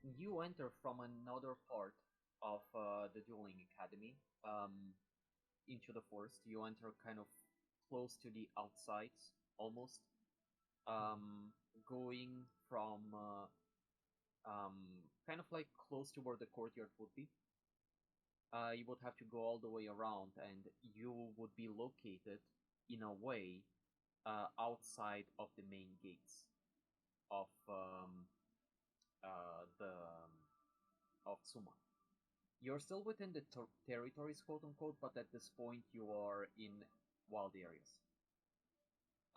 You enter from another part of the dueling academy into the forest. You enter kind of close to the outsides, almost um, going from kind of like close to where the courtyard would be. You would have to go all the way around, and you would be located in a way outside of the main gates of the of Suma. You're still within the territories, quote unquote, but at this point you are in wild areas.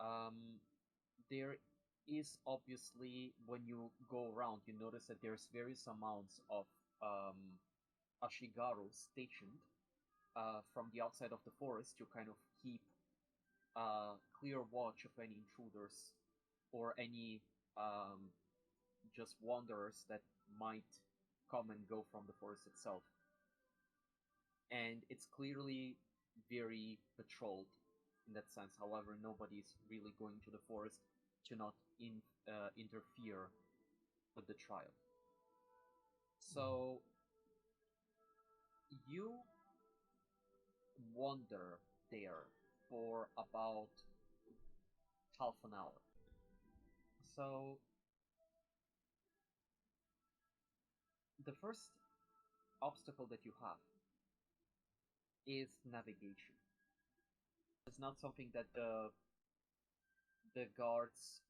Um, there is obviously, when you go around, you notice that there's various amounts of um, Ashigaru stationed from the outside of the forest to kind of keep clear watch of any intruders or any um, just wanderers that might come and go from the forest itself. And it's clearly very patrolled in that sense. However, nobody's really going to the forest to not interfere with the trial. So you wander there for about half an hour. So the first obstacle that you have is navigation. It's not something that the guards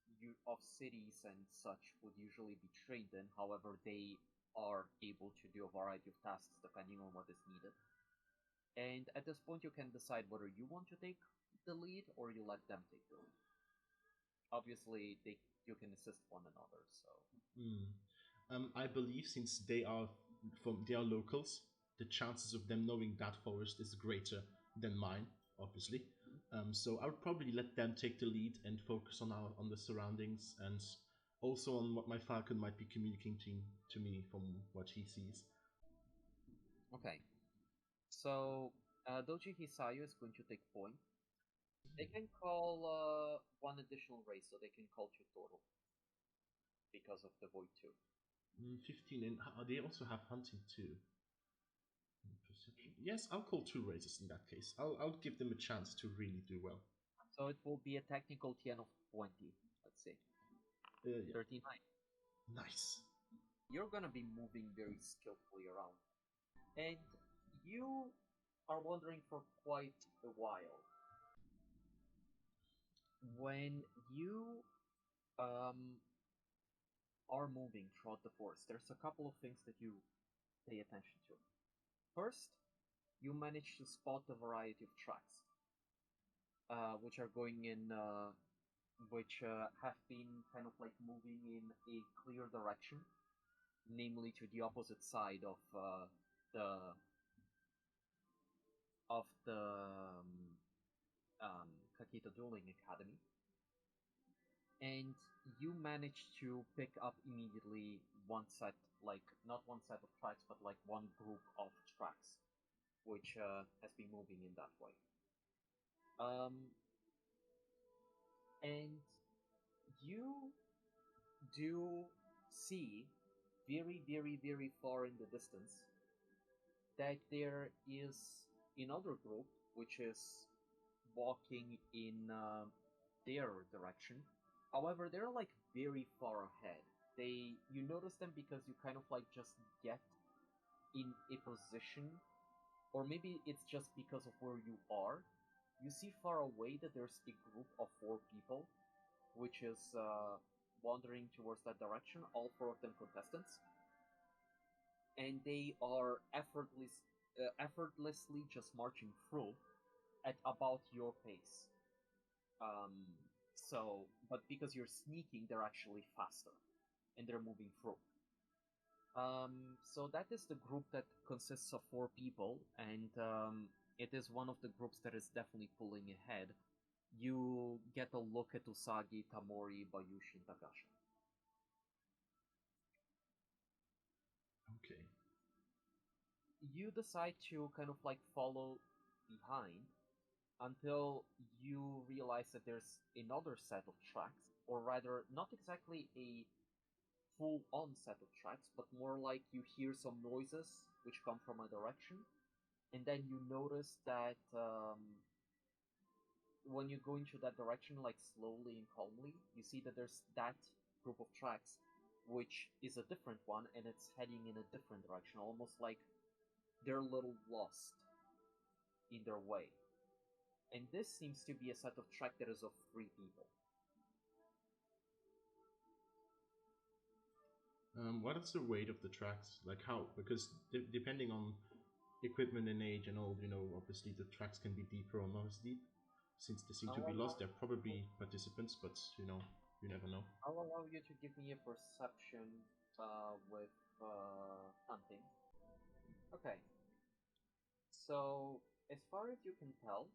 of cities and such would usually be trained in. However, they are able to do a variety of tasks depending on what is needed. And at this point, you can decide whether you want to take the lead or you let them take the lead. Obviously, you can assist one another. So Mm. I believe since they are locals, the chances of them knowing that forest is greater than mine, obviously. So I would probably let them take the lead and focus on the surroundings and also on what my falcon might be communicating to me from what he sees. okay. So Doji Hisayo is going to take point. They can call one additional race, so they can call two total because of the void too. 15, and they also have hunting too. Perception. Yes, I'll call two raises in that case. I'll give them a chance to really do well. So it will be a technical TN of 20, let's say. Yeah. 39. Nice. You're gonna be moving very skillfully around. And you are wandering for quite a while. When you um, are moving throughout the forest, there's a couple of things that you pay attention to. First, you manage to spot a variety of tracks, which are going in, which have been kind of like moving in a clear direction, namely to the opposite side the of the Kakita Dueling Academy, and you manage to pick up immediately one set, like not one set of tracks, but like one group of tracks, which has been moving in that way. Um, and you do see very, very, very far in the distance that there is another group which is walking in their direction. However, they're like very far ahead. You notice them because you kind of like just get in a position, or maybe it's just because of where you are. You see far away that there's a group of four people, which is wandering towards that direction. All four of them contestants, and they are effortlessly just marching through at about your pace. Um, but because you're sneaking, they're actually faster, and they're moving through. So that is the group that consists of four people, and it is one of the groups that is definitely pulling ahead. You get a look at Usagi, Tamori, Bayushi, and Tagasha. Okay. You decide to kind of like follow behind until you realize that there's another set of tracks, or rather, not exactly a full on set of tracks, but more like you hear some noises which come from a direction, and then you notice that when you go into that direction, like slowly and calmly, you see that there's that group of tracks, which is a different one, and it's heading in a different direction, almost like they're a little lost in their way. And this seems to be a set of track that is of three people. What is the weight of the tracks? Like how? Because depending on equipment and age and all, obviously the tracks can be deeper or not as deep. Since they seem to I'll be lost, allow, they're probably participants, but you never know. I'll allow you to give me a perception with hunting. Okay, so as far as you can tell,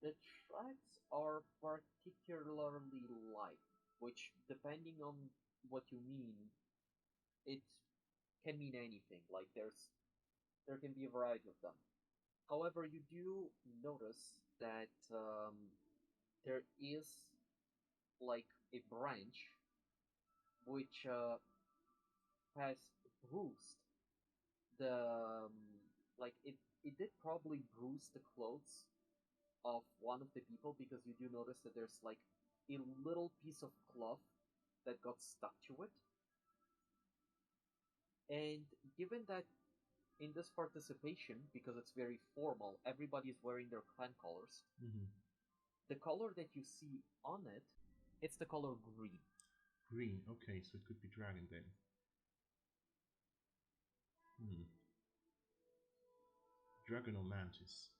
the tracks are particularly light, which, depending on what you mean, it can mean anything. Like there can be a variety of them. However, you do notice that there is like a branch which has bruised the like it did probably bruise the clothes of one of the people, because you do notice that there's like a little piece of cloth that got stuck to it. And given that in this participation, because it's very formal, everybody is wearing their clan colors, Hmm. the color that you see on it, it's the color green. Green. Okay, so it could be dragon then. Hmm. Dragon or mantis.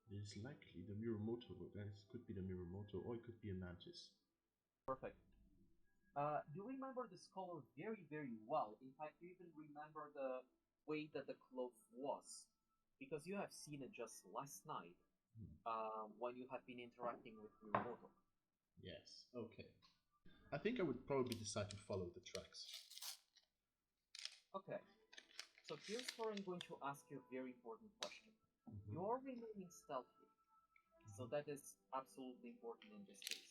It is likely the Mirumoto. Could be the Mirumoto, or it could be a mantis. Perfect. You remember this color very, very well. In fact, you even remember the way that the cloth was, because you have seen it just last night Hmm. when you have been interacting with Mirumoto. Yes. Okay. I think I would probably decide to follow the tracks. Okay, so here's where I'm going to ask you a very important question. Hmm. You are remaining stealthy, so Hmm. that is absolutely important in this case.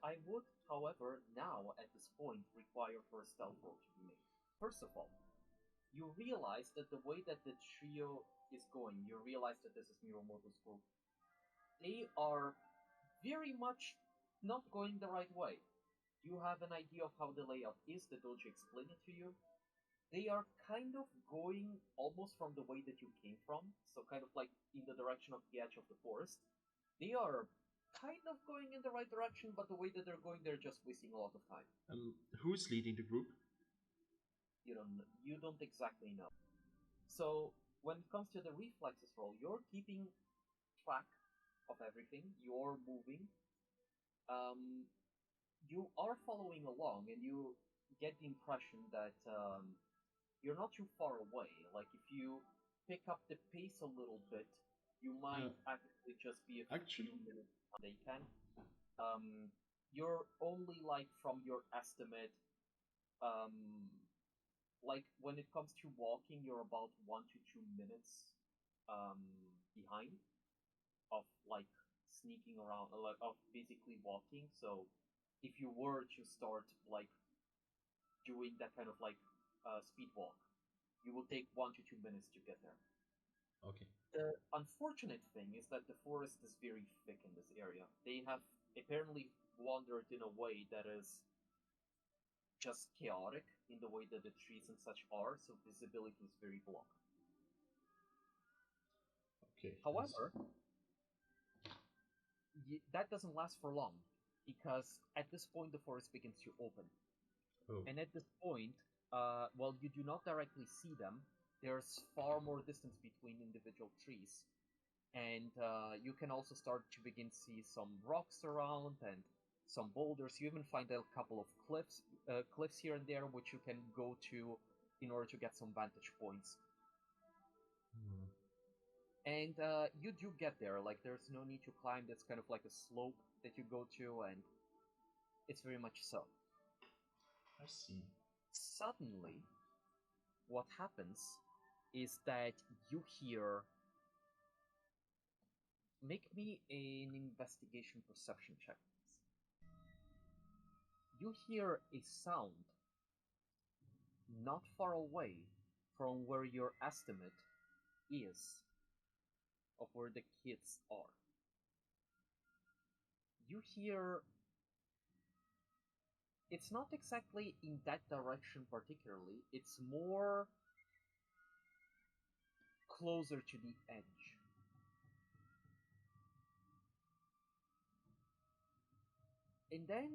I would, however, now at this point require for a stealth roll to be made. First of all, you realize that the way that the trio is going, you realize that this is Miromoto's group. They are very much not going the right way. You have an idea of how the layout is, the dojo explained it to you. They are kind of going almost from the way that you came from, so kind of like in the direction of the edge of the forest. They are kind of going in the right direction, but the way that they're going, they're just wasting a lot of time. Who's leading the group? You don't exactly know. So when it comes to the reflexes roll, you're keeping track of everything. You're moving. Um, you are following along, and you get the impression that you're not too far away. Like if you pick up the pace a little bit, you Uh, might actually just be a few Actually, minutes they can. Um, you're only like from your estimate, um, like when it comes to walking, you're about 1 to 2 minutes um, behind of like sneaking around, like of basically walking. So if you were to start like doing that kind of like speed walk, you will take 1 to 2 minutes to get there. okay. The unfortunate thing is that the forest is very thick in this area. They have apparently wandered in a way that is just chaotic in the way that the trees and such are, so visibility is very blocked. Okay, I see. However, that doesn't last for long, because at this point the forest begins to open. Oh, And at this point, while you do not directly see them, there's far more distance between individual trees. And you can also start to begin to see some rocks around and some boulders. You even find a couple of cliffs here and there, which you can go to in order to get some vantage points. hmm, And you do get there. Like there's no need to climb. That's kind of like a slope that you go to, and it's very much so. I see. Suddenly, what happens is that you hear. Make me an investigation perception check, please. You hear a sound not far away from where your estimate is of where the kids are. You hear it's not exactly in that direction particularly, it's more closer to the edge. And then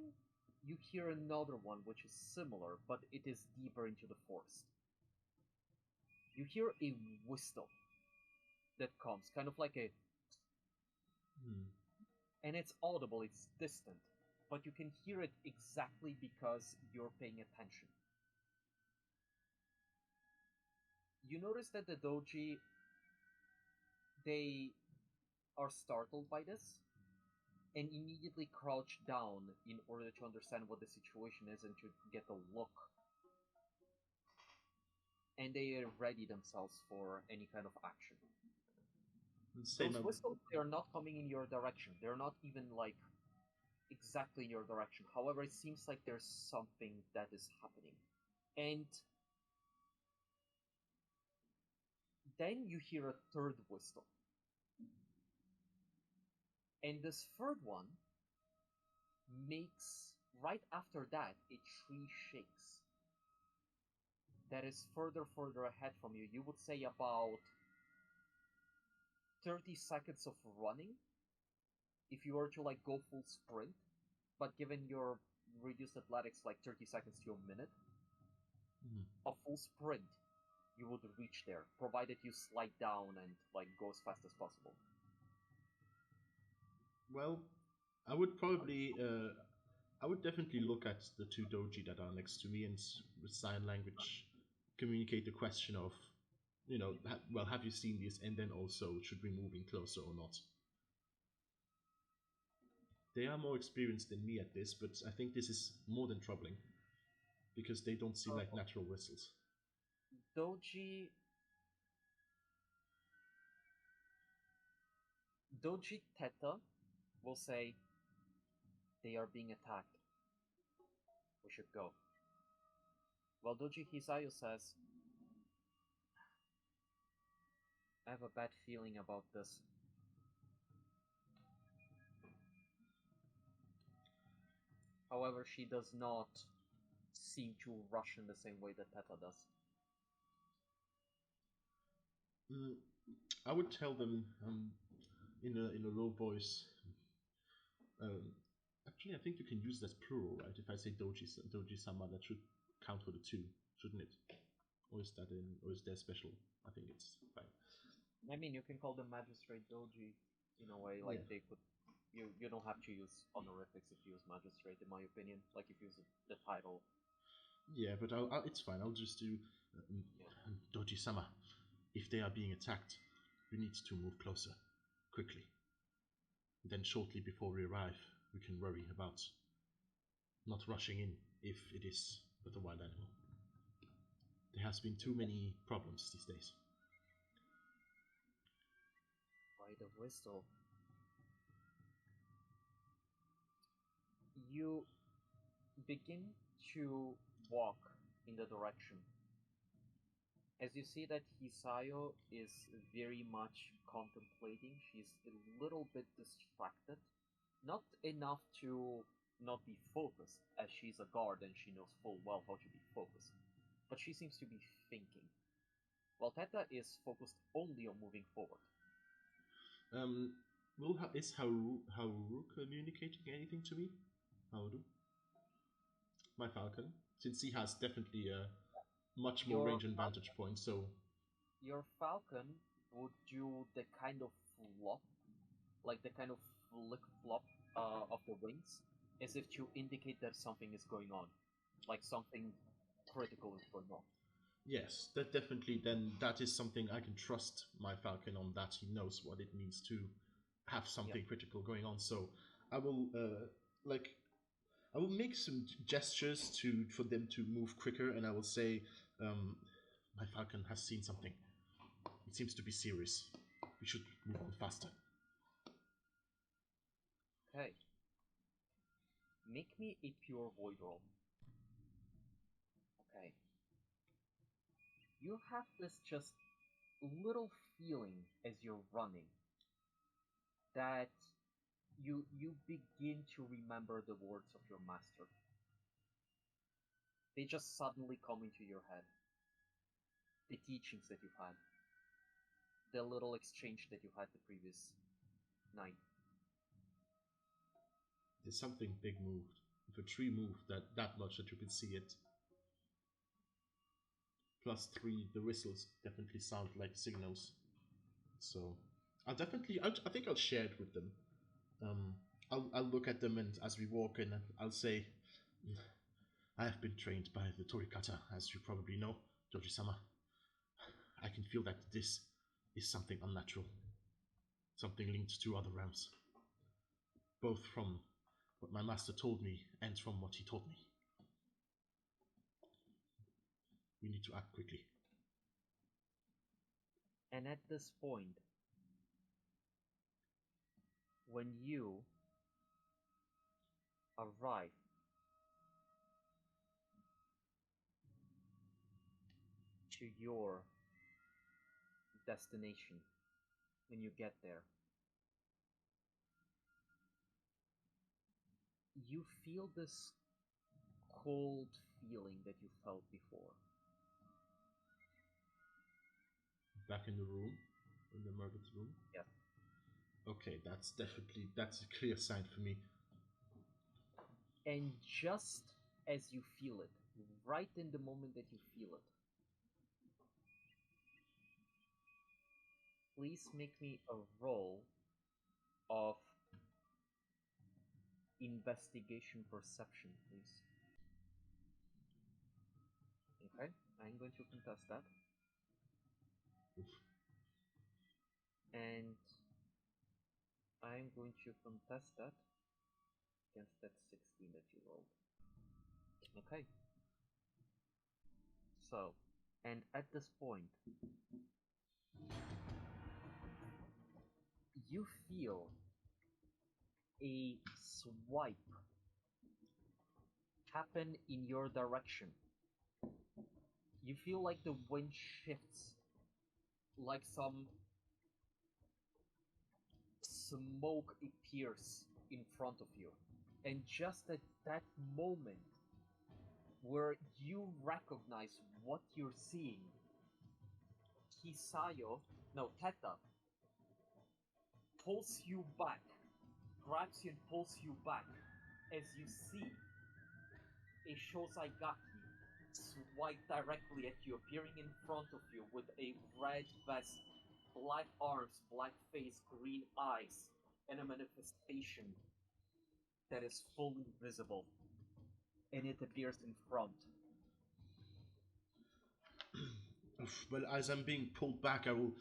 you hear another one which is similar, but it is deeper into the forest. You hear a whistle that comes, kind of like a, Hmm. and it's audible, it's distant, but you can hear it exactly because you're paying attention. You notice that the doji, they are startled by this and immediately crouch down in order to understand what the situation is and to get a look. And they ready themselves for any kind of action. Same. Those whistles, they are not coming in your direction. They're not even like exactly in your direction. However, it seems like there's something that is happening. And then you hear a third whistle. And this third one makes, right after that, a tree shakes. That is further ahead from you. You would say about 30 seconds of running if you were to like go full sprint, but given your reduced athletics, like 30 seconds to a minute, Mhm. a full sprint, you would reach there, provided you slide down and like go as fast as possible. Well, I would probably, I would definitely look at the two doji that are next to me and with sign language communicate the question of, well, have you seen this? And then also, should we move in closer or not? They are more experienced than me at this, but I think this is more than troubling because they don't seem like Uh, natural whistles. Doji Doji Teta will say they are being attacked. We should go. While Doji Hisayo says, I have a bad feeling about this. However, she does not seem to rush in the same way that Teta does. Mm, I would tell them in a low voice. Um, Actually, I think you can use that plural, right? If I say doji sama, that should count for the two, shouldn't it? Or is there special? I think it's fine. I mean, you can call them Magistrate Doji in a way, like Yeah, they could. You don't have to use honorifics if you use Magistrate, in my opinion. Like if you use the title. yeah, but it's fine. I'll just do Yeah. doji sama. If they are being attacked, we need to move closer, quickly. Then shortly before we arrive, we can worry about not rushing in if it is with a wild animal. There has been too many problems these days. By the whistle, you begin to walk in the direction. As you see that Hisayo is very much contemplating, she's a little bit distracted. Not enough to not be focused, as she's a guard and she knows full well how to be focused. But she seems to be thinking, while Teta is focused only on moving forward. Um, is Hauru communicating anything to me? Hauru, my falcon, since he has definitely a much more Your range and vantage point. So, your falcon would do the kind of flop, like the kind of flick flop of the wings, as if to indicate that something is going on, like something critical is going on. yes, that definitely. Then that is something I can trust my falcon on. That he knows what it means to have Yep. something critical going on. So, I will like I will make some gestures to for them to move quicker, and I will say, "My falcon has seen something. It seems to be serious. We should move on faster." Okay. Make me a pure void roll. Okay. You have this just little feeling as you're running that you begin to remember the words of your master. They just suddenly come into your head. The teachings that you've had, the little exchange that you had the previous night. There's something big moved. If a tree moved that much that you could see it. Plus three, the whistles definitely sound like signals. So I think I'll share it with them. Um, I'll look at them and as we walk in, I'll say, I have been trained by the Torikata, as you probably know, Doji-sama. I can feel that this is something unnatural, something linked to other realms, both from what my master told me and from what he taught me. We need to act quickly. And at this point, when you arrive to your destination, when you get there, you feel this cold feeling that you felt before. Back in the room, in the murdered room. Yes. Okay, that's a clear sign for me. And just as you feel it, right in the moment that you feel it, please make me a roll of investigation perception, please. Okay, I'm going to contest that. Oof. And I'm going to contest that against that 16 that you rolled. Okay. So, and at this point, you feel a swipe happen in your direction. You feel like the wind shifts, like some smoke appears in front of you. And just at that moment where you recognize what you're seeing, Hisayo, no, Teta, pulls you back, grabs you and pulls you back as you see a Shosaigaki swipe directly at you, appearing in front of you with a red vest, black arms, black face, green eyes, and a manifestation that is fully visible. And it appears in front. Well, as I'm being pulled back, I will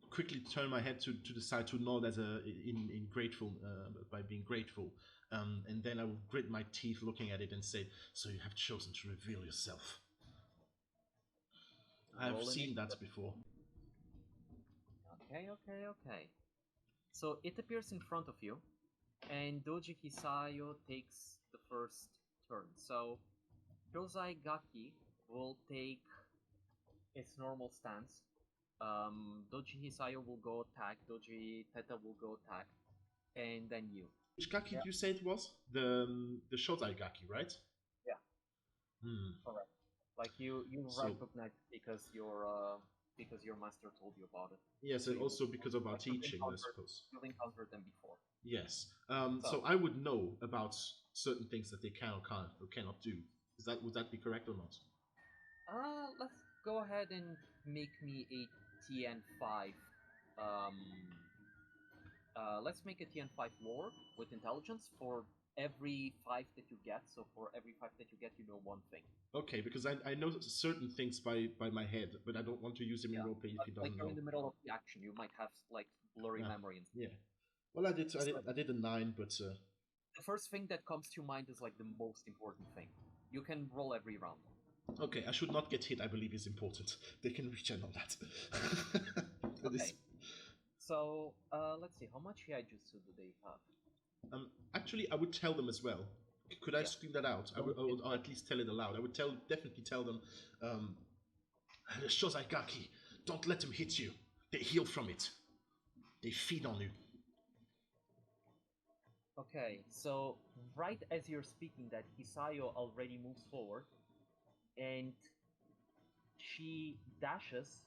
quickly turn my head to the side to nod as in grateful by being grateful, and then I will grit my teeth looking at it and say, "So you have chosen to reveal yourself. I have Roll seen that initiative. before." Okay. So it appears in front of you, and Doji Hisayo takes the first turn. So Shozai Gaki will take its normal stance. Doji Hisayo will go attack, Doji Teta will go attack, and then you. Which gaki Yeah. did you say it was? The Shotai gaki, right? Yeah. Hmm. Correct. Like you So recognize it because your master told you about it. yes, So and you also because of our like teaching, I suppose. you've encountered them before. Yes. So So I would know about certain things that they can or can't or cannot do. Would that be correct or not? let's go ahead and make me a TN5. Um, let's make a TN5 lore with intelligence for every 5 that you get. So for every 5 that you get, you know one thing. Okay, because I know certain things by my head, but I don't want to use him in Yeah. roleplay if he Like doesn't you're know. in the middle of the action, you might have like blurry Ah, memory and yeah. Well, so I did a 9, but the first thing that comes to mind is like the most important thing. You can roll every round. okay, I should not get hit. I believe is important. They can reach and all that. That is, Okay. So let's see, how much Yaijutsu do they have? actually, I would tell them as well. Could I Yeah. scream that out? Don't I hit would, or them. at least tell it aloud. I would definitely tell them, um, Shosaigaki, don't let them hit you. They heal from it. They feed on you. Okay, so right as you're speaking that, Hisayo already moves forward and she dashes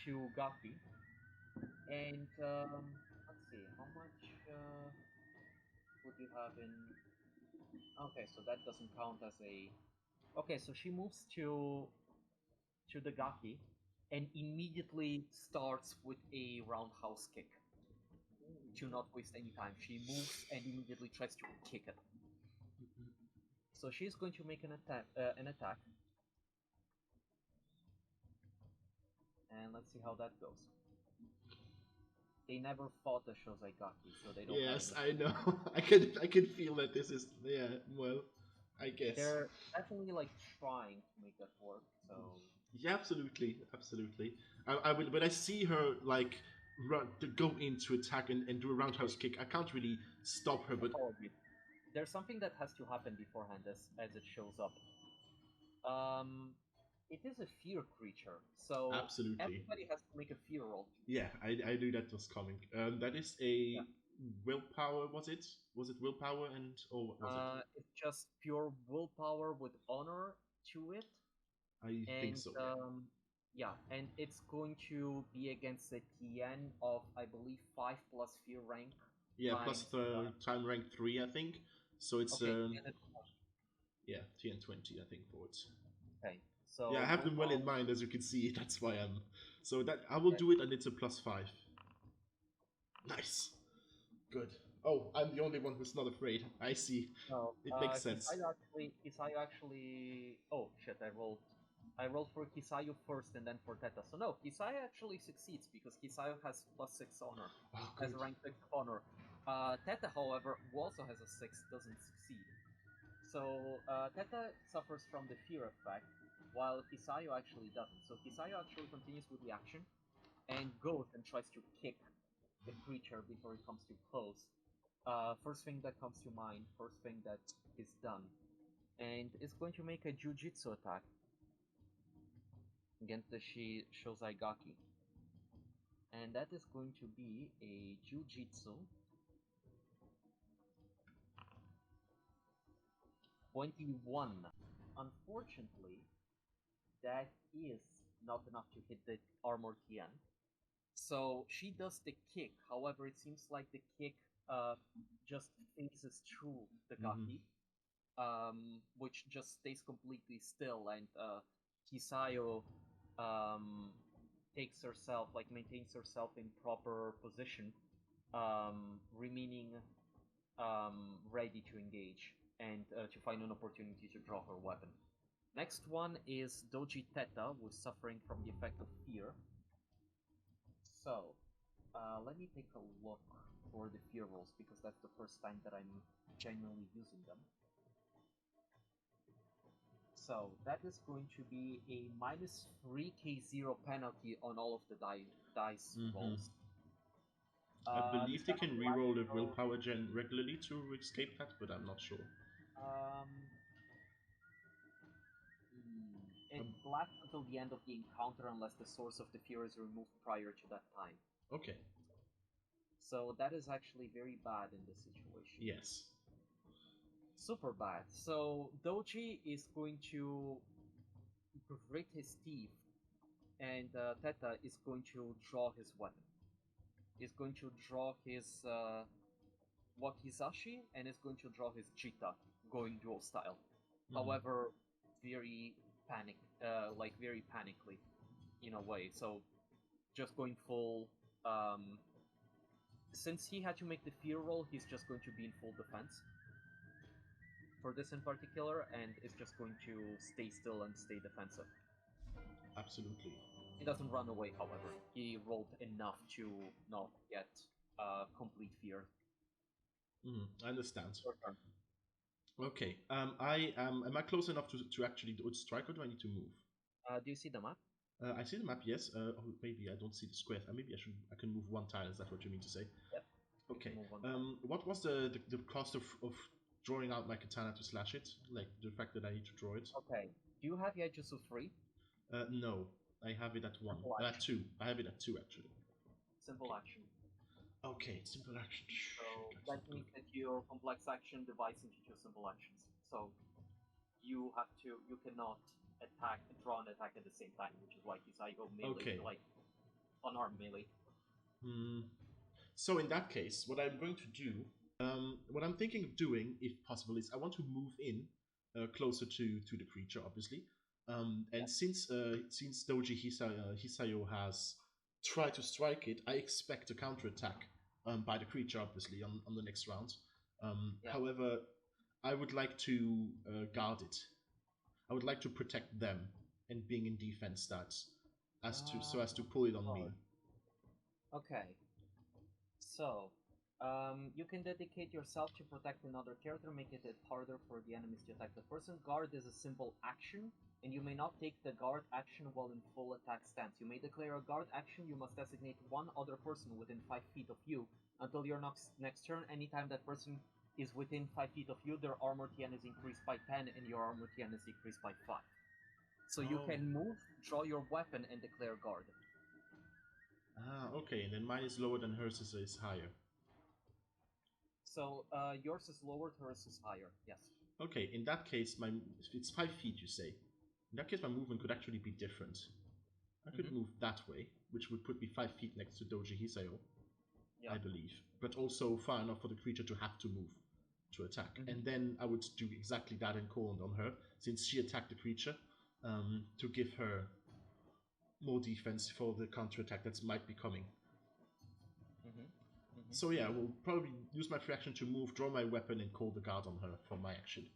to Gaki. And let's see, how much would you have in? Okay, so that doesn't count as a. Okay, so she moves to the Gaki and immediately starts with a roundhouse kick to not waste any time. She moves and immediately tries to kick it. So she's going to make an attack, and let's see how that goes. They never fought the Shozaigaki, so they don't have Yes, any. I know. I can feel that this is, yeah. Well, I guess. They're definitely like trying to make that work. So Yeah, absolutely, absolutely. I will when I see her like run to go into attack and do a roundhouse kick. I can't really stop her, but apologies. There's something that has to happen beforehand as it shows up. Um, it is a fear creature, so absolutely, everybody has to make a fear roll. yeah. I knew that was coming. That is Yeah. a willpower. Was it? Was it willpower and or what was it? It's just pure willpower with honor to it, I think and so. Yeah. yeah, and it's going to be against a TN of I believe 5 plus fear rank Yeah, plus times. the time rank 3, I think. So it's Okay, TN is yeah, TN20, I think for it. okay. Yeah, I So have them well in willpower. mind, as you can see. That's why I'm. So that I will Okay. do it, and it's a +5. Nice, good. Oh, I'm the only one who's not afraid. I see. No, It makes sense. Kisayo actually. Oh shit! I rolled for Kisayo first and then for Teta. So no, Kisayo actually succeeds because Kisayo has +6 honor, Oh, has good. rank 6 honor. Teta, however, who also has a 6, doesn't succeed. So Teta suffers from the fear effect, while Kisayo actually doesn't. So Kisayo actually continues with the action and goes and tries to kick the creature before it comes too close. First thing that comes to mind, first thing that is done, and it's going to make a jujitsu attack against the Shozaigaki, and that is going to be a jujitsu 21. Unfortunately, that is not enough to hit the armor TN. So she does the kick. However, it seems like the kick uh, just phases through the Hmm. Gaki, which just stays completely still, and Kisayo um, takes herself, like maintains herself in proper position, remaining ready to engage and to find an opportunity to draw her weapon. Next one is Doji Teta, who is suffering from the effect of fear. So, let me take a look for the fear rolls because that's the first time that I'm genuinely using them. So that is going to be a -3k0 penalty on all of the dice Hmm. rolls. I The believe they second can black reroll the roll, willpower gen regularly to escape that, but I'm not sure. um, it Um, lasts until the end of the encounter unless the source of the fear is removed prior to that time. okay. So that is actually very bad in this situation. Yes. Super bad. So Doji is going to grit his teeth, and Teta is going to draw his weapon. Is going to draw his wakizashi and is going to draw his jita, going dual style. Hmm. However, very like very panically, in a way. So just going full. Since he had to make the fear roll, he's just going to be in full defense for this in particular, and is just going to stay still and stay defensive. Absolutely. He doesn't run away, however. He rolled enough to not get complete fear. I understand. Your turn. Okay. I am. Am I close enough to actually do strike, or do I need to move? Do you see the map? I see the map. Yes. Oh, maybe I don't see the square. Maybe I should. I can move 1 tile. Is that what you mean to say? Yep. You can Okay. move on. What was the cost of drawing out my katana to slash it, like the fact that I need to draw it. Okay. Do you have Yaijutsu 3? No, I have it at one. Simple At action. two. I have it at two actually. Simple action. Okay, simple action. So Shit, that's that not means good. that your complex action divides into two simple actions. So you cannot draw an attack at the same time, which is why Kisaigo melee, Okay. like unarmed melee. Hmm. So in that case, what I'm going to do, what I'm thinking of doing, if possible, is I want to move in closer to the creature, obviously. Yeah. And since Doji Hisayo has tried to strike it, I expect a counterattack by the creature, obviously, on the next round. Yeah. However, I would like to guard it. I would like to protect them and being in defense stats, as to pull it on me. Okay. So, you can dedicate yourself to protect another character, making it harder for the enemies to attack the person. Guard is a simple action, and you may not take the guard action while in full attack stance. You may declare a guard action. You must designate one other person within 5 feet of you until your next turn. Anytime that person is within 5 feet of you, their armor TN is increased by 10, and your armor TN is increased by 5. So you Oh. can move, draw your weapon, and declare guard. Ah, okay. And then mine is lower than hers is higher. So yours is lower, hers is higher. Yes. Okay, in that case, it's 5 feet. You say. In that case, my movement could actually be different. I could move that way, which would put me 5 feet next to Doji Hisayo, Yeah. I believe, but also far enough for the creature to have to move to attack. And then I would do exactly that and call on her, since she attacked the creature, to give her more defense for the counterattack that might be coming. So yeah, I will probably use my free action to move, draw my weapon, and call the guard on her for my action,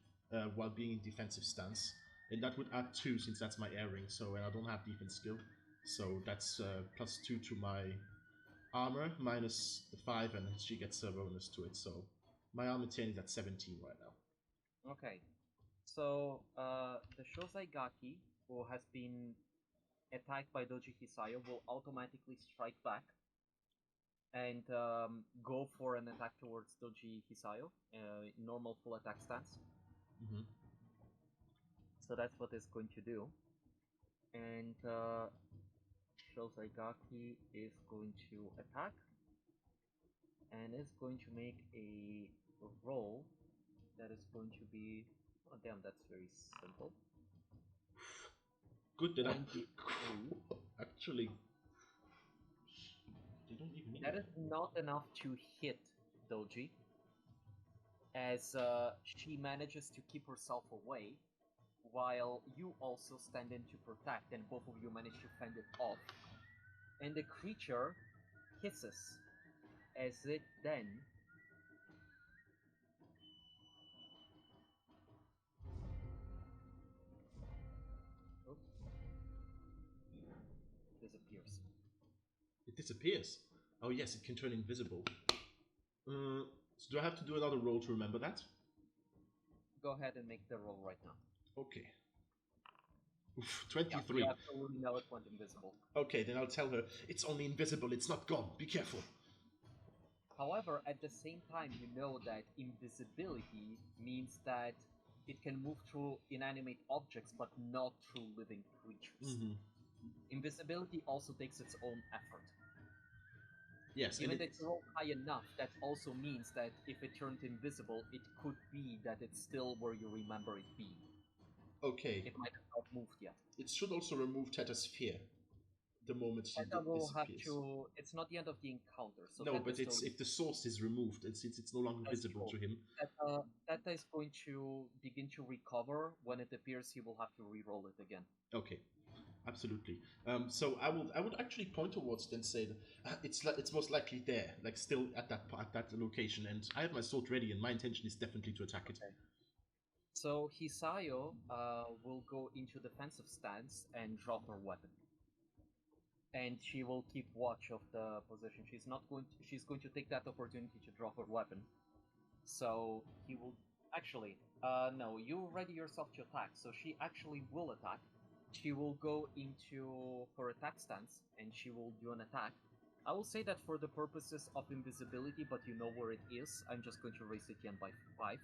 while being in defensive stance. And that would add 2 since that's my air ring, so and I don't have defense skill. So that's +2 to my armor, -5, and she gets a bonus to it. So my armor 10 is at 17 right now. Okay. So the Shosaigaki, who has been attacked by Doji Hisayo, will automatically strike back and go for an attack towards Doji Hisayo, normal full attack stance. So that's what it's going to do. And Shosaigaki is going to attack and is going to make a roll that is going to be... Oh damn, that's very simple. Good that 23. Actually, they don't even need that is not enough to hit Doji, as she manages to keep herself away, while you also stand in to protect, and both of you manage to fend it off. And the creature hisses, as it then disappears. It disappears. Oh yes, it can turn invisible. So do I have to do another roll to remember that? Go ahead and make the roll right now. Okay. Oof, 23. Yeah, you absolutely know it went invisible. Okay, then I'll tell her, it's only invisible, it's not gone, be careful. However, at the same time, you know that invisibility means that it can move through inanimate objects, but not through living creatures. Invisibility also takes its own effort. Yes, even if you roll high enough, that also means that if it turned invisible, it could be that it's still where you remember it being. Okay. It might have not moved yet. It should also remove Teta's fear the moment she disappears. It's not the end of the encounter. So no, but it's if the source is removed, it's no longer visible to him. Teta is going to begin to recover. When it appears, he will have to re-roll it again. Okay. Absolutely. So I would actually point towards it and say that it's most likely there, like still at that location, and I have my sword ready, and my intention is definitely to attack it. So Hisayo will go into defensive stance and drop her weapon, and she will keep watch of the position. She's going to take that opportunity to drop her weapon. So he will actually. No, you ready yourself to attack. So she actually will attack. She will go into her attack stance, and she will do an attack. I will say that for the purposes of invisibility, but you know where it is, I'm just going to raise it again by 5.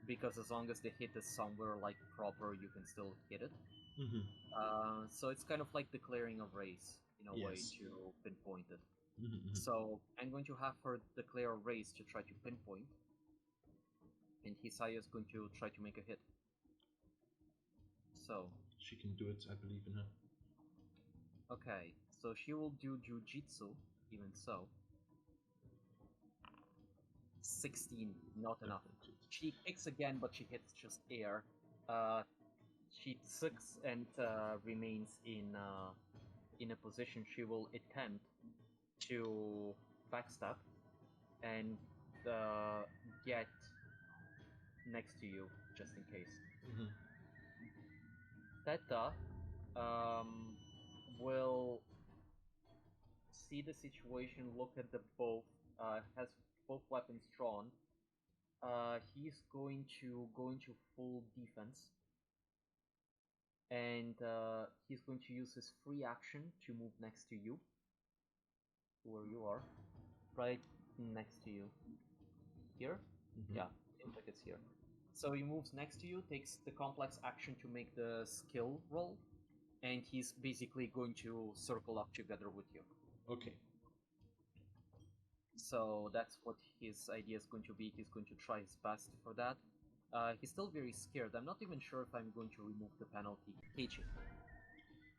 because as long as the hit is somewhere like proper, you can still hit it. Mm-hmm. So it's kind of like declaring a race in a way Yes. to pinpoint it. Mm-hmm. Mm-hmm. So I'm going to have her declare a race to try to pinpoint, and Hisaya is going to try to make a hit. So, She can do it. I believe in her. okay, so she will do Jujitsu, even so. 16, not That enough. won't hit. She kicks again, but she hits just air. She sucks and remains in a position. She will attempt to backstab and uh, get next to you just in case. Mm-hmm. Theta will see the situation, look at the both, has both weapons drawn. He's going to full defense, and he's going to use his free action to move next to you, where you are, right next to you. Here, Mm-hmm. yeah, seems like it's here. So he moves next to you, takes the complex action to make the skill roll, and he's basically going to circle up together with you. Okay. So that's what his idea is going to be. He's going to try his best for that. He's still very scared. I'm not even sure if I'm going to remove the penalty. Heichi.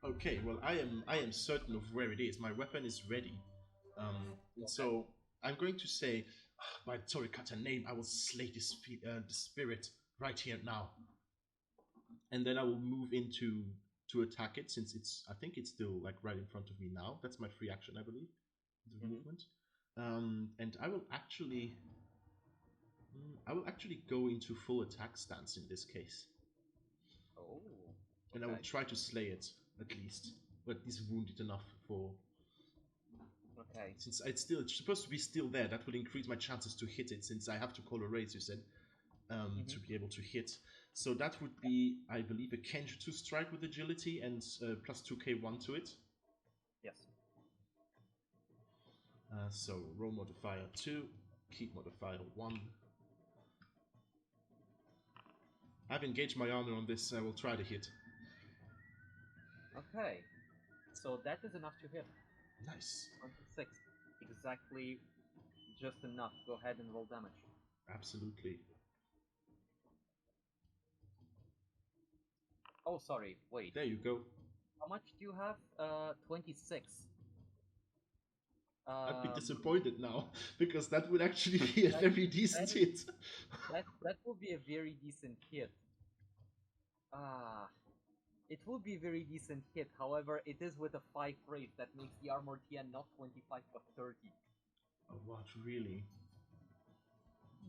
Okay. Well, I am certain of where it is. My weapon is ready. And Okay. so I'm going to say, by the Torikata name, I will slay the spirit right here now, and then I will move into to attack it since I think it's still like right in front of me now. That's my free action, I believe, the Mm-hmm. movement. And I will actually go into full attack stance in this case, Oh, and I will okay. try to slay it at least, or at least wound it enough for. Okay. Since it's supposed to be still there, that will increase my chances to hit it. Since I have to call a raise, you said, Mm-hmm. to be able to hit. So that would be, I believe, a Kenjutsu strike with agility and plus 2k1 to it. Yes. So roll modifier 2, keep modifier 1. I've engaged my armor on this. I will try to hit. Okay. So that is enough to hit. Nice. 26. Exactly just enough. Go ahead and roll damage. Absolutely. Oh, sorry. Wait. There you go. How much do you have? 26. I'd be Um, disappointed now because that would actually be a that very that decent is hit. that will be a very decent hit. Ah, it will be a very decent hit. However, it is with a 5 raise. That makes the armor TN not 25 but 30. Oh, what, really?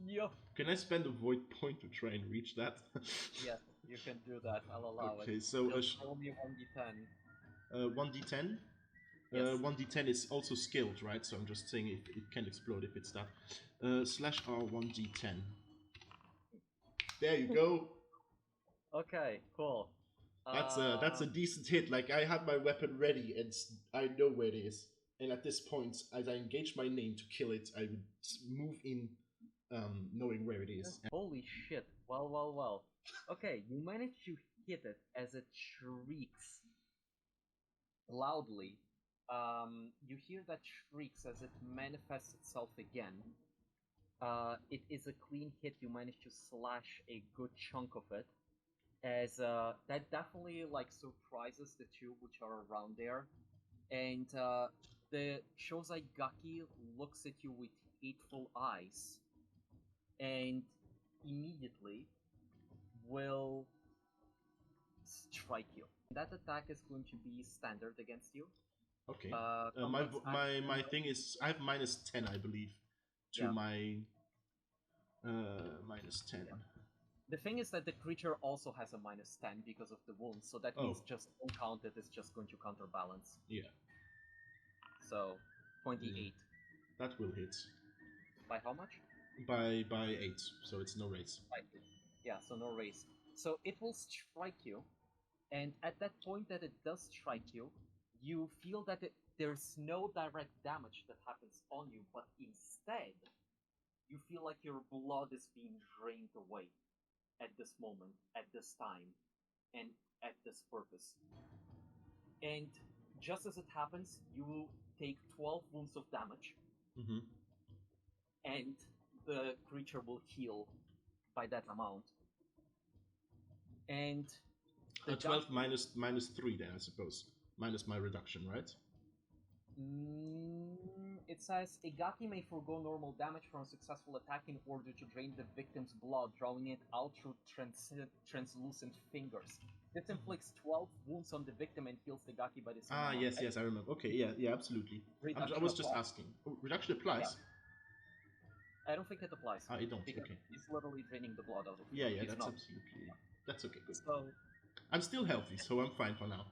Yeah. Can I spend a void point to try and reach that? Yes, you can do that. I'll allow it. Okay, so Just roll me 1d10. 1d10. Yes. 1d10 is also skilled, right? So I'm just saying if it can explode if it's that. Slash R 1d10. There you go. Okay, cool. That's a decent hit. Like I have my weapon ready and I know where it is. And at this point, as I engage my name to kill it, I would move in, knowing where it is. Holy shit. Well, well, well. Okay, you managed to hit it as it shrieks loudly. You hear that shrieks as it manifests itself again. It is a clean hit. You manage to slash a good chunk of it. As that definitely like surprises the two which are around there, and the Shozai Gaki looks at you with hateful eyes, and immediately will strike you. That attack is going to be standard against you. Okay. My Complex my action. thing is I have -10, I believe, to Yeah. my -10. Yeah. The thing is that the creature also has a -10 because of the wounds, so that Oh, means just uncounted is just going to counterbalance. yeah. So, Mm, 28. that will hit By how much? by 8, so it's no raise. By 8. Yeah, so no raise. So it will strike you, and at that point that it does strike you, you feel that there's no direct damage that happens on you, but instead, you feel like your blood is being drained away. at this moment, at this time, and at this purpose. And just as it happens, you will take 12 wounds of damage, Mm-hmm. and the creature will heal by that amount. And the 12 minus 3 then, I suppose. Minus my reduction, right? It says a Gaki may forego normal damage from a successful attack in order to drain the victim's blood, drawing it out through translucent fingers. This inflicts 12 wounds on the victim and heals the Gaki by the same amount. Yes, I remember. Okay, yeah, absolutely. I was just asking. Oh, reduction applies? I don't think it applies. It don't, because okay. It's literally draining the blood out of Yeah, He's that's not. absolutely... That's okay, good. So I'm still healthy, so I'm fine for now.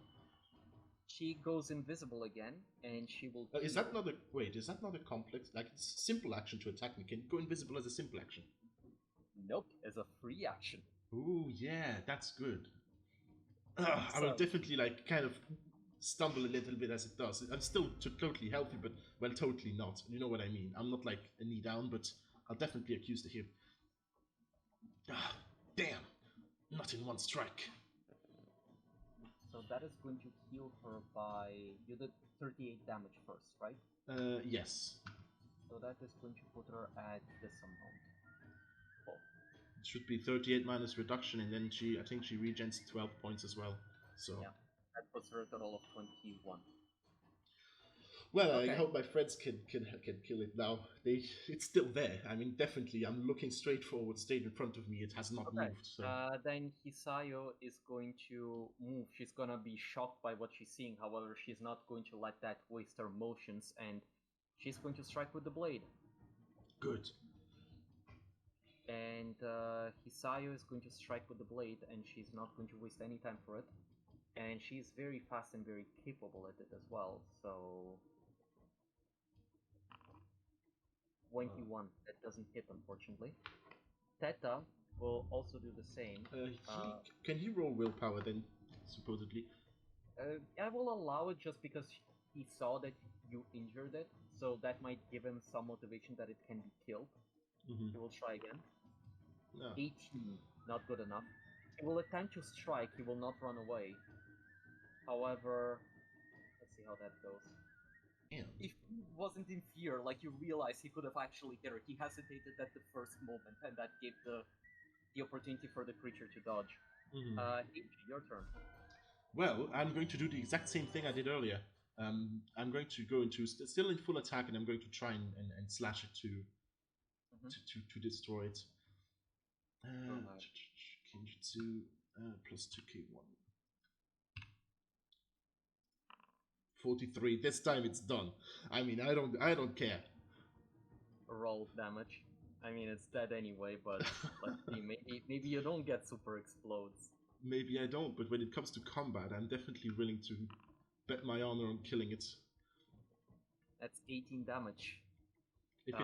she goes invisible again, and she will Is that not a... Wait, is that not a complex... Like, it's a simple action to attack me. Can it go invisible as a simple action? Nope, as a free action. Ooh, yeah, that's good. I will definitely, like, kind of stumble a little bit as it does. I'm still totally healthy, but, well, totally not. You know what I mean. I'm not, like, a knee down, but I'll definitely accuse the hip. Ah, damn. Not in one strike. So that is going to heal her by... You did 38 damage first, right? Yes. So that is going to put her at this amount. Oh. It should be 38 minus reduction, and then I think she regens 12 points as well. So yeah, that puts her a total of 21. Well, okay. I hope my friends can kill it now. It's still there. I mean, definitely. I'm looking straight forward, straight in front of me. It has not moved. So then Hisayo is going to move. She's gonna be shocked by what she's seeing. However, she's not going to let that waste her motions, and she's going to strike with the blade. Good. And Hisayo is going to strike with the blade, and she's not going to waste any time for it. And she's very fast and very capable at it as well. So 21. That doesn't hit, unfortunately. Theta will also do the same. Can he roll willpower then, supposedly? I will allow it just because he saw that you injured it, so that might give him some motivation that it can be killed. He will try again. No. 18, not good enough. He will attempt to strike, he will not run away. However, let's see how that goes. Damn. If he wasn't in fear, like you realize he could have actually hit her, he hesitated at the first moment, and that gave the opportunity for the creature to dodge. Heichi, your turn. Well, I'm going to do the exact same thing I did earlier. I'm going to go into still in full attack, and I'm going to try and slash it to destroy it. Kinjutsu plus 2k1. 43. This time it's done. I mean, I don't care. Roll damage. I mean, it's dead anyway, but let's see. Maybe you don't get super explodes. Maybe I don't, but when it comes to combat, I'm definitely willing to bet my honor on killing it. That's 18 damage. If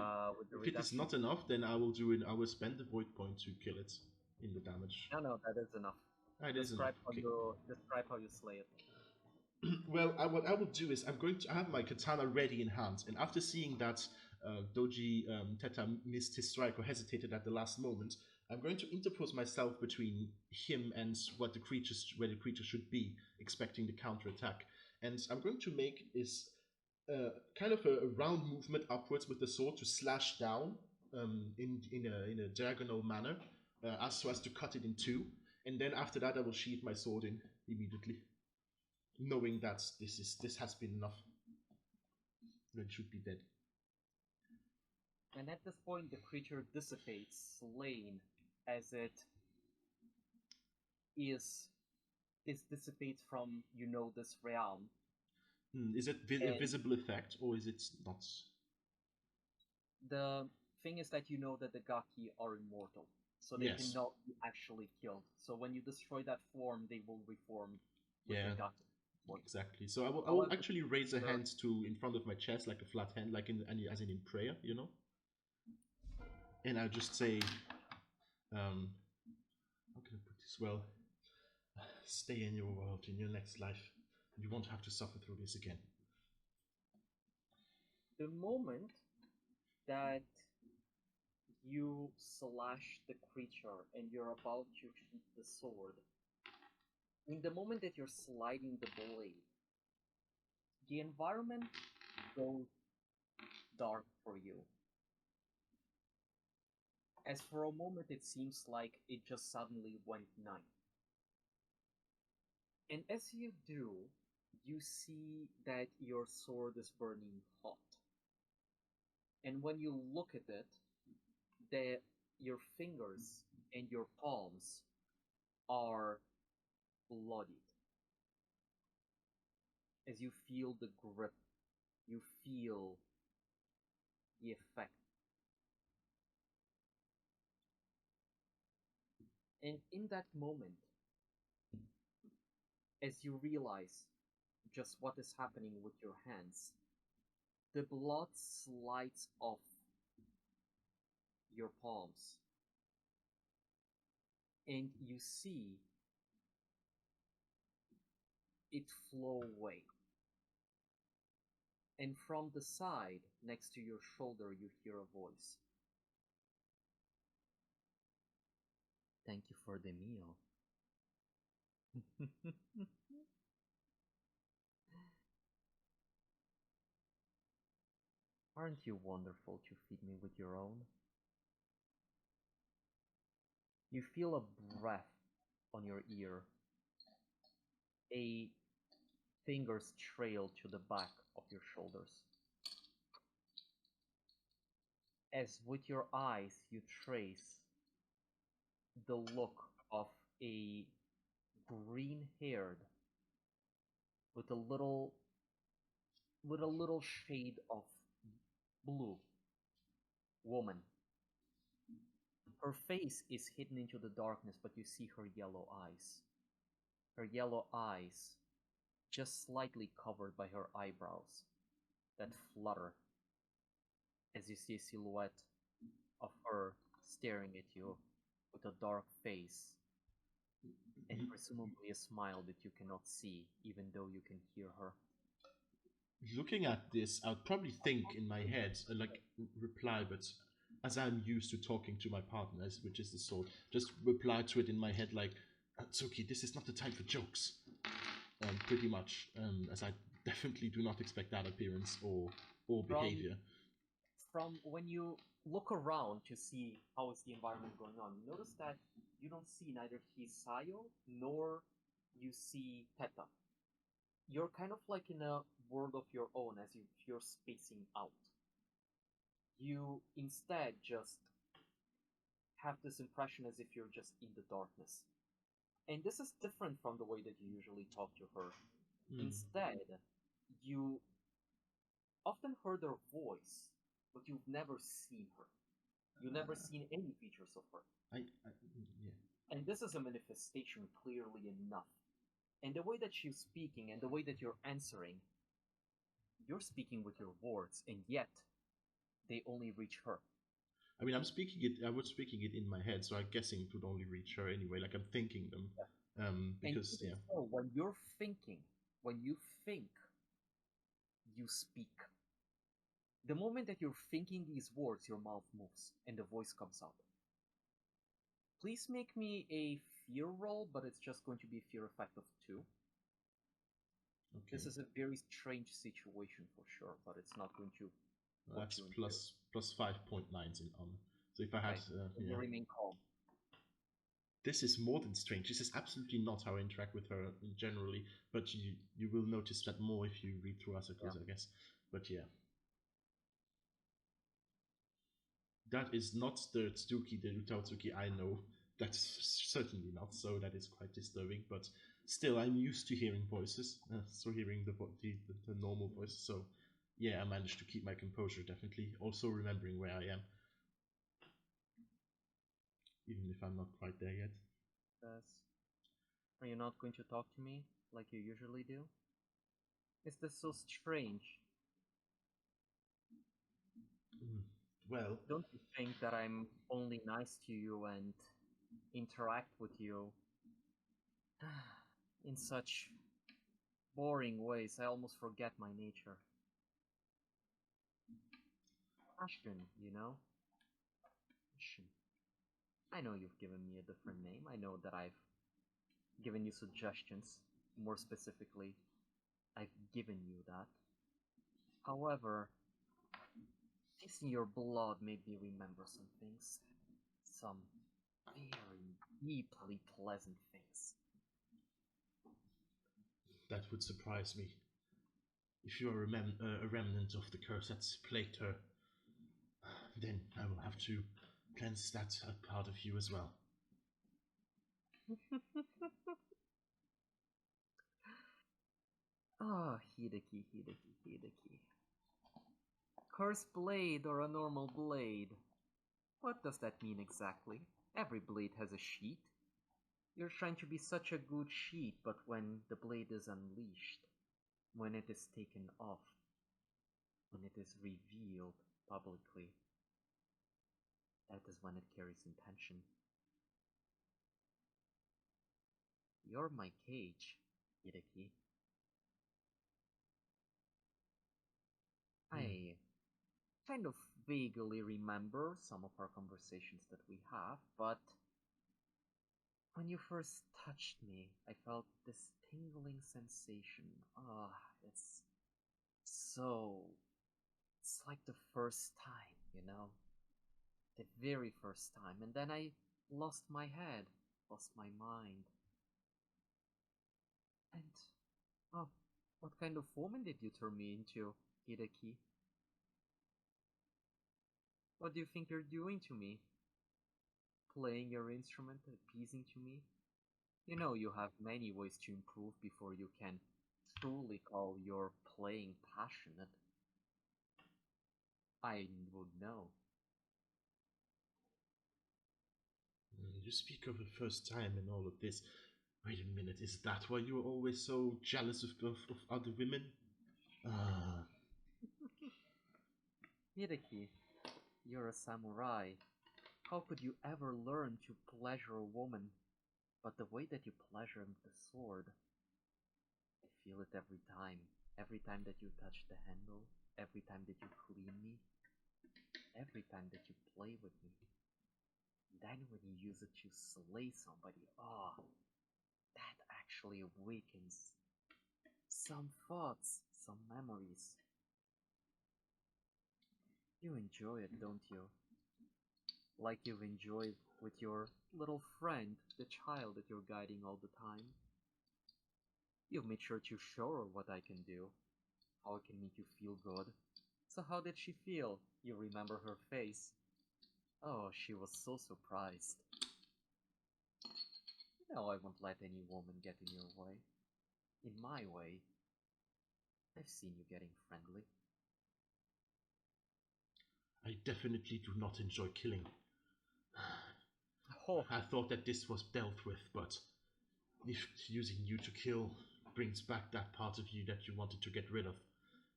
it is not enough, then I will do it. I will spend the void point to kill it in the damage. No, that is enough. Describe how you slay it. Well, what I will do is I have my katana ready in hand, and after seeing that Doji Theta missed his strike or hesitated at the last moment, I'm going to interpose myself between him and where the creature should be, expecting the counterattack. And I'm going to make is kind of a round movement upwards with the sword to slash down in a diagonal manner, so as to cut it in two. And then after that, I will sheath my sword in immediately, knowing that this has been enough. Then it should be dead. And at this point, the creature dissipates, slain, as it dissipates from this realm. Is it a visible effect, or is it not? The thing is that that the Gaki are immortal, so they cannot be actually killed. So when you destroy that form, they will reform with the Gaki. Exactly. So I will actually raise a hand in front of my chest, like a flat hand, like as in prayer, And I'll just say, how can I put this well? Stay in your world, in your next life. You won't have to suffer through this again. The moment that You slash the creature and you're about to sheath the sword. In the moment that you're sliding the blade, the environment goes dark for you. As for a moment it seems like it just suddenly went night. And as you do, you see that your sword is burning hot. And when you look at it, that your fingers and your palms are bloodied. As you feel the grip, you feel the effect. And in that moment, as you realize just what is happening with your hands, the blood slides off your palms, and you see it flow away. And from the side, next to your shoulder, you hear a voice. Thank you for the meal. Aren't you wonderful to feed me with your own? You feel a breath on your ear, a fingers trail to the back of your shoulders. As with your eyes you trace the look of a green-haired with a little shade of blue woman. Her face is hidden into the darkness, but you see her yellow eyes. Her yellow eyes just slightly covered by her eyebrows that flutter as you see a silhouette of her staring at you with a dark face and presumably a smile that you cannot see, even though you can hear her. Looking at this, I would probably think in my head, like reply, but as I'm used to talking to my partners, which is the sword, just reply to it in my head like, Tsuki, this is not the time for jokes. Pretty much, as I definitely do not expect that appearance or From behavior. from when you look around to see how is the environment going on, you notice that you don't see neither Hisayo nor you see Teta. You're kind of like in a world of your own as if you're spacing out. You instead just have this impression as if you're just in the darkness. And this is different from the way that you usually talk to her. Hmm. Instead, you often heard her voice, but you've never seen her. You've never seen any features of her. Yeah. And this is a manifestation clearly enough. And the way that she's speaking and the way that you're answering, you're speaking with your words, and yet they only reach her. I mean, I was speaking it in my head, so I'm guessing it would only reach her anyway. Like I'm thinking them, Yeah. And because even yeah, so, when you're thinking, when you think, you speak. The moment that you're thinking these words, your mouth moves and the voice comes out. Please make me a fear roll, but it's just going to be a fear effect of 2. okay, This is a very strange situation for sure, but it's not going to put that's you in fear. plus 5.9s in honor. So if I had, Okay, and you yeah, remain calm. this is more than strange. This is absolutely not how I interact with her generally. But you will notice that more if you read through Yeah. articles, I guess. But yeah, that is not the Tsuki, the Utaotsuki I know. That's certainly not. So that is quite disturbing. But still, I'm used to hearing voices, so hearing the normal voice. So yeah, I managed to keep my composure. Definitely, also remembering where I am, even if I'm not quite there yet. Yes. Are you not going to talk to me like you usually do? Is this so strange? Mm. Well, Don't you think that I'm only nice to you and interact with you in such boring ways? I almost forget my nature. Passion, you know? I know you've given me a different name. I know that I've given you suggestions. More specifically, I've given you that. However, tasting your blood made me remember some things. Some very deeply pleasant things. That would surprise me. If you are a remnant of the curse that's plagued her, then I will have to cleanse that part of you as well. Ah, Hideki, Hideki, Hideki. Cursed blade or a normal blade? What does that mean exactly? Every blade has a sheath. You're trying to be such a good sheath, but when the blade is unleashed, when it is taken off, when it is revealed publicly, that is when it carries intention. You're my cage, Hideki. Hmm. I kind of vaguely remember some of our conversations that we have, but when you first touched me, I felt this tingling sensation. Ah, it's so. It's like the first time, you know? The very first time. And then I lost my head, lost my mind. And, oh, what kind of woman did you turn me into, Hideki? What do you think you're doing to me? Playing your instrument, appeasing to me? You know you have many ways to improve before you can truly call your playing passionate. I would know. You speak of the first time and all of this. Wait a minute, is that why you are always so jealous of other women? Ah, Hideki, you're a samurai. How could you ever learn to pleasure a woman but the way that you pleasure with the sword? I feel it every time. Every time that you touch the handle, every time that you clean me, every time that you play with me. Then when you use it to slay somebody, oh, that actually awakens some thoughts, some memories. You enjoy it, don't you? Like you've enjoyed with your little friend, the child that you're guiding all the time. You've made sure to show her what I can do, how I can make you feel good. So how did she feel? You remember her face. Oh, she was so surprised. No, I won't let any woman get in your way. In my way. I've seen you getting friendly. I definitely do not enjoy killing. Oh, I thought that this was dealt with, but if using you to kill brings back that part of you that you wanted to get rid of,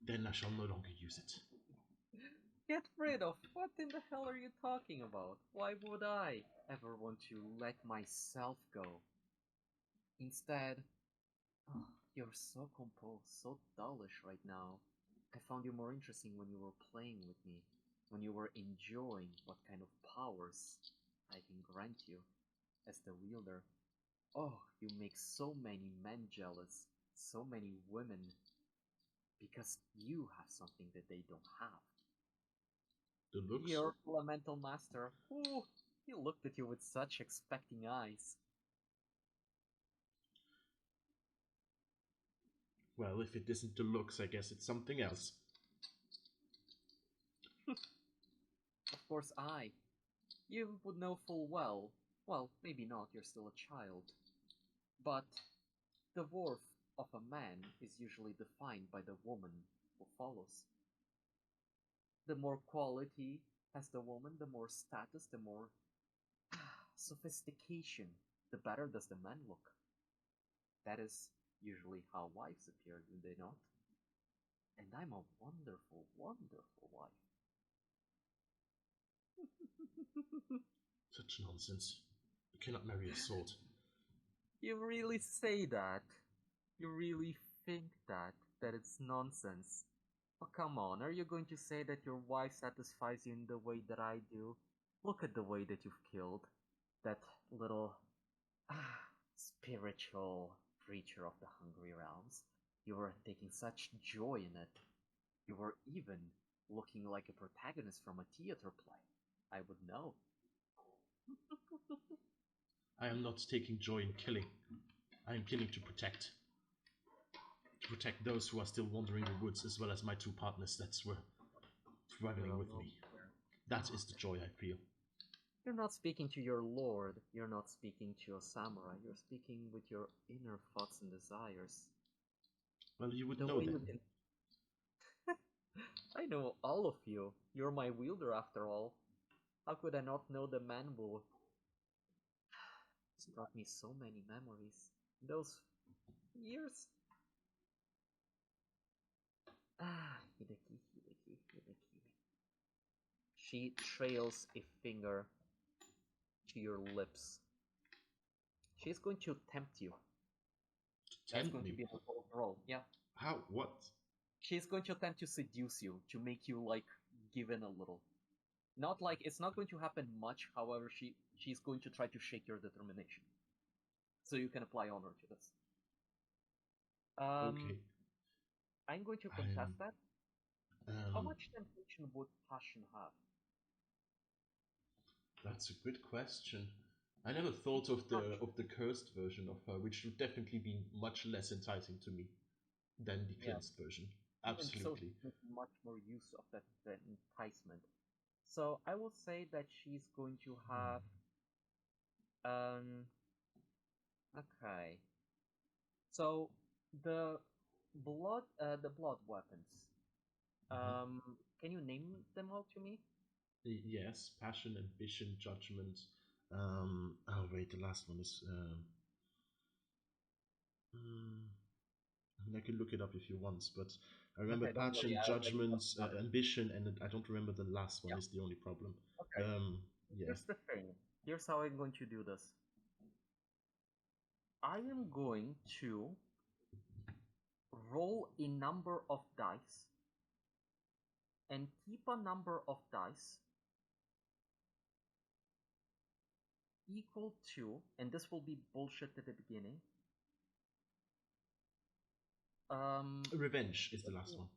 then I shall no longer use it. get rid of? What in the hell are you talking about? Why would I ever want to let myself go? Instead, oh, you're so composed, so dullish right now. I found you more interesting when you were playing with me, when you were enjoying what kind of powers I can grant you as the wielder. Oh, you make so many men jealous, so many women, because you have something that they don't have. The looks? Your elemental master, ooh, he looked at you with such expecting eyes. Well, if it isn't the looks, I guess it's something else. Of course, you would know full well, maybe not, you're still a child, but the worth of a man is usually defined by the woman who follows. The more quality has the woman, the more status, the more sophistication, the better does the man look. That is usually how wives appear, do they not? And I'm a wonderful, wonderful wife. Such nonsense. You cannot marry a sword. You really say that? You really think that it's nonsense? Oh, come on, are you going to say that your wife satisfies you in the way that I do? Look at the way that you've killed. that little spiritual creature of the Hungry Realms. You were taking such joy in it. You were even looking like a protagonist from a theater play. I would know. I am not taking joy in killing. I am killing to protect. To protect those who are still wandering the woods, as well as my two partners that were You're traveling with alone me. here. That Oh, is the joy I feel. you're not speaking to your lord. You're not speaking to a samurai. You're speaking with your inner thoughts and desires. Well, you would The know way then. you can. I know all of you. You're my wielder after all. How could I not know the man who has brought me so many memories? Those years? Hideki, Hideki, Hideki. She trails a finger to your lips. She's going to tempt you. That's Tempt going to me. be her roll. Yeah. How? What? She's going to attempt to seduce you, to make you like give in a little. Not like it's not going to happen much, however, she's going to try to shake your determination. So you can apply honor to this. Okay. I'm going to I am. contest that. How much temptation would passion have? That's a good question. I never thought of the cursed version of her, which would definitely be much less enticing to me than the Yeah, cleansed version. even so, Absolutely. she makes much more use of that enticement. So I will say that she's going to have um okay. So the blood weapons. Mhm. Can you name them all to me? Yes, passion, ambition, judgment. Oh wait, the last one is. Mm, I mean, I can look it up if you want, but I remember Okay, don't worry, passion, I already judgment, thought about it. ambition, and I don't remember the last one. Yeah. Is the only problem. Okay. Yeah. Here's the thing. Here's how I'm going to do this. I am going to roll a number of dice and keep a number of dice equal to, and this will be bullshit at the beginning. Revenge is the Let last me- one.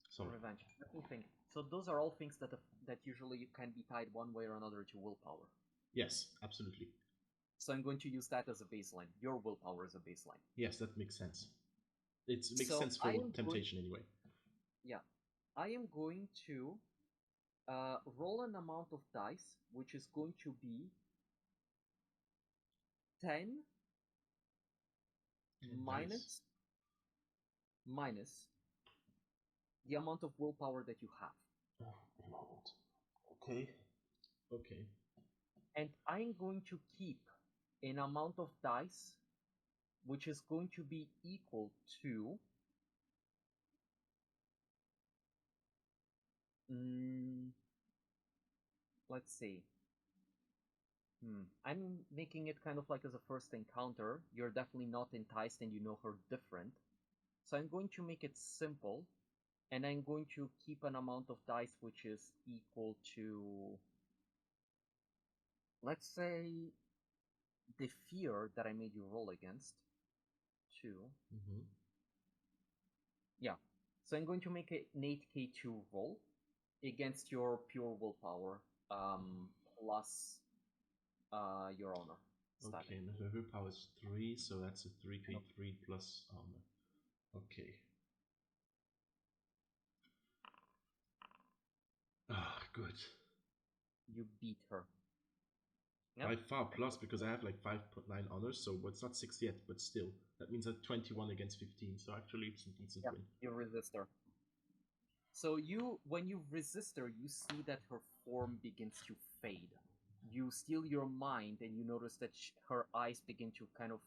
Sorry. Revenge. Let me think. So those are all things that usually can be tied one way or another to willpower. Yes, absolutely. So I'm going to use that as a baseline. Your willpower as a baseline. Yes, that makes sense. It makes So sense I for am going, temptation anyway. yeah, I am going to roll an amount of dice, which is going to be 10 10 dice. minus the amount of willpower that you have. Oh, Lord. Okay. Okay. And I'm going to keep an amount of dice which is going to be equal to mm, let's see. I'm making it kind of like as a first encounter. You're definitely not enticed and you know her different. So I'm going to make it simple and I'm going to keep an amount of dice which is equal to, let's say, the fear that I made you roll against. 2. Mm-hmm. Yeah. So I'm going to make an 8k2 roll against your pure willpower plus your honor Okay, static. and the willpower is 3, so that's a 3k3 plus armor. Okay. Ah, good. You beat her. Yep. By far plus because I have like 5.9 honors, so it's not 6 yet, but still. That means a 21 against 15, so actually it's a decent Yeah, win. you resist her. So when you resist her, you see that her form begins to fade. You steal your mind, and you notice that her eyes begin to kind of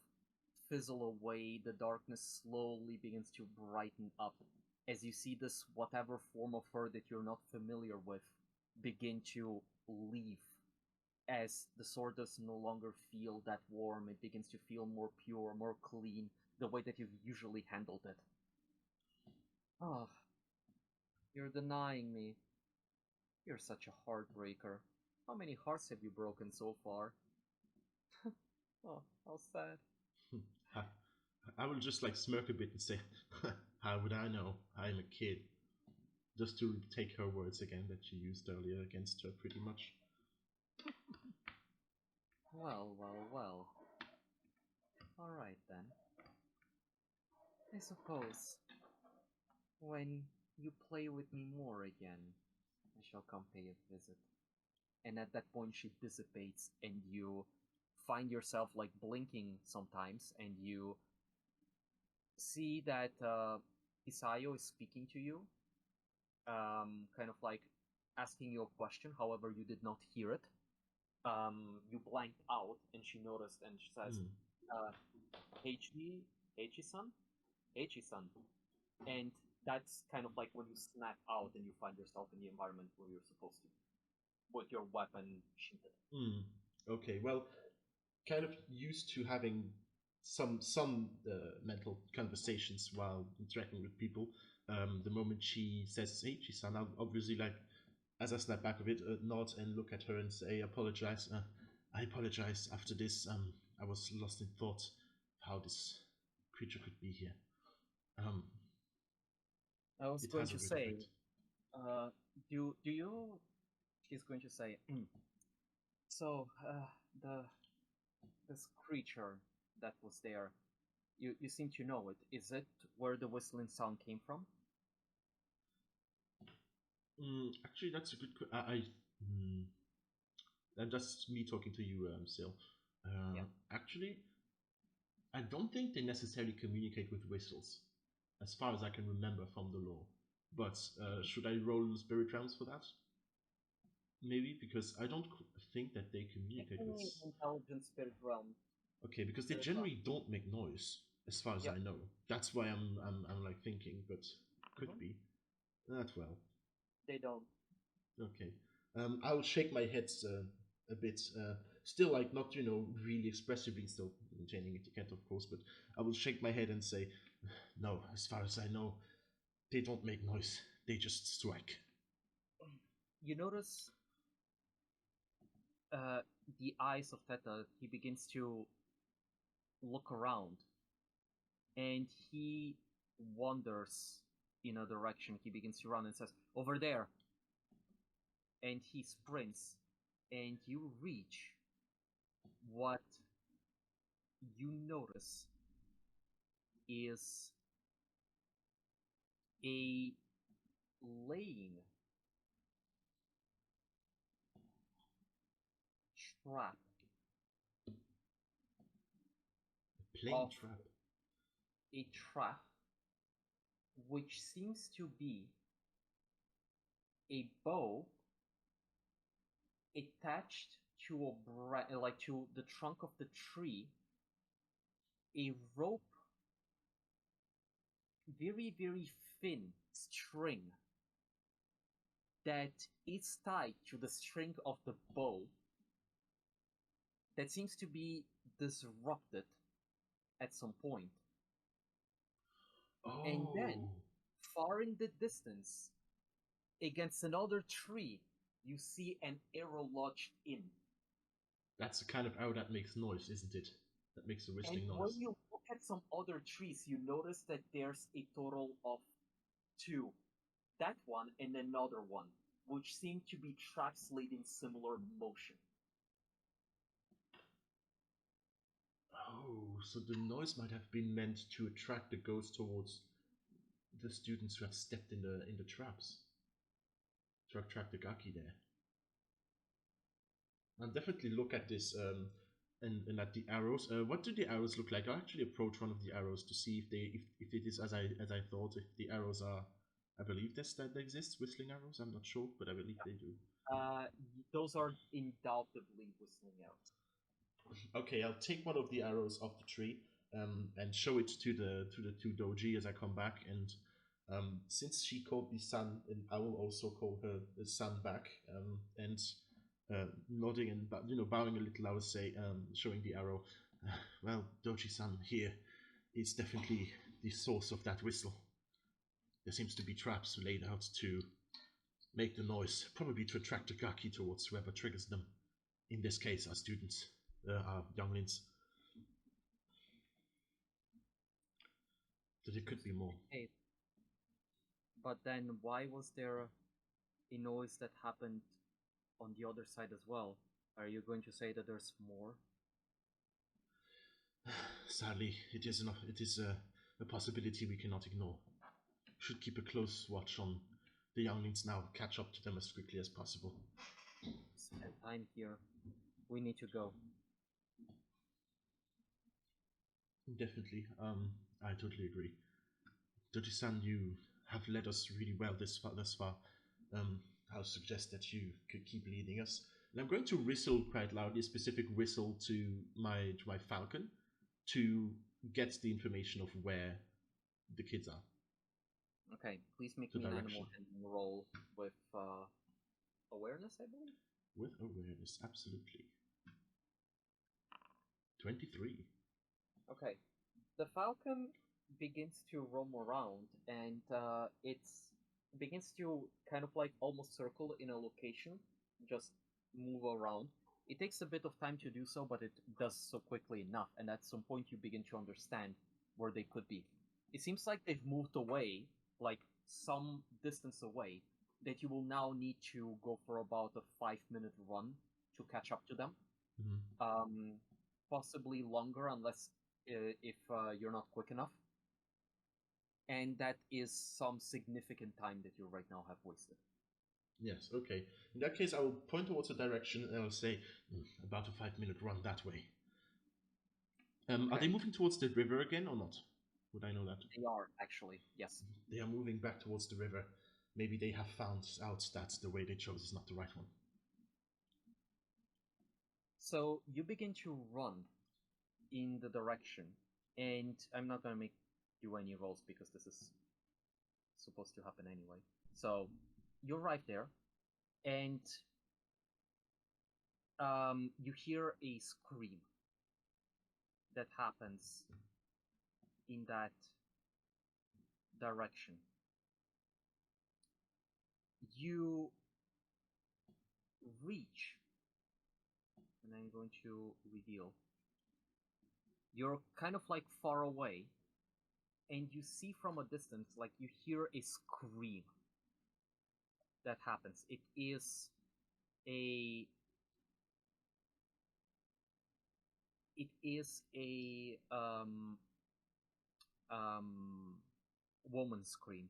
fizzle away. The darkness slowly begins to brighten up as you see this whatever form of her that you're not familiar with begin to leave. As the sword does no longer feel that warm, it begins to feel more pure, more clean, the way that you've usually handled it. Oh, you're denying me. You're such a heartbreaker. How many hearts have you broken so far? Oh, how sad. I I will just like smirk a bit and say, "How would I know? I'm a kid." Just to take her words again that she used earlier against her, pretty much. Well, well, well. Alright then. I suppose when you play with me more again, I shall come pay a visit. And at that point, she dissipates, and you find yourself like blinking sometimes, and you see that Isayo is speaking to you, kind of like asking you a question. However, you did not hear it. You blanked out, and she noticed, and she says, Hmm. uh, "Heichi, Heichi-san, Heichi-san," and that's kind of like when you snap out and you find yourself in the environment where you're supposed to, with your weapon sheathed. Hmm. Okay. Well, kind of used to having some mental conversations while interacting with people. The moment she says "Hey, Chisan," I'll obviously like as I snap back of it, nod and look at her and say, "Apologize. I apologize. After this, I was lost in thought how this creature could be here. Um, I was it going has a to weird say, effect." uh, do you? She's going to say, so the this creature that was there, you seem to know it. Is it where the whistling sound came from? Actually, that's a good. And that's me talking to you, Sil. Yeah. Actually, I don't think they necessarily communicate with whistles, as far as I can remember from the lore. But should I roll spirit realms for that? Maybe because I don't think that they Give communicate with. me intelligence spirit realm. Okay, because they Spirit realm. generally don't make noise, as far as Yep. I know. That's why I'm like thinking, but could hmm be that well. They don't. Okay, I'll shake my head a bit. Still, like not really expressively, still maintaining etiquette, of course. But I will shake my head and say, no. As far as I know, they don't make noise. They just strike. You notice uh, the eyes of Theta. He begins to look around, and he wanders in a direction. He begins to run and says, "Over there!" And he sprints, and you reach what you notice is a laying trap Plain of trap. a trap which seems to be a bow attached to like to the trunk of the tree, a rope, very thin string that is tied to the string of the bow that seems to be disrupted at some point. And then, Oh, far in the distance, against another tree, you see an arrow lodged in. that's the kind of arrow that makes noise, isn't it? That makes a And whistling when noise. you look at some other trees, you notice that there's a total of two. That one and another one, which seem to be traps leading similar motion. Oh, so the noise might have been meant to attract the ghost towards the students who have stepped in the traps to attract the gaki there. I'll definitely look at this and at the arrows. What do the arrows look like? I'll actually approach one of the arrows to see if it is as I thought. If the arrows are, I believe this that exists whistling arrows. I'm not sure, but I believe they do. Uh, those are undoubtedly whistling arrows. Okay, I'll take one of the arrows off the tree and show it to the two doji as I come back. And since she called me son, and I will also call her the son back. And nodding and bowing a little, I would say, showing the arrow. Well, doji-san here is definitely the source of that whistle. There seems to be traps laid out to make the noise, probably to attract the gaki towards whoever triggers them. In this case, our students, our younglings. So there could be more. Hey, but then why was there a noise that happened on the other side as well? Are you going to say that there's more? Sadly, it is enough. It is a possibility we cannot ignore. Should keep a close watch on the younglings now. Catch up to them as quickly as possible. Spend time here. We need to go. Definitely. I totally agree. Doji-san, you have led us really well thus far. I'll suggest that you could keep leading us. And I'm going to whistle quite loudly, a specific whistle to my falcon to get the information of where the kids are. Okay, please make The me an animal direction. handling roll with awareness, I believe. With awareness, absolutely. 23. Okay, the falcon begins to roam around, and it's begins to kind of like almost circle in a location, just move around. It takes a bit of time to do so, but it does so quickly enough, and at some point you begin to understand where they could be. It seems like they've moved away, like some distance away, that you will now need to go for about a 5 minute run to catch up to them. Mhm. Um, Possibly longer, unless if you're not quick enough. And that is some significant time that you right now have wasted. Yes, okay. In that case, I will point towards a direction and I'll say, about a 5 minute run that way. Are they Okay, moving towards the river again or not? Would I know that? they are actually, yes. They are moving back towards the river. Maybe they have found out that the way they chose is not the right one. So you begin to run in the direction, and I'm not gonna make you any rolls because this is supposed to happen anyway. So you arrive there, and you hear a scream that happens in that direction. You reach, and I'm going to reveal. You're kind of like far away, and you see from a distance, like you hear a scream that happens. A it is a um woman scream.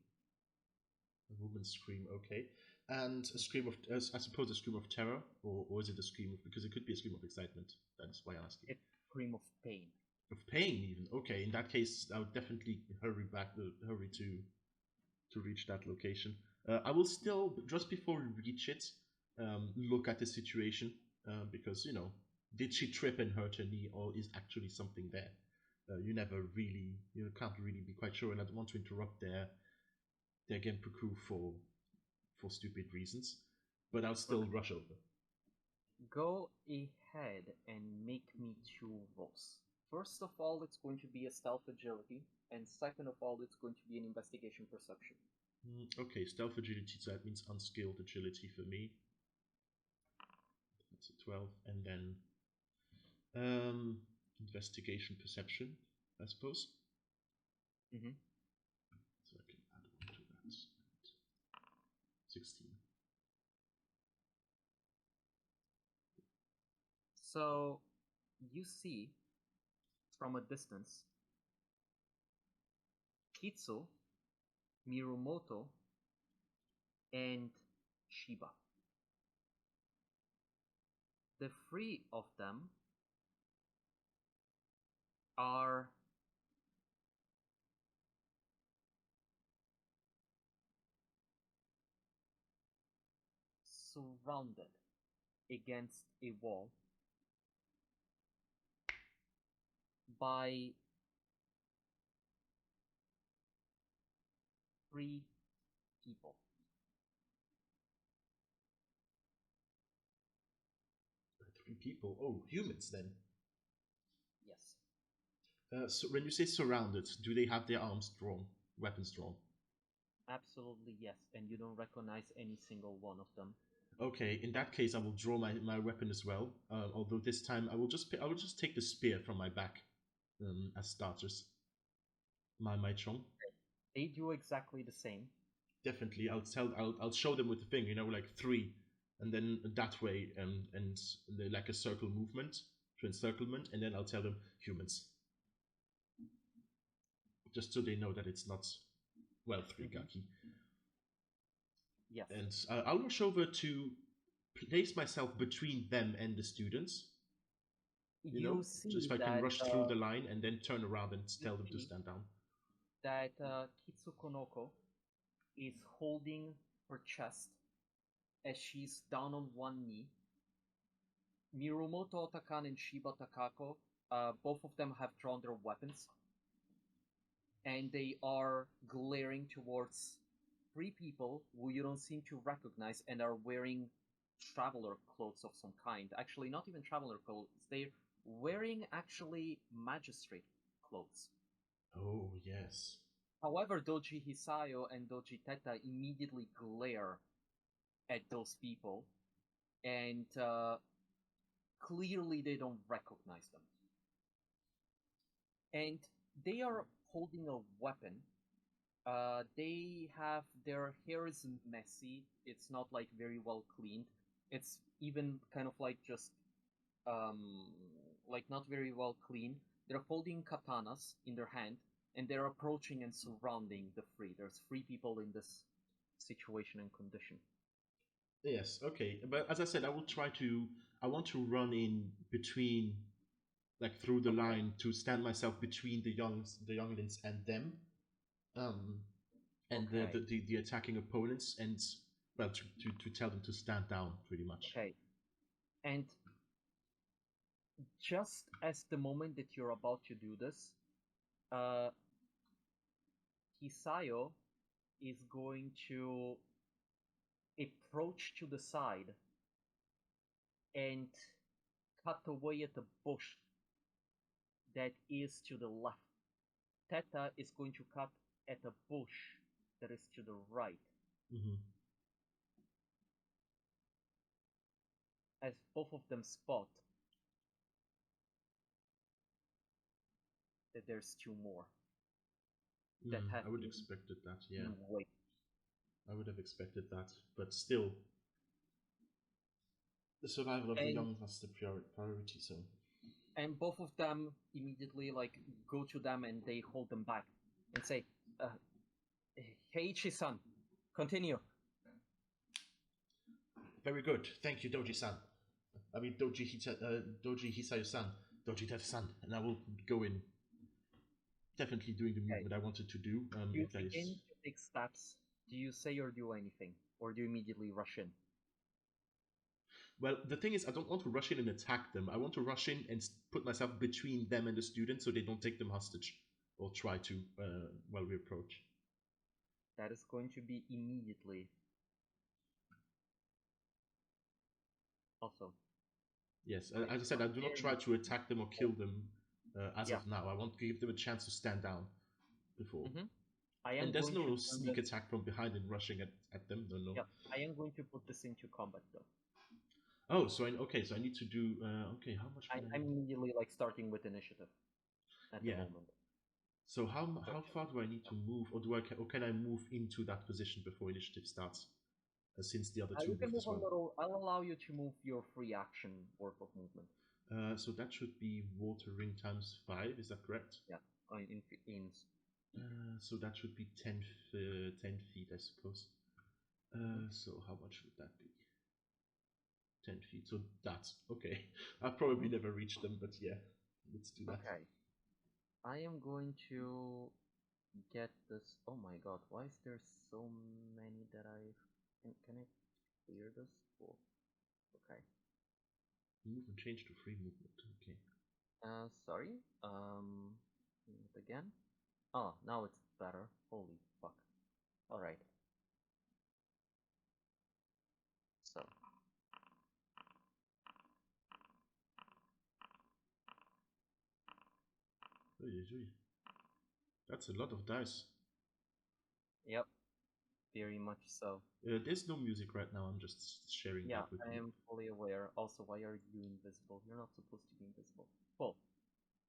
A woman's scream, okay. And a scream of, I suppose, a scream of terror, or is it a scream of, because it could be a scream of excitement. That's why I ask you. It's a scream of pain. Of pain, even. Okay, in that case, I would definitely hurry to reach that location. I will still, just before we reach it, look at the situation because did she trip and hurt her knee, or is actually something there? You never really, can't really be quite sure, and I don't want to interrupt their Genpuku for stupid reasons, but I'll still Okay. rush over. Go ahead and make me two rolls. First of all, it's going to be a stealth agility, and second of all, it's going to be an investigation perception. Okay, stealth agility, so that means unskilled agility for me. That's a 12, and then investigation perception, I suppose. Mm-hmm. So I can add one to that. 16. So you see from a distance Kitsu, Mirumoto, and Shiba. The three of them are surrounded against a wall by three people. Three people. Oh, humans then. Yes, So when you say surrounded, do they have their arms drawn, weapons drawn? absolutely yes, and you don't recognize any single one of them. Okay, in that case, I will draw my weapon as well. Although this time I will just take the spear from my back as starters. my chong. They do exactly the same. Definitely, I'll show them with the thing, like three, and then that way, and like a circle movement, to encirclement, and then I'll tell them humans, just so they know that it's not three Hmm. gaki. Yes. And I'll rush over to place myself between them and the students. You Just see if I can that rush through the line and then turn around and you tell them to see stand down. that Kitsukonoko is holding her chest as she's down on one knee. Mirumoto Otakan and Shiba Takako, both of them have drawn their weapons, and they are glaring towards three people who you don't seem to recognize and are wearing traveler clothes of some kind. Actually, not even traveler clothes, they're wearing actually magistrate clothes. Oh, yes. However, Doji Hisayo and Doji Teta immediately glare at those people, and clearly they don't recognize them. And they are holding a weapon. They have their hair is messy. It's not like very well cleaned. It's even kind of like just like not very well clean. They're holding katanas in their hand, and they're approaching and surrounding the three. There's three people in this situation and condition. Yes, okay. But as I said, I want to run in between, like through the Okay. line to stand myself between the younglings and them, um, and Okay. the attacking opponents, and to tell them to stand down, pretty much. Okay. And just as the moment that you're about to do this, uh, Hisayo is going to approach to the side and cut away at the bush that is to the left. Teta is going to cut at a bush that is to the right. Hmm. As both of them spot that there's two more that Mm, have I would been expected that. Yeah, in wait. I would have expected that, but still, the survival of the And young has the priority. So both of them immediately like go to them and they hold them back and say, uh, Heichi-san, continue. very good. Thank you, Doji-san. I mean, Doji Hisayo-san, Doji Teta-san, and I will go in. Definitely doing the Okay. movement I wanted to do. You If that is begin to take steps. Do you say or do anything? Or do you immediately rush in? well, the thing is, I don't want to rush in and attack them. I want to rush in and put myself between them and the students so they don't take them hostage or try to while we approach. That is going to be immediately. Also, Yes, I as I said, I do not dare try you to attack them or to. kill them as Yeah. of now. I want to give them a chance to stand down before. Mm-hmm. I And am there's going to no turn sneak this. attack from behind and rushing at them. No, no. Yeah, I am going to put this into combat though. Oh, so okay, so I need to do. Okay, how much can I? I'm immediately like starting with initiative at the Yeah. moment. So how far Unfortunately. do I need to move, or can I move into that position before initiative starts? Since the other two You can moved move as a well. little. I'll allow you to move your free action worth of movement. So that should be watering times 5. Is that correct? Yeah, in So that should be 10 feet, I suppose. mhm. So how much would that be? 10 feet. So that's okay. I've probably Mhm. never reached them, but yeah, let's do that. Okay. I am going to get this. Oh my god, why is there so many that I can I clear this? Cool. Okay. Move and change to free movement. Okay. Sorry. Again. Oh, now it's better. Holy fuck. All right. So Oy, oy, oy. That's a lot of dice. yep, very much so. There's no music right now. I'm just sharing Yeah, that with I you. am fully aware. Also, why are you invisible? You're not supposed to be invisible. Cool.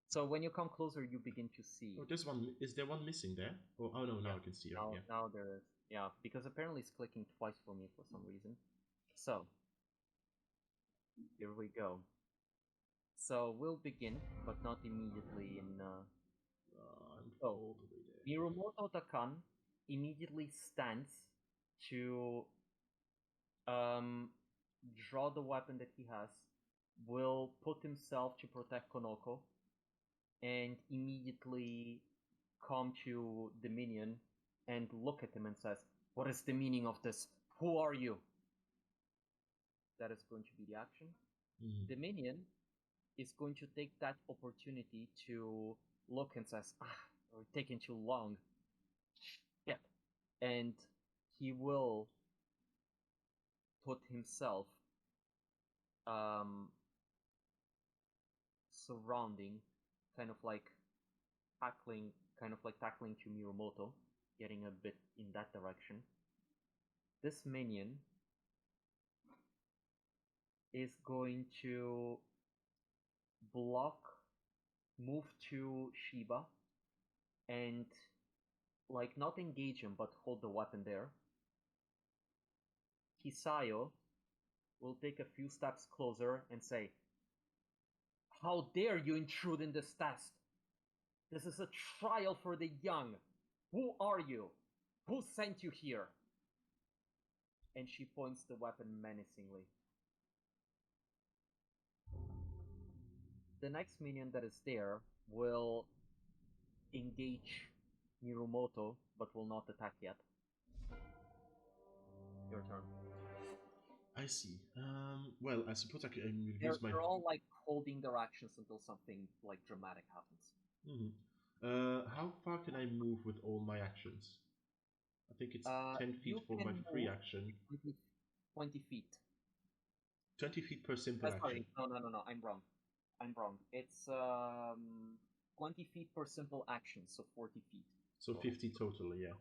So when you come closer, you begin to see. Oh, there's one. Is there one missing there? Oh no, now Yeah. I can see her. Now, Yeah. now there is. Yeah, because apparently it's clicking twice for me for some reason. So here we go. So we'll begin, but not immediately in. I'm Oh, all the way there. Mirumoto Takan immediately stands to um, draw the weapon that he has, will put himself to protect Konoko, and immediately come to the minion and look at him and says, "What is the meaning of this? Who are you?" That is going to be the action. Mhm. The minion is going to take that opportunity to look and says, we're taking too long. Yeah. And he will put himself um, surrounding, kind of like tackling to Mirumoto, getting a bit in that direction. This minion is going to block, move to Shiba, and like not engage him but hold the weapon there. Hisayo will take a few steps closer and say, "How dare you intrude in this test? This is a trial for the young. Who are you? Who sent you here?" And she points the weapon menacingly. The next minion that is there will engage Mirumoto, but will not attack yet. Your turn. I see. Well, I suppose I can They're use my. they're all like holding their actions until something like dramatic happens. Mhm. How far can I move with all my actions? I think it's 10 feet You for my can free move action, 20 feet. 20 feet per simple action. Sorry, no, I'm wrong. I'm wrong. It's 20 feet per simple action, so 40 feet So total. 50 total, yeah.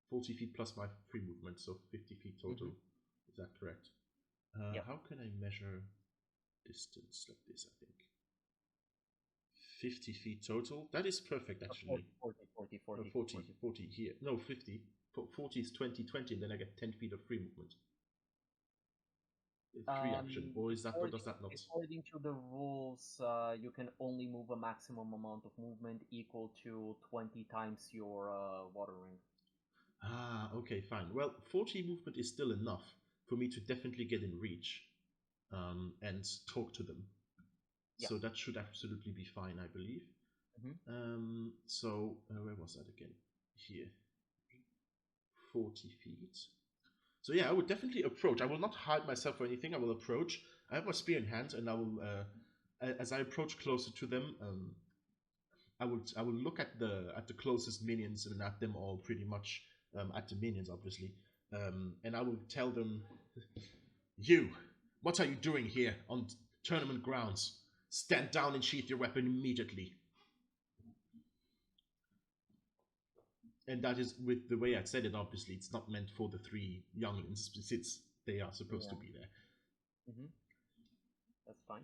40 feet plus my free movement, so 50 feet total. Is that correct? Yep. How can I measure distance like this, I think? 50 feet total? That is perfect, actually. 40, 40 here. No, 50. 40 is 20, 20, and then I get 10 feet of free movement. Free action. Or is that, or does that not? According to the rules, you can only move a maximum amount of movement equal to 20 times your water ring. Ah, okay, fine. Well, 40 movement is still enough for me to definitely get in reach and talk to them. Yeah. So that should absolutely be fine, I believe. So, where was that again? Here. 40 feet. So yeah, I would definitely approach. I will not hide myself or anything. I will approach. I have my spear in hand, and I will, as I approach closer to them, I will look at the closest minions and at them all pretty much, at the minions obviously, and I will tell them, "You, what are you doing here on tournament grounds? Stand down and sheath your weapon immediately." And that is with the way I said it. Obviously, it's not meant for the three younglings since they are supposed to be there. That's fine.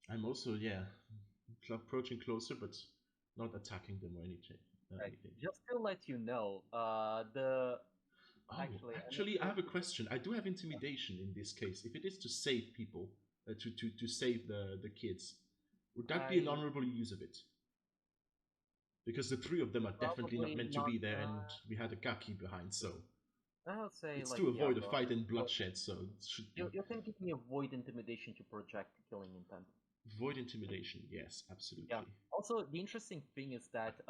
I'm also, yeah, approaching closer, but not attacking them or anything. Right. Just to let you know, the Oh, I'm not actually, I sure have a question. I do have intimidation in this case. If it is to save people, to save the kids, would that be an I honorable use of it? Because the three of them are definitely not probably meant to not. be there, and we had a Gaki behind, so I would say it's like to the avoid a other. fight and bloodshed. So it should be You can give me avoid intimidation to project killing intent. void intimidation. Yes, Yeah. absolutely. Also, the interesting thing is that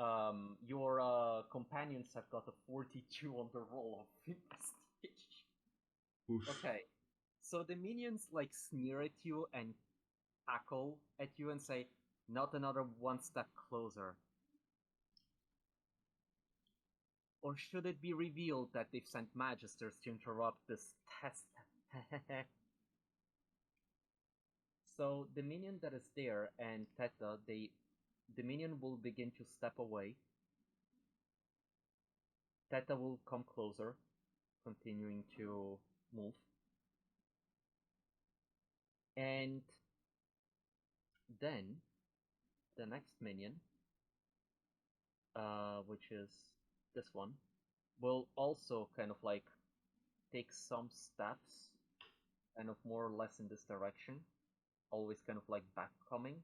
your companions have got a 42 on the roll of investigation. Oof. Okay, so the minions like sneer at you and cackle at you and say, "Not another one step closer." Or should it be revealed that they've sent magisters to interrupt this test? So the minion that is there and Theta, the minion will begin to step away. Theta will come closer, continuing to move. And Then the next minion, which is this one, will also kind of like take some steps, kind of more or less in this direction, always kind of like back coming.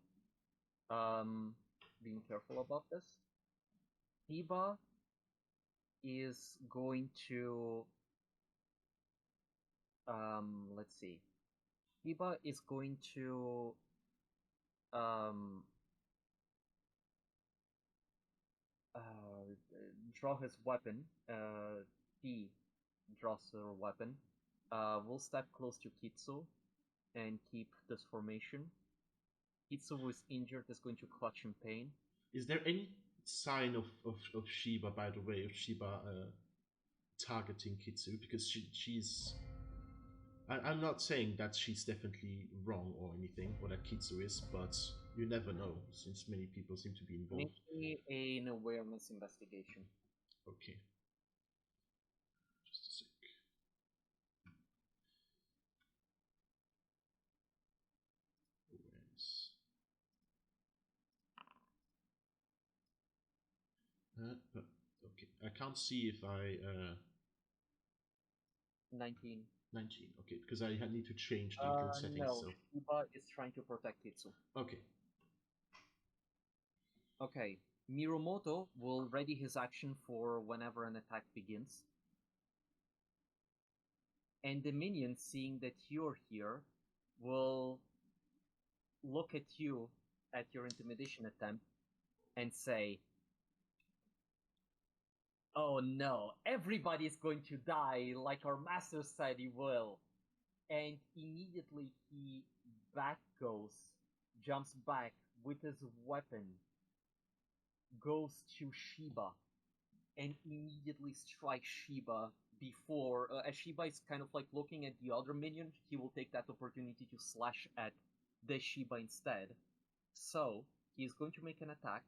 Being careful about this. Hiba is going to let's see. Hiba is going to um draw his weapon. He draws her weapon. Will step close to Kitsu and keep this formation. Kitsu, who is injured, is going to clutch in pain. Is there any sign of Shiba, by the way, of Shiba targeting Kitsu? Because she's. I'm not saying that she's definitely wrong or anything, or that Kitsu is, but you never know, since many people seem to be Make involved. me an awareness investigation. Okay. Just a sec. Awareness. But, okay. I can't see if I. 19. 19. Okay, because I need to change the little settings, No, so. Shiba is trying to protect Kitsu. Okay. Okay, Mirumoto will ready his action for whenever an attack begins. And the minion, seeing that you're here, will look at you at your intimidation attempt and say, "Oh no, everybody's going to die like our master said he will." And immediately he jumps back with his weapon, goes to Shiba, and immediately strikes Shiba before, as Shiba is kind of like looking at the other minion, he will take that opportunity to slash at the Shiba instead. So, he's going to make an attack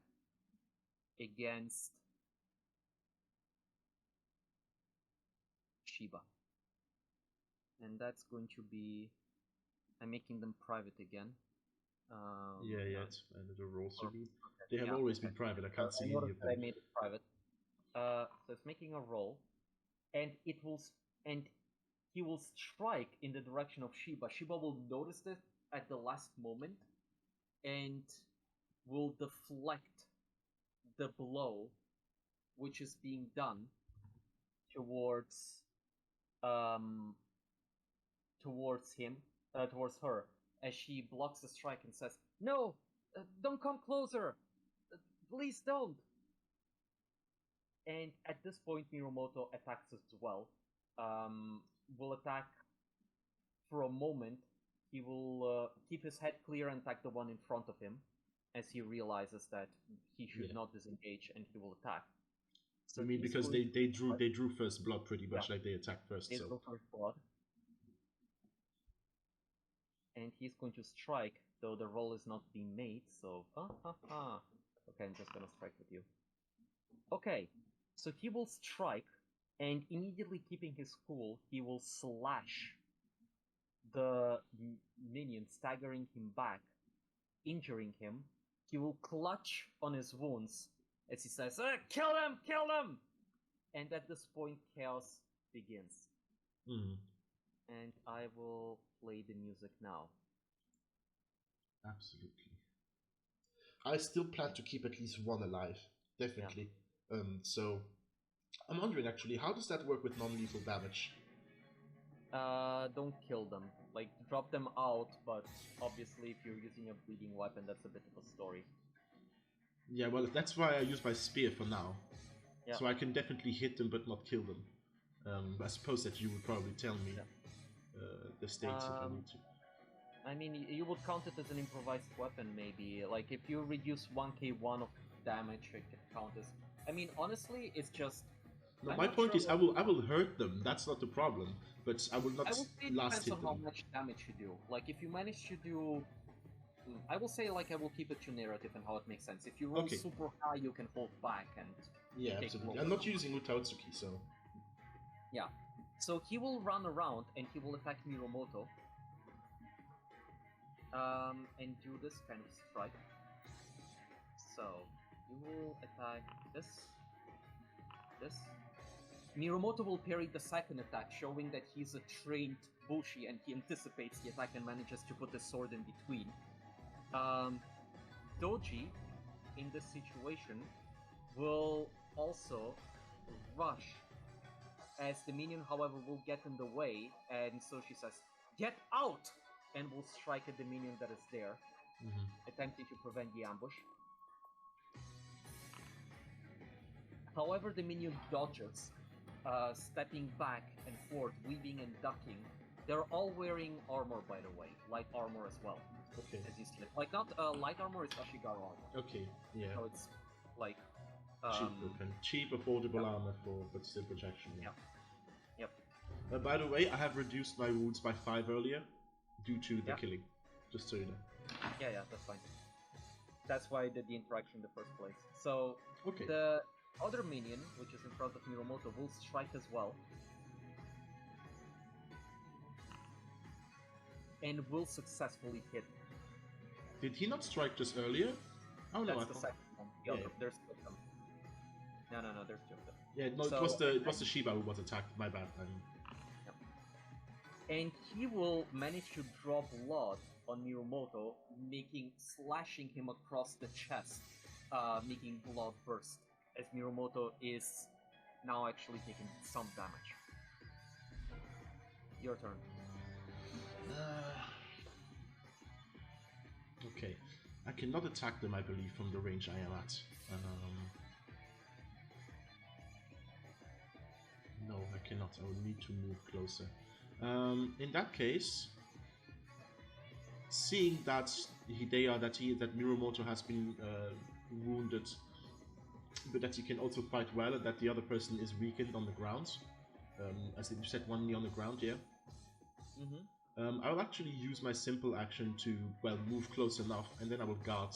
against Shiba. And that's going to be... I'm making them private again. Yeah, it's the rules. Or, they have always been private. I can't see I any noticed of that I them. made it private. So it's making a roll, and he will strike in the direction of Shiba. Shiba will notice it at the last moment, and will deflect the blow, which is being done towards um towards him, towards her, as she blocks the strike and says, "No, don't come closer, please don't." And at this point, Mirumoto attacks as well. Will attack for a moment. He will keep his head clear and attack the one in front of him, as he realizes that he should not disengage, and he will attack. So I mean, because they drew first blood pretty much, like they attacked first. They so drew first blood, and he's going to strike, though the roll is not being made. So okay, I'm just gonna strike with you. Okay, so he will strike, and immediately keeping his cool, he will slash the minion, staggering him back, injuring him. He will clutch on his wounds as he says, "Kill him! Kill him!" And at this point, chaos begins. And I will play the music now. Absolutely. I still plan to keep at least one alive, definitely. Yeah. So I'm wondering actually, how does that work with non-lethal damage? Don't kill them. Like, drop them out, but obviously if you're using a bleeding weapon, that's a bit of a story. Yeah, well, that's why I use my spear for now. Yeah. So I can definitely hit them, but not kill them. I suppose that you would probably tell me the states if I need to. I mean, you would count it as an improvised weapon, maybe. Like, if you reduce 1k1 of damage, it could count as... I mean, honestly, it's just... No, my point is, I will hurt them. That's not the problem. But I will not last hit them. I would say it depends on how much damage you do. Like, if you manage to do... I will say, like, I will keep it to narrative and how it makes sense. If you roll super high, you can hold back and... Yeah, absolutely. I'm not using Utaotsuki, so... Yeah. So he will run around and he will attack Mirumoto. and do this kind of strike. So you will attack this. Mirumoto will parry the second attack, showing that he's a trained bushi and he anticipates the attack and manages to put the sword in between. Doji, in this situation, will also rush, as the minion, however, will get in the way, and so she says, "Get out!" and will strike at the minion that is there, attempting to prevent the ambush. However, the minion dodges, stepping back and forth, weaving and ducking. They're all wearing armor, by the way, light armor as well. Okay. As you see it. Like, not light armor, it's Ashigaru armor. Okay, yeah. So it's like cheap, affordable armor but still protection. Yeah. Yep. By the way, I have reduced my wounds by 5 earlier due to the killing. Just so you know. Yeah, that's fine. That's why I did the interaction in the first place. So okay. The other minion, which is in front of Mirumoto, will strike as well. And will successfully hit. Did he not strike just earlier? Oh no, that's the second one. There's two of them. No, there's two of them. Yeah, no, so, it was the Shiba who was attacked. My bad. And he will manage to draw blood on Mirumoto, slashing him across the chest, making blood burst, as Mirumoto is now actually taking some damage. Your turn. Okay, I cannot attack them, I believe, from the range I am at. No, I cannot. I will need to move closer. In that case, seeing that that Mirumoto has been wounded, but that he can also fight well, and that the other person is weakened on the ground, as you said, one knee on the ground, yeah. I'll actually use my simple action to, move close enough, and then I will guard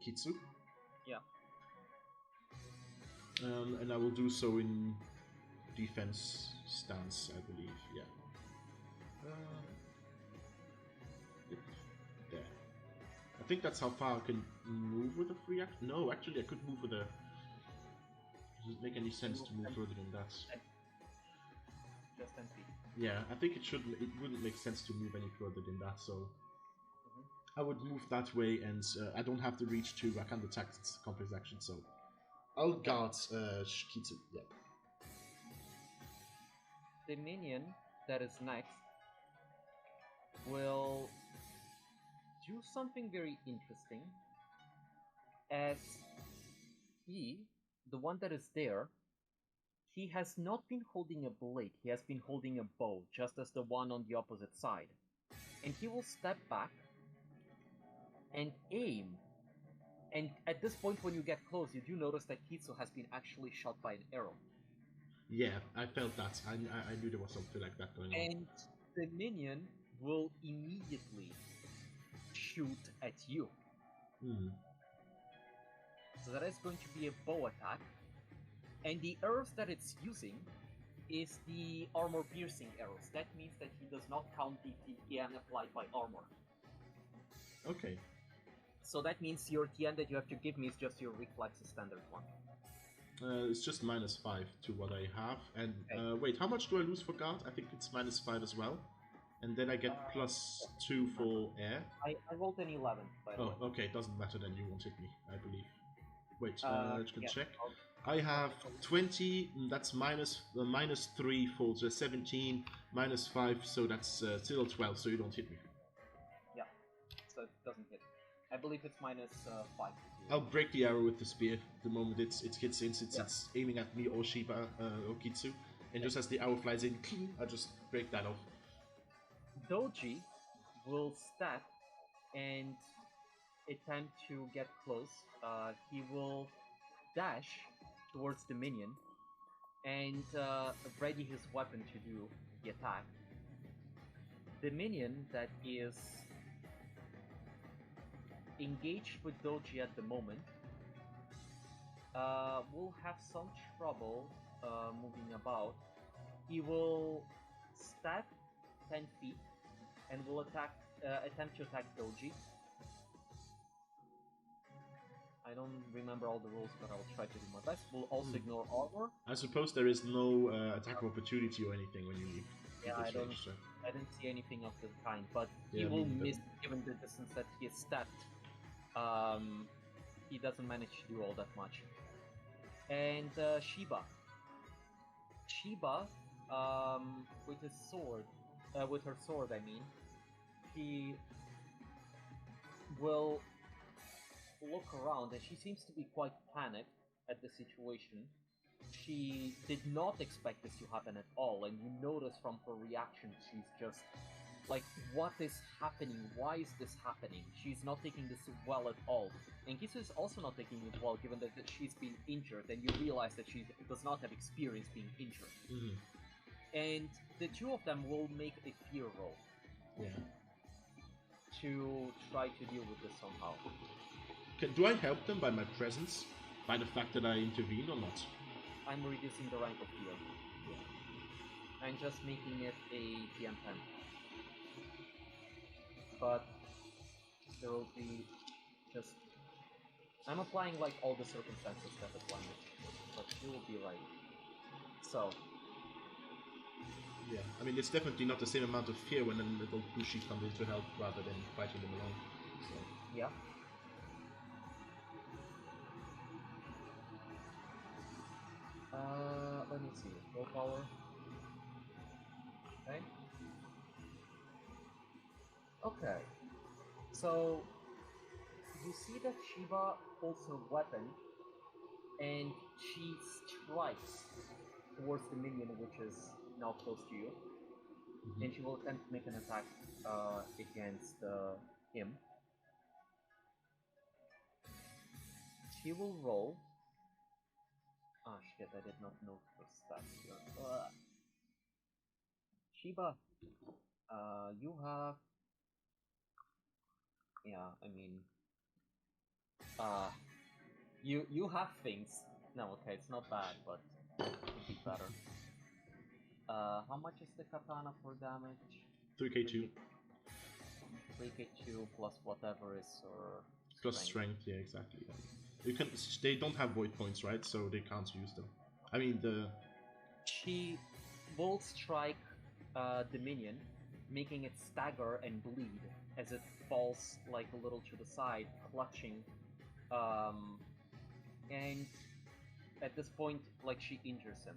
Kitsu. Yeah. And I will do so in defense stance, I believe, yeah. There. I think that's how far I can move with a free action. No, actually I could move with a... Does it make any sense to move further than that? Just 10 feet. Yeah, I think it wouldn't make sense to move any further than that, so I would move that way, and I don't have to reach to, I can't attack, it's a complex action, so I'll guard Kitsu, yeah. The minion that is next will do something very interesting, as he, the one that is there, he has not been holding a blade, he has been holding a bow, just as the one on the opposite side. And he will step back and aim. And at this point, when you get close, you do notice that Kitsu has been actually shot by an arrow. Yeah, I felt that. I knew there was something like that going on. And the minion will immediately shoot at you. So that is going to be a bow attack. And the arrows that it's using is the armor-piercing arrows. That means that he does not count the TN applied by armor. Okay. So that means your TN that you have to give me is just your reflexes standard one. It's just -5 to what I have. And wait, how much do I lose for guard? I think it's -5 as well. And then I get +2 for air. I rolled an 11, by the way. Oh, okay, doesn't matter then, you won't hit me, I believe. Wait, you can check. I have 20, that's -3 for the 17, -5, so that's still 12, so you don't hit me. Yeah, so it doesn't hit. I believe it's -5. I'll break the arrow with the spear the moment it hits in, since it's aiming at me or Shiba or Kitsu. And just as the arrow flies in, I just break that off. Doji will step and attempt to get close. He will dash towards the minion and ready his weapon to do the attack. The minion that is engaged with Doji at the moment will have some trouble moving about. He will step 10 feet and will attack attempt to attack Doji. I don't remember all the rules, but I'll try to do my best. We'll also ignore armor. I suppose there is no attack of opportunity or anything when you leave. Yeah, I range, so. didn't see anything of the kind, but he Yeah, will me neither. miss given the distance that he is stepped. He doesn't manage to do all that much. And Shiba. Shiba, with his sword, with her sword, I mean, he will look around, and she seems to be quite panicked at the situation. She did not expect this to happen at all, and you notice from her reaction she's just like, what is happening? Why is this happening? She's not taking this well at all. And Kisu is also not taking it well, given that she's been injured, and you realize that she does not have experience being injured. Mm-hmm. And the two of them will make a fear roll. Yeah. To try to deal with this somehow. Do I help them by my presence? By the fact that I intervene or not? I'm reducing the rank of fear. I'm just making it a PM10. But there will be just... I'm applying like all the circumstances that apply it, but you will be right. So... Yeah, I mean, it's definitely not the same amount of fear when a little Bushi comes in to help rather than fighting them alone. So. Yeah. Let me see. Willpower. Okay. Okay. So you see that Shiba pulls her weapon and she strikes towards the minion, which is now close to you. Mm-hmm. And she will attempt to make an attack against him. She will roll. Ah, shit, I did not note her stats here. Shiba, you have... Yeah, I mean... you have things. No, okay, it's not bad, but it could be better. How much is the katana for damage? 3k2. 3k2 plus whatever is or... Plus strength, yeah, exactly. You can. They don't have void points, right? So they can't use them. I mean, She will strike the minion, making it stagger and bleed as it falls like a little to the side, clutching. And at this point, like, she injures him.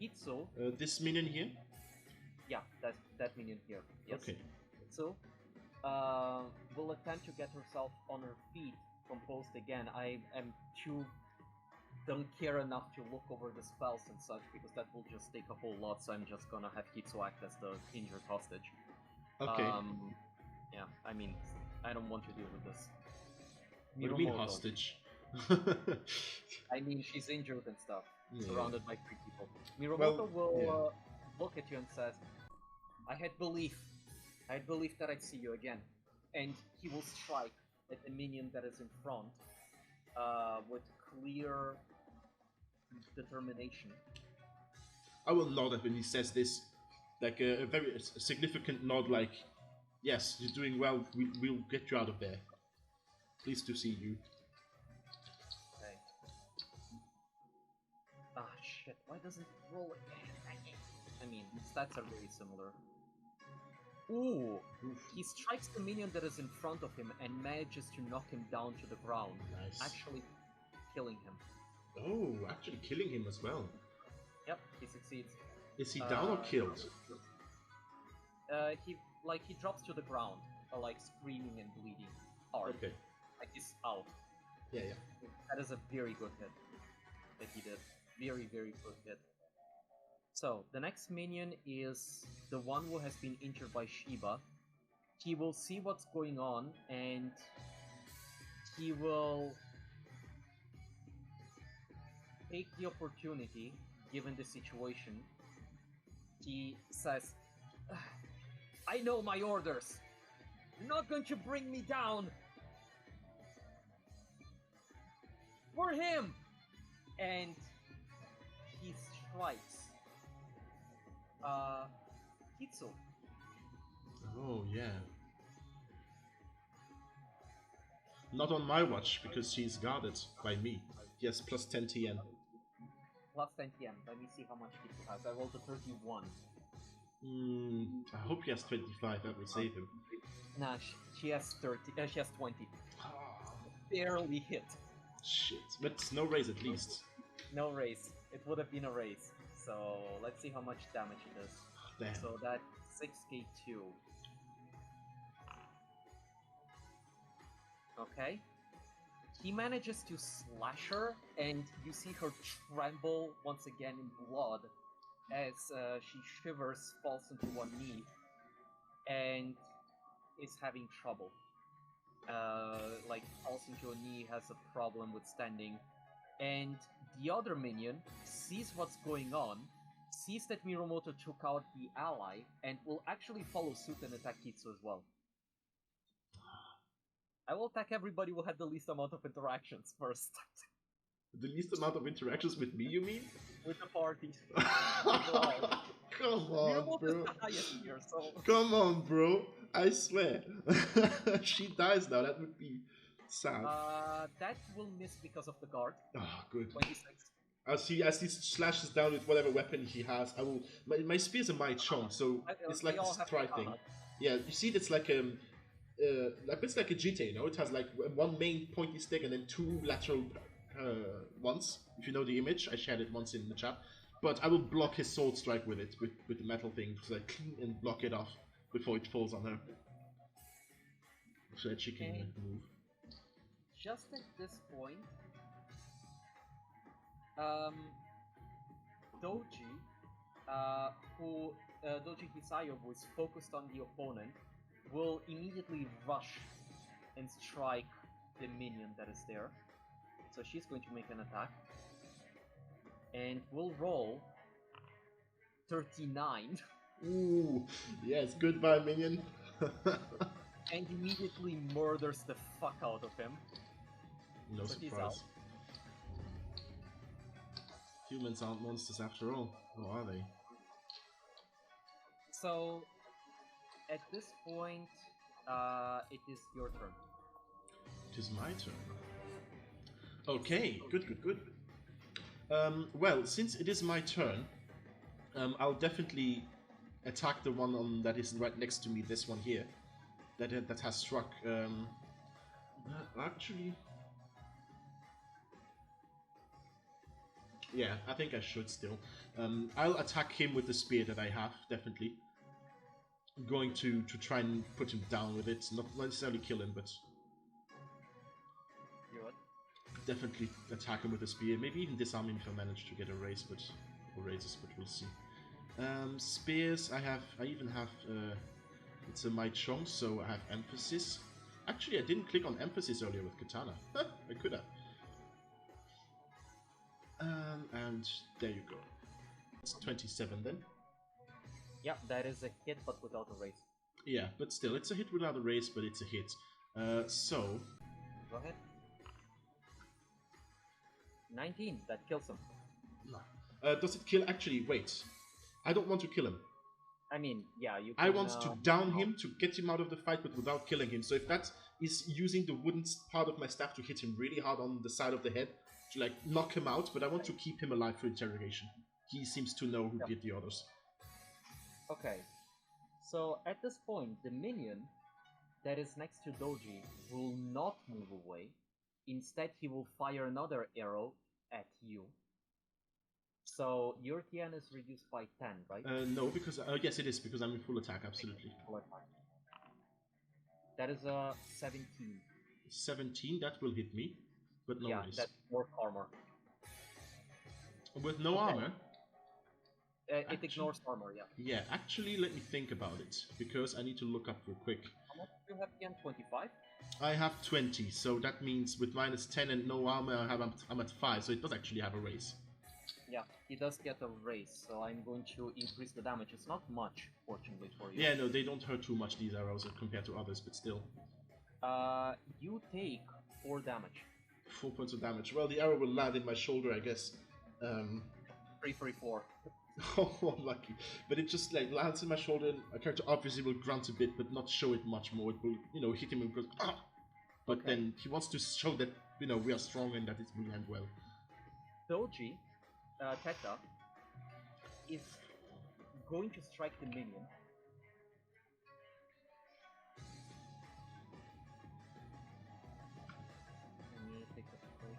Hitsu... this minion here? Yeah, that minion here. Yes. Okay. Hitsu will attempt to get herself on her feet, composed again. I am don't care enough to look over the spells and such, because that will just take a whole lot, so I'm just gonna have Hitsu act as the injured hostage. Okay. Yeah, I mean, I don't want to deal with this. What do you mean hostage? I mean, she's injured and stuff, surrounded by 3 people. Miromoto will look at you and says, I had belief that I'd see you again. And he will strike at the minion that is in front with clear determination. I will nod when he says this, like a very significant nod, like, yes, you're doing well, we'll get you out of there. Pleased to see you. Okay. Ah, shit, why doesn't it roll again? I mean, stats are very similar. Ooh! Oof. He strikes the minion that is in front of him and manages to knock him down to the ground. Nice. Actually killing him. Oh, actually killing him as well. Yep, he succeeds. Is he down or killed? He drops to the ground, like screaming and bleeding hard. Okay. Like he's out. Yeah, yeah. That is a very good hit that he did. Very, very good hit. So, the next minion is the one who has been injured by Shiba. He will see what's going on, and he will take the opportunity, given the situation. He says, I know my orders! You're not going to bring me down! For him! And he strikes Hitsu. Oh, yeah. Not on my watch, because she's guarded by me. Yes, plus 10 TN. Plus 10 TN. Let me see how much he has. I rolled a 31. I hope he has 25. That will save him. Nah, she has 30. She has 20. Barely hit. Shit. But it's no raise at least. No raise. It would have been a raise. So let's see how much damage it does. Damn. So that's 6k2. Okay. He manages to slash her, and you see her tremble once again in blood as she shivers, falls into one knee, and is having trouble. Like, falls into a knee, has a problem with standing. And the other minion sees what's going on, sees that Miromoto took out the ally, and will actually follow suit and attack Kitsu as well. I will attack everybody who had the least amount of interactions first. The least amount of interactions with me, you mean? With the party. Come on, bro. The highest here, so... Come on, bro. I swear. She dies now. That would be sad. That will miss because of the guard. Ah, good. 26. As he slashes down with whatever weapon he has, I will. My spear's a Mai Chong, so it's like a strike thing. Yeah, you see, it's like it's like a GT, you know. It has like one main pointy stick and then two lateral ones. If you know the image, I shared it once in the chat. But I will block his sword strike with it, with the metal thing, so like and block it off before it falls on her, so that she can move. Just at this point, Doji, Doji Hisayo, who is focused on the opponent, will immediately rush and strike the minion that is there. So she's going to make an attack. And will roll 39. Ooh, yes, goodbye, minion. And immediately murders the fuck out of him. No surprise. Humans aren't monsters after all, or are they? So, at this point, it is your turn. It is my turn. Okay, good. Well, since it is my turn, I'll definitely attack the one that is right next to me. This one here, that has struck. Actually, yeah, I think I should still. I'll attack him with the spear that I have. Definitely, I'm going to try and put him down with it. Not necessarily kill him, but definitely attack him with a spear. Maybe even disarm him if I manage to get a raise, but we'll see. Spears, I even have it's a Mai Chong, so I have emphasis. Actually, I didn't click on emphasis earlier with katana. I could have. And there you go. It's 27 then. Yeah, that is a hit, but without a raise. Yeah, but still, it's a hit without a raise, but it's a hit. So go ahead. 19, that kills him. No. Does it kill? Actually, wait. I don't want to kill him. I mean, yeah, you can, I want to down him to get him out of the fight, but without killing him. So if that is using the wooden part of my staff to hit him really hard on the side of the head, to like knock him out, but I want to keep him alive for interrogation. He seems to know who did the others. Okay. So at this point, the minion that is next to Doji will not move away. Instead, he will fire another arrow at you. So your TN is reduced by 10, right? No, because yes, it is because I'm in full attack. Absolutely. That is a 17. 17. That will hit me, but no worries. That's more armor. With no armor. It ignores armor. Yeah. Yeah. Actually, let me think about it because I need to look up real quick. How much do you have TN? 25. I have 20, so that means with minus 10 and no armor, I'm at 5, so it does actually have a raise. Yeah, he does get a raise, so I'm going to increase the damage. It's not much, fortunately for you. Yeah, no, they don't hurt too much, these arrows, compared to others, but still. You take 4 damage. 4 points of damage. Well, the arrow will land in my shoulder, I guess. 3 for 4. Oh, lucky. But it just like lands in my shoulder, and a character obviously will grunt a bit, but not show it much more. It will, hit him and goes, ah! But Okay. then he wants to show that we are strong and that it will end well. Doji, Teta, is going to strike the minion. Let me take a quick.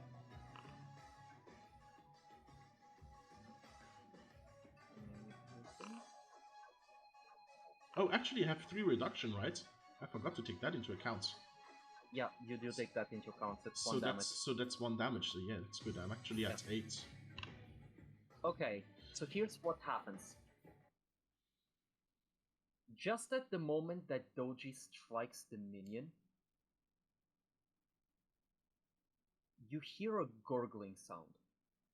Oh, actually, I have 3 reduction, right? I forgot to take that into account. Yeah, you do take that into account. It's So one damage. that's 1 damage. So yeah, that's good. I'm actually at 8. Okay, so here's what happens. Just at the moment that Doji strikes the minion, you hear a gurgling sound.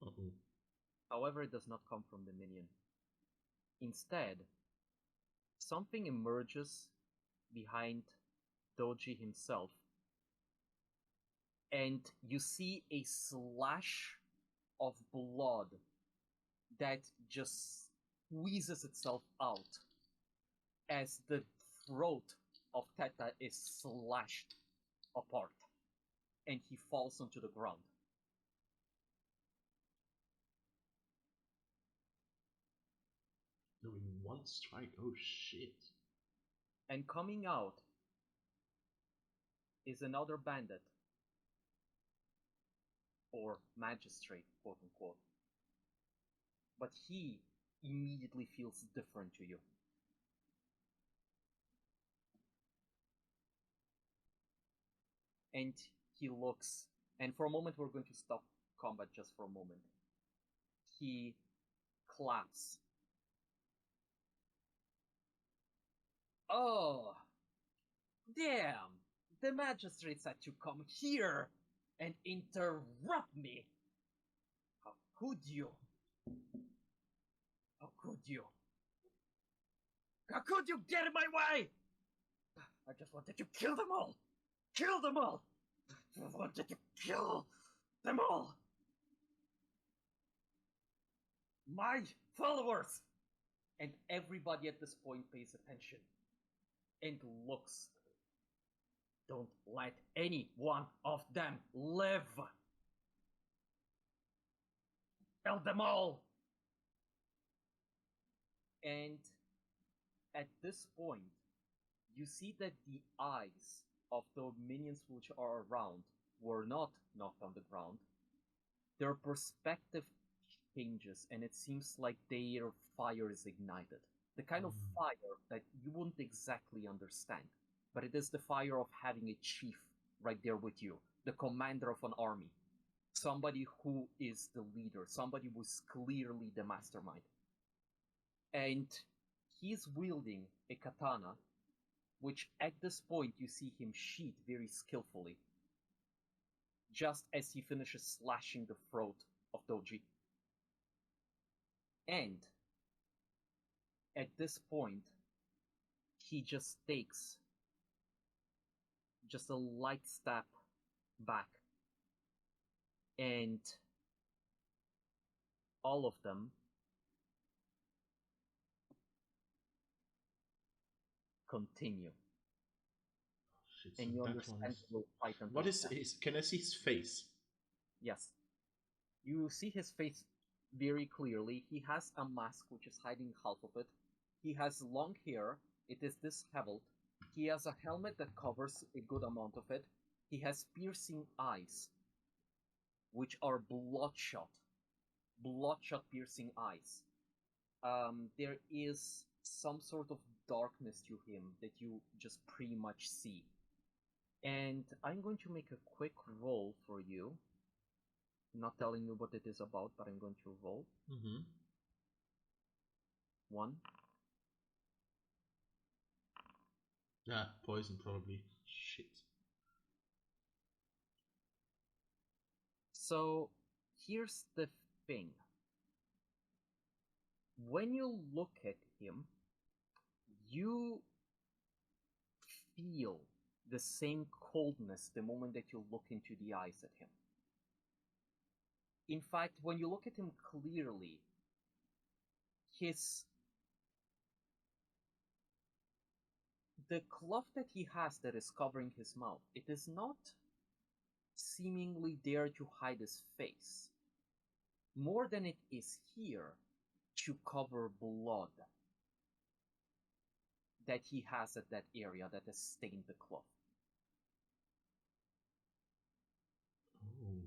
Uh-oh. However, it does not come from the minion. Instead, something emerges behind Doji himself, and you see a slash of blood that just squeezes itself out as the throat of Teta is slashed apart, and he falls onto the ground. No, in 1 strike. Oh shit. And coming out is another bandit, or magistrate, quote unquote. But he immediately feels different to you. And he looks, and for a moment we're going to stop combat just for a moment. He claps. Oh, damn! The magistrates had to come here and interrupt me. How could you? How could you? How could you get in my way? I just wanted to kill them all. Kill them all. I wanted to kill them all. My followers. And everybody at this point pays attention and looks. Don't let any one of them live. Kill them all. And at this point, you see that the eyes of the minions which are around were not knocked on the ground. Their perspective changes, and it seems like their fire is ignited. The kind of fire that you wouldn't exactly understand, but it is the fire of having a chief right there with you, the commander of an army, somebody who is the leader, somebody who is clearly the mastermind. And he's wielding a katana, which at this point you see him sheath very skillfully, just as he finishes slashing the throat of Doji. And at this point, he just takes just a light step back, and all of them continue. Shit, And so you that understand one is... they will fight until What is death. his... Can I see his face? Yes. You see his face very clearly. He has a mask which is hiding half of it. He has long hair. It is disheveled. He has a helmet that covers a good amount of it. He has piercing eyes, which are bloodshot piercing eyes. There is some sort of darkness to him that you just pretty much see. And I'm going to make a quick roll for you. Not telling you what it is about, but I'm going to roll. Mm-hmm. 1. Yeah, poison probably. Shit. So here's the thing. When you look at him, you feel the same coldness the moment that you look into the eyes at him. In fact, when you look at him clearly, his the cloth that he has that is covering his mouth, it is not seemingly there to hide his face, more than it is here to cover blood that he has at that area that has stained the cloth. Oh.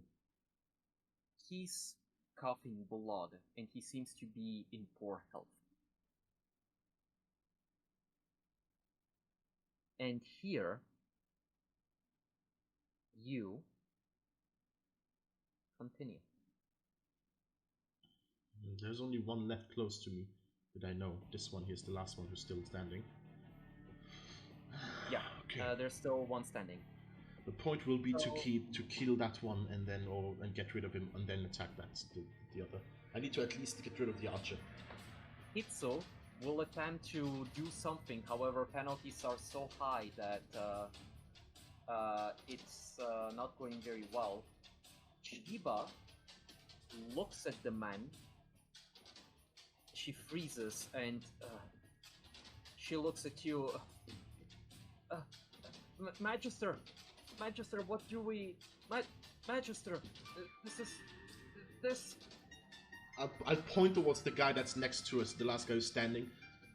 He's coughing blood, and he seems to be in poor health. And here, you continue. There's only one left close to me that I know. This one here's the last one who's still standing. Yeah, Okay. there's still one standing. The point will be So- to kill that one and then and get rid of him and then attack the other. I need to at least get rid of the archer. Hitsu will attempt to do something, however, penalties are so high that it's not going very well. Shiba looks at the man, she freezes, and she looks at you. Magister, what do we... Magister, this... I'll point towards the guy that's next to us, the last guy who's standing,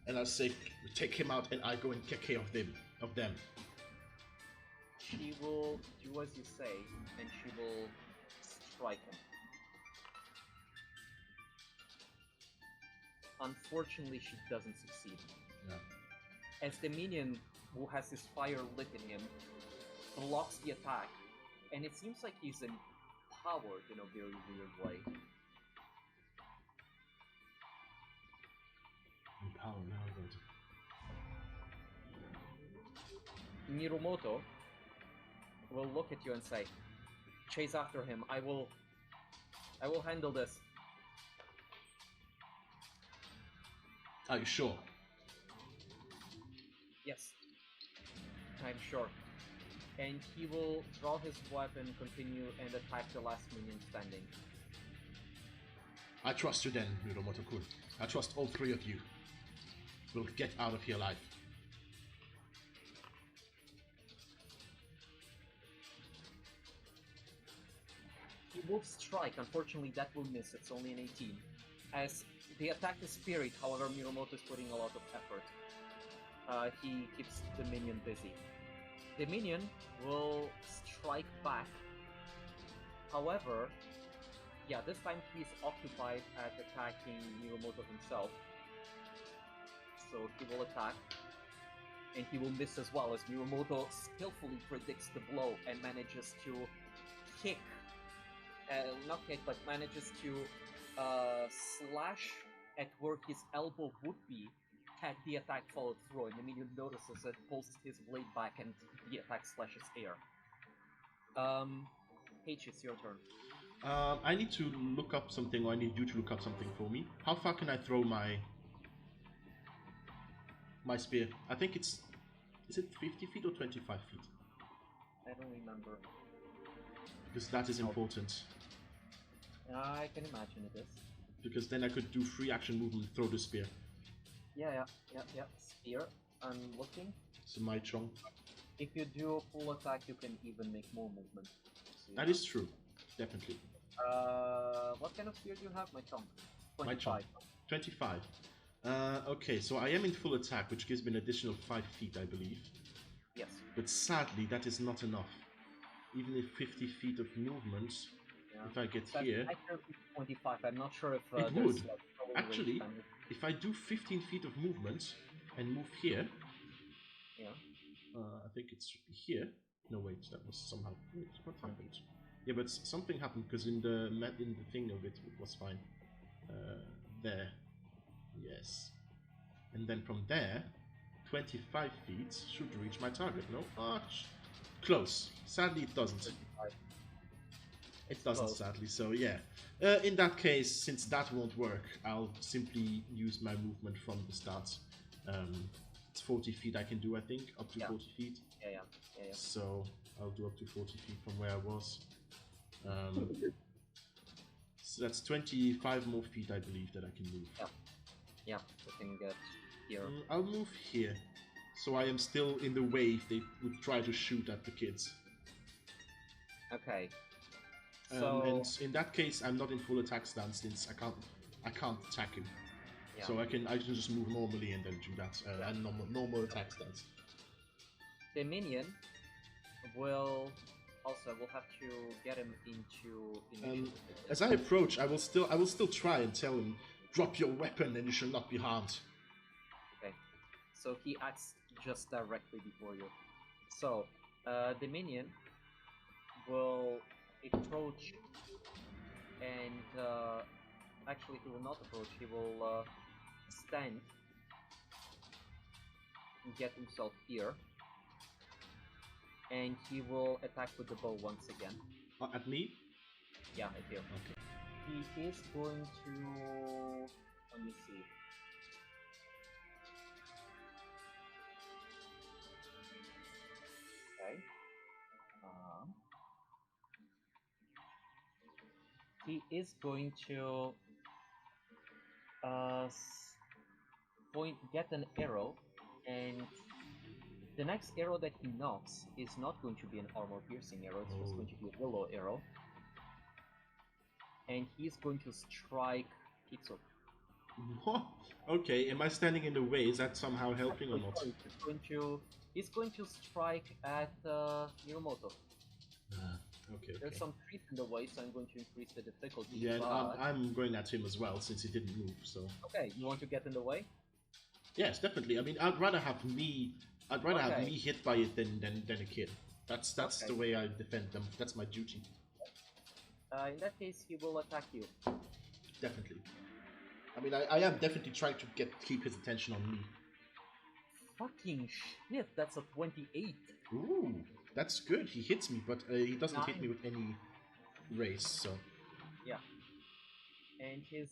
and I'll say, take him out, and I go and take care of them. She will do as you say, and she will strike him. Unfortunately, she doesn't succeed. Yeah. As the minion who has his fire lit in him blocks the attack, and it seems like he's empowered in a very weird way. Empower now, but Mirumoto will look at you and say, chase after him, I will handle this. are you sure? Yes, I'm sure. And he will draw his weapon, continue, and attack the last minion standing. I trust you then, Miromoto-kun. I trust all three of you. We'll get out of here alive. He will strike. Unfortunately, that will miss. It's only an 18. As they attack the spirit, however, Mirumoto is putting a lot of effort. He keeps the minion busy. The minion will strike back. However, yeah, this time he's occupied at attacking Mirumoto himself. So he will attack. And he will miss as well, as Mirumoto skillfully predicts the blow and manages to kick. Not kick, but manages to slash at where his elbow would be had the attack followed through, and the minion notices it, pulls his blade back, and the attack slashes air. H, it's your turn. I need to look up something, or I need you to look up something for me. How far can I throw my spear? I think it's... Is it 50 feet or 25 feet? I don't remember. Because that is important. I can imagine it is. Because then I could do free action movement and throw the spear. Yeah. Spear. I'm looking. So my chong. If you do a full attack, you can even make more movement. So, That is true. Definitely. What kind of spear do you have? My chong. My chong. 25. Okay, so I am in full attack, which gives me an additional 5 feet, I believe. Yes. But sadly, that is not enough. Even if 50 feet of movement, if I get here... 25. I'm not sure if it there's, would. like, Actually, if I do 15 feet of movement and move here... Yeah. I think it should be here. No, wait, that was somehow... What happened? Yeah, but something happened, because in the thing of it was fine. There. Yes. And then from there, 25 feet should reach my target, no? Close. Sadly, it doesn't. It doesn't, close. Sadly, so yeah. In that case, since that won't work, I'll simply use my movement from the start. It's 40 feet I can do, I think, up to 40 feet. Yeah. So I'll do up to 40 feet from where I was. So that's 25 more feet, I believe, that I can move. Yeah, you can get here. I'll move here. So I am still in the way if they would try to shoot at the kids. Okay. And So in that case, I'm not in full attack stance since I can't attack him. yeah. So I can just move normally and then do that. Yeah. And normal attack stance. The minion will also will have to get him into initiative. As I approach, I will still try and tell him, drop your weapon and you shall not be harmed. Okay. So he acts just directly before you. So the minion will approach and actually he will not approach, he will stand and get himself here. And he will attack with the bow once again. At me? Yeah, at you. Okay. He is going to... Let me see. Okay. He is going to get an arrow, and the next arrow that he knocks is not going to be an armor-piercing arrow, it's just going to be a willow arrow. And he's going to strike Kitsu. Okay, am I standing in the way? Is that somehow helping or not? He's going to strike at Mirumoto. Okay. There's some trees in the way, so I'm going to increase the difficulty. Yeah, but... I'm going at him as well since he didn't move. So. Okay, you want to get in the way? Yes, definitely. I mean, I'd rather have me hit by it than a kid. That's the way I defend them. That's my duty. In that case, he will attack you. Definitely. I mean, I am definitely trying to keep his attention on me. Fucking shit! That's a 28. Ooh, that's good. He hits me, but he doesn't hit me with any race. So. Yeah. And his.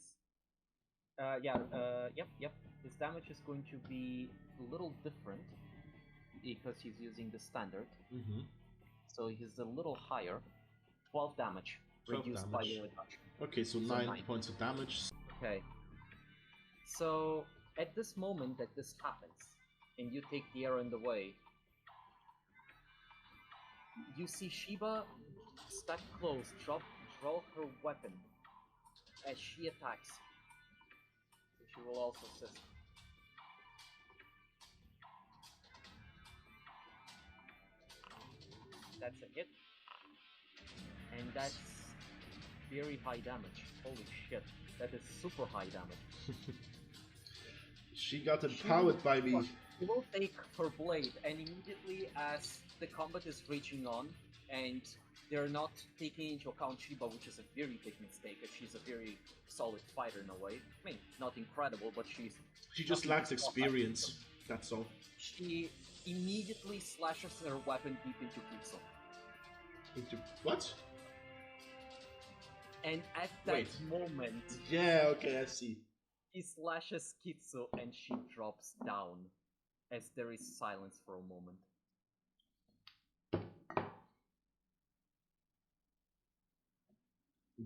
Yep. His damage is going to be a little different because he's using the standard. Mm-hmm. So he's a little higher. 12 damage. 12 reduced damage. by your reduction. Okay, so 9 points of damage. Okay. So at this moment that this happens, and you take the arrow in the way, you see Shiba stuck close, draw her weapon as she attacks. So she will also assist. That's a hit. And that's very high damage. Holy shit. That is super high damage. She got empowered by me. She will take her blade, and immediately as the combat is reaching on, and they're not taking into account Shiba, which is a very big mistake, as she's a very solid fighter in a way. I mean, not incredible, but she just lacks experience. That's all. She immediately slashes her weapon deep into Kitsu. Into what? And at that moment... Yeah, okay, I see. He slashes Kitsu and she drops down as there is silence for a moment.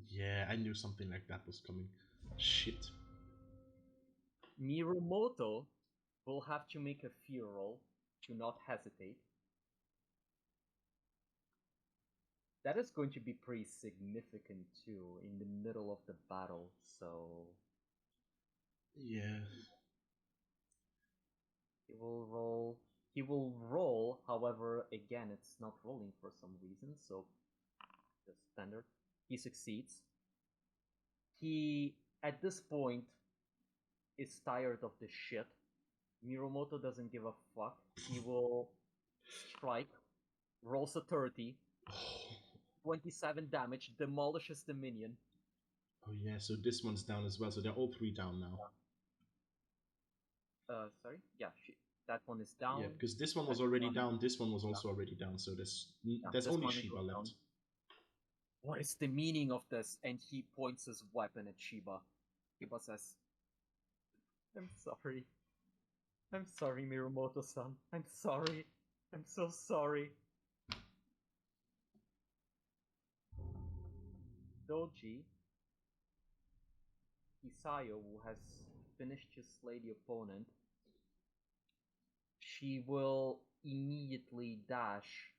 Yeah, I knew something like that was coming. Shit. Mirumoto will have to make a fear roll to not hesitate. That is going to be pretty significant too, in the middle of the battle, so... Yeah. He will roll, however, again, it's not rolling for some reason, so... Just standard. He succeeds. He, at this point, is tired of this shit. Mirumoto doesn't give a fuck. He will strike, rolls a 30, 27 damage, demolishes the minion. Oh yeah, so this one's down as well, so they're all 3 down now. Sorry? Yeah, that one is down. Yeah, because this one was already down, this one was also already down, so there's only Shiba left. Down. What is the meaning of this? And he points his weapon at Shiba. Shiba says, I'm sorry. I'm sorry, Mirumoto-san. I'm sorry. I'm so sorry. Doji, Hisayo, who has finished his slay the opponent, she will immediately dash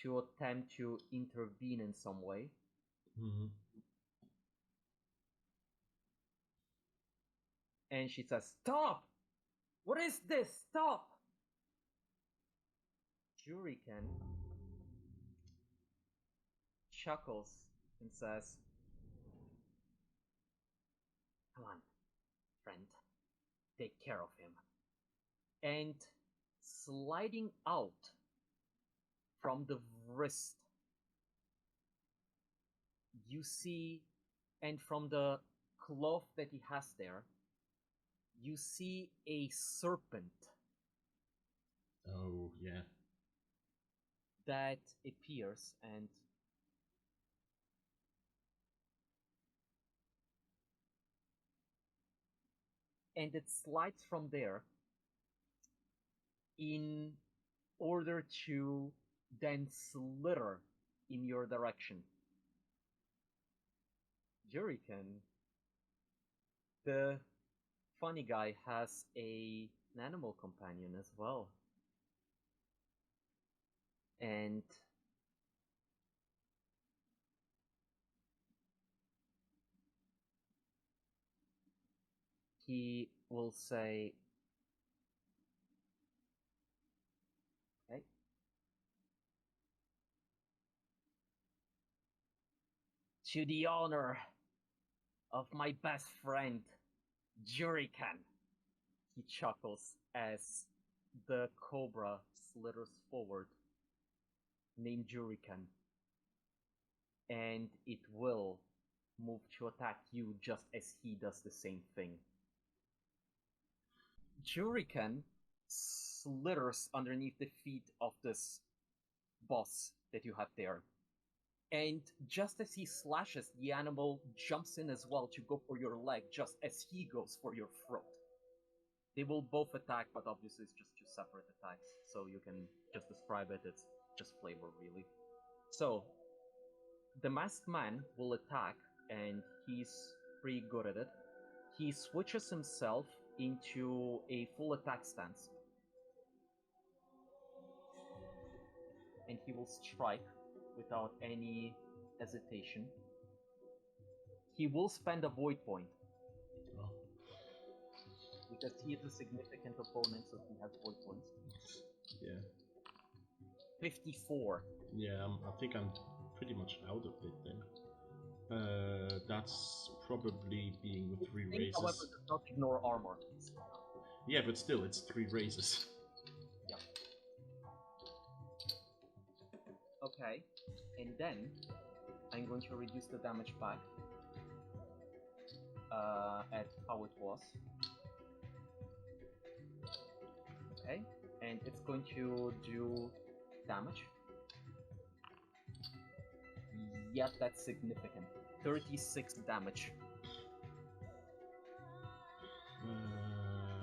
to attempt to intervene in some way. Mm-hmm. And she says, "Stop! What is this? Stop!" Juriken chuckles and says, "Come on, friend, take care of him." And sliding out from the wrist, you see, and from the cloth that he has there, you see a serpent Oh, yeah. that appears and it slides from there in order to then slither in your direction. Juriken, the funny guy, has an animal companion as well. And he will say, okay, to the honor of my best friend, Juriken. He chuckles as the cobra slithers forward, named Juriken, and it will move to attack you just as he does the same thing. Juriken slithers underneath the feet of this boss that you have there. And just as he slashes, the animal jumps in as well to go for your leg, just as he goes for your throat. They will both attack, but obviously it's just two separate attacks, so you can just describe it, it's just flavor, really. So, the masked man will attack, and he's pretty good at it. He switches himself into a full attack stance. And he will strike without any hesitation. He will spend a void point. Oh. Because he is a significant opponent, so he has void points. Yeah. 54. Yeah, I think I'm pretty much out of it then. That's probably being with 3 raises. However, does not ignore armor. Yeah, but still, it's 3 raises. Yeah. Okay, and then I'm going to reduce the damage back at how it was. Okay, and it's going to do damage. Yet that's significant. 36 damage.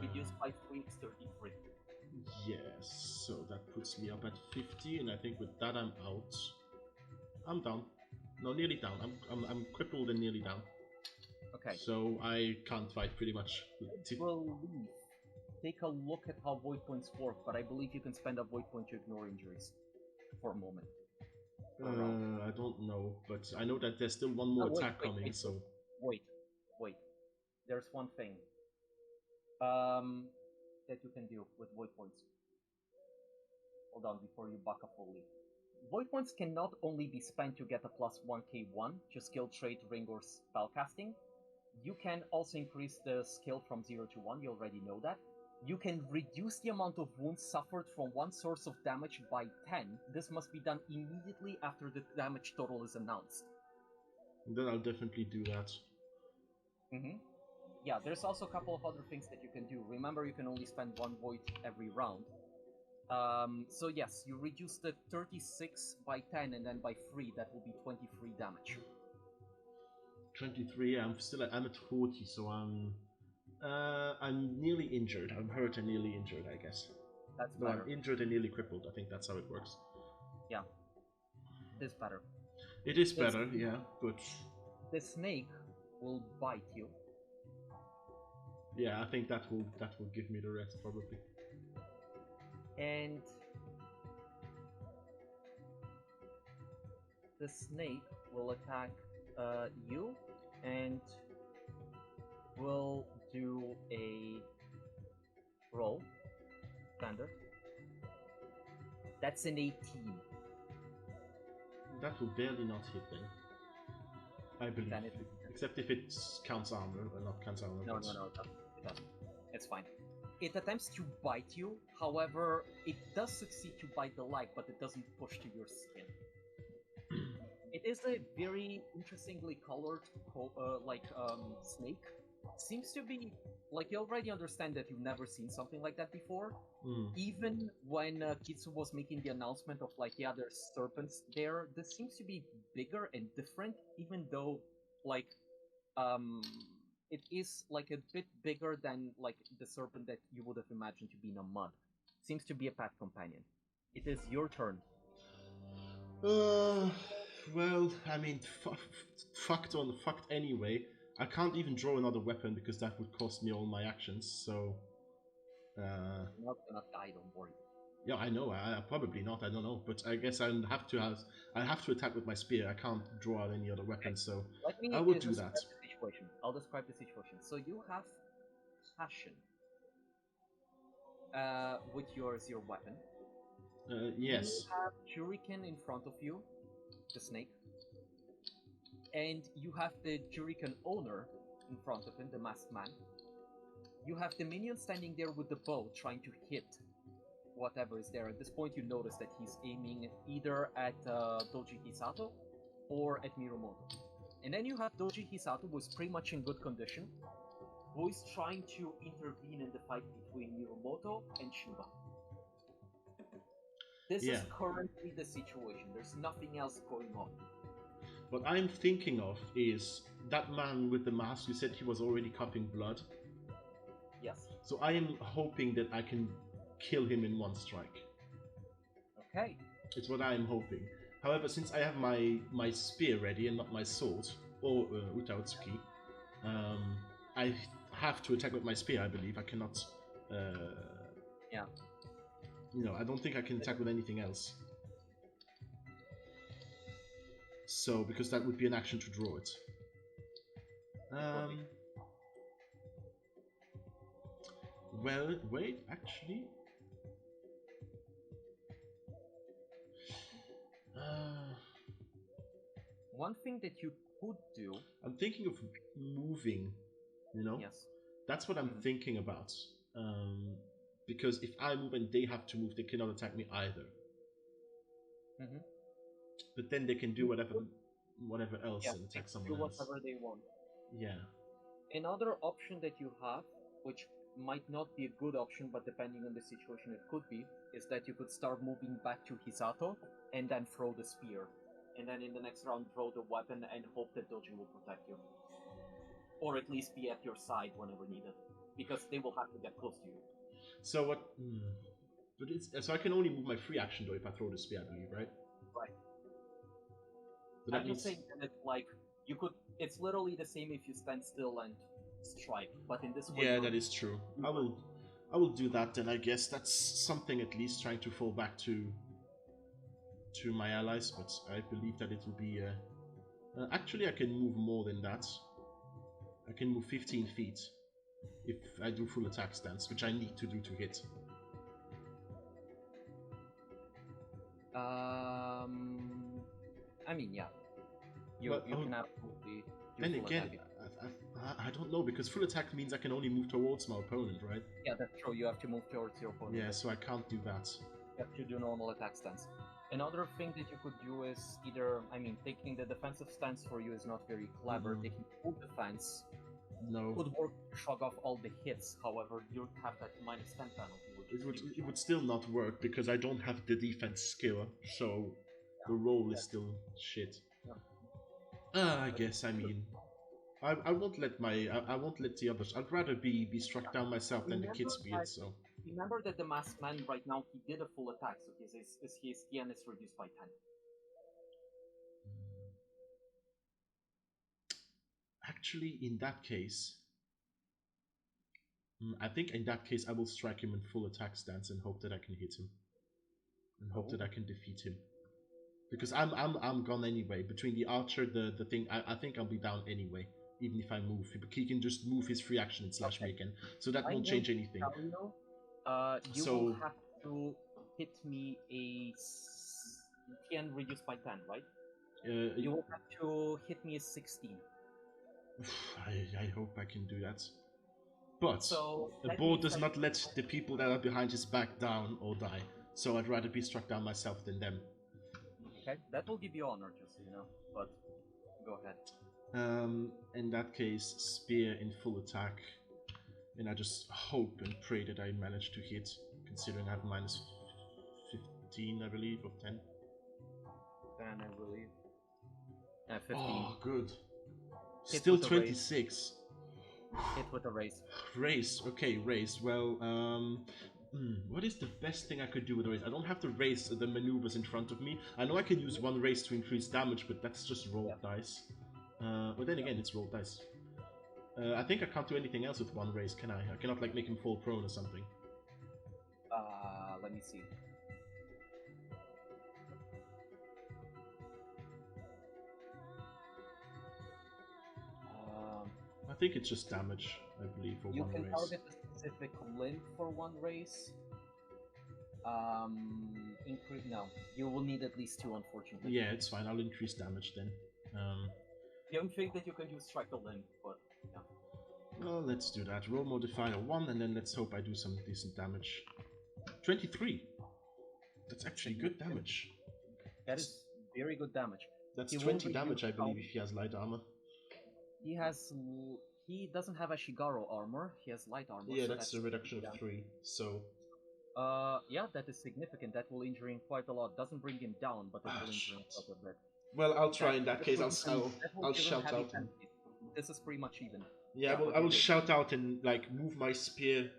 Reduced by 3 is 33. Yes, so that puts me up at 50, and I think with that I'm out. I'm down. No, nearly down. I'm crippled and nearly down. Okay. So I can't fight pretty much. Take a look at how void points work, but I believe you can spend a void point to ignore injuries for a moment. I don't know, but I know that there's still one more attack coming, so... Wait. There's one thing that you can do with void points. Hold on, before you buck up fully. Void points can not only be spent to get a plus 1k1 to skill trait, ring, or spellcasting. You can also increase the skill from 0 to 1, you already know that. You can reduce the amount of wounds suffered from one source of damage by 10. This must be done immediately after the damage total is announced. Then I'll definitely do that. Yeah, there's also a couple of other things that you can do. Remember, you can only spend 1 void every round. So yes, you reduce the 36 by 10, and then by 3, that will be 23 damage. 23, I'm at 40, so I'm nearly injured. I'm hurt and nearly injured, I guess. That's no, better. I'm injured and nearly crippled. I think that's how it works. Yeah. It is better. It is better, yeah, but... The snake will bite you. Yeah, I think that will give me the rest probably. And the snake will attack you and will do a roll. Standard. That's an 18. That will barely not hit then, I believe. Then it Except if it counts armor, not counts armor, no but no no it doesn't. It's fine. It attempts to bite you. However, it does succeed to bite the leg, but it doesn't push to your skin. It is a very interestingly colored snake. Seems to be like you already understand that you've never seen something like that before. Even when Kitsu was making the announcement of like, yeah, there's serpents there, this seems to be bigger and different, even though like um it is like a bit bigger than like the serpent that you would have imagined to be in a mud. Seems to be a path companion. It is your turn. Uh, well, I mean, fucked anyway. I can't even draw another weapon because that would cost me all my actions. So, You're not gonna die, don't worry. yeah, I know. I probably not. I don't know, but I guess I have to attack with my spear. I can't draw out any other Okay. weapon, so Let I me would do that. describe the situation. I'll describe the situation. So you have passion with your weapon. Then you Yes. have Shuriken in front of you, the snake, and you have the Shuriken owner in front of him, the masked man. You have the minion standing there with the bow, trying to hit whatever is there. At this point, you notice that he's aiming either at Doji Hisato or at Mirumoto. And then you have Doji Hisato, who is pretty much in good condition, who is trying to intervene in the fight between Mirumoto and Shuba. This Yeah. is currently the situation. There's nothing else going on. What I'm thinking of is that man with the mask. You said he was already cupping blood. Yes. So I am hoping that I can kill him in one strike. Okay. It's what I am hoping. However, since I have my spear ready and not my sword or Utaotsuki, I have to attack with my spear. I believe I cannot. Yeah. I don't think I can attack with anything else. So because that would be an action to draw it. Well, wait, actually. One thing that you could do. I'm thinking of moving. Yes. That's what I'm thinking about. Because if I move and they have to move, they cannot attack me either. But then they can do whatever else and attack someone do else. whatever they want. Yeah. Another option that you have, which might not be a good option, but depending on the situation it could be, is that you could start moving back to Hisato and then throw the spear. And then in the next round throw the weapon and hope that Doji will protect you. Or at least be at your side whenever needed. Because they will have to get close to you. So what... But so I can only move my free action though if I throw the spear, I believe, right? Right. But I'm just saying that it's like, you could... It's literally the same if you stand still and strike, but in this way... Yeah, that is true. I will do that then, I guess. That's something at least, trying to fall back to my allies, but I believe that it will be... actually, I can move more than that. I can move 15 feet if I do full attack stance, which I need to do to hit. I mean, yeah. You can absolutely do then full again, attack. I don't know, because full attack means I can only move towards my opponent, right? Yeah, that's true. You have to move towards your opponent. Yeah, so I can't do that. You have to do normal attack stance. Another thing that you could do is either, taking the defensive stance for you is not very clever. Taking full defense would work to shrug off all the hits. However, you have that -10 penalty. It would still not work because I don't have the defense skill, so the roll is still shit. I guess, I won't let I won't let the others. I'd rather be struck down myself than the kid's beard. So remember that the masked man right now, he did a full attack, so his TN is reduced by 10. Actually, in that case, I think in that case I will strike him in full attack stance and hope that I can hit him and hope that Oh, I can defeat him. Because I'm gone anyway. Between the archer, the thing, I think I'll be down anyway. Even if I move, he can just move his free action and slash me okay. again, so that I'm won't going change to anything. tell you, you will So have to hit me a 10 reduced by 10, right? You will have to hit me a 16. I hope I can do that. But So a that bow means does that not let the people that are behind his back down or die. So I'd rather be struck down myself than them. okay, that will give you honor, just so you know. But go ahead. In that case, spear in full attack, and I just hope and pray that I manage to hit, considering I have minus 15, I believe, of 10. 10, I believe. 15. Oh, good. Hit Still with a raise. 26. Hit with a raise. Raise, okay, raise. Well, what is the best thing I could do with a raise? I don't have to raise the maneuvers in front of me. I know I can use one raise to increase damage, but that's just rolled dice. But then again, it's rolled dice. I think I can't do anything else with one raise, can I? I cannot like make him fall prone or something. Let me see. I think it's just damage, I believe, for You one can raise. target a specific limb for one raise. No, you will need at least 2, unfortunately. Yeah, it's fine. I'll increase damage then. Don't think that you can just strike a limb, but yeah. Well, let's do that. Roll modifier 1, and then let's hope I do some decent damage. 23. That's actually good damage. That is very good damage. That's He 20 won't damage, I reduce believe, down. if he has light armor. He doesn't have a Shigaro armor. He has light armor. Yeah, so that's a reduction of 3. So yeah, that is significant. That will injure him quite a lot. Doesn't bring him down, but it will injure him quite a bit. well, I'll try in that case. will I'll give him shout heavy out and penalties. This is pretty much even. yeah, what I you will did. shout out and like move my spear,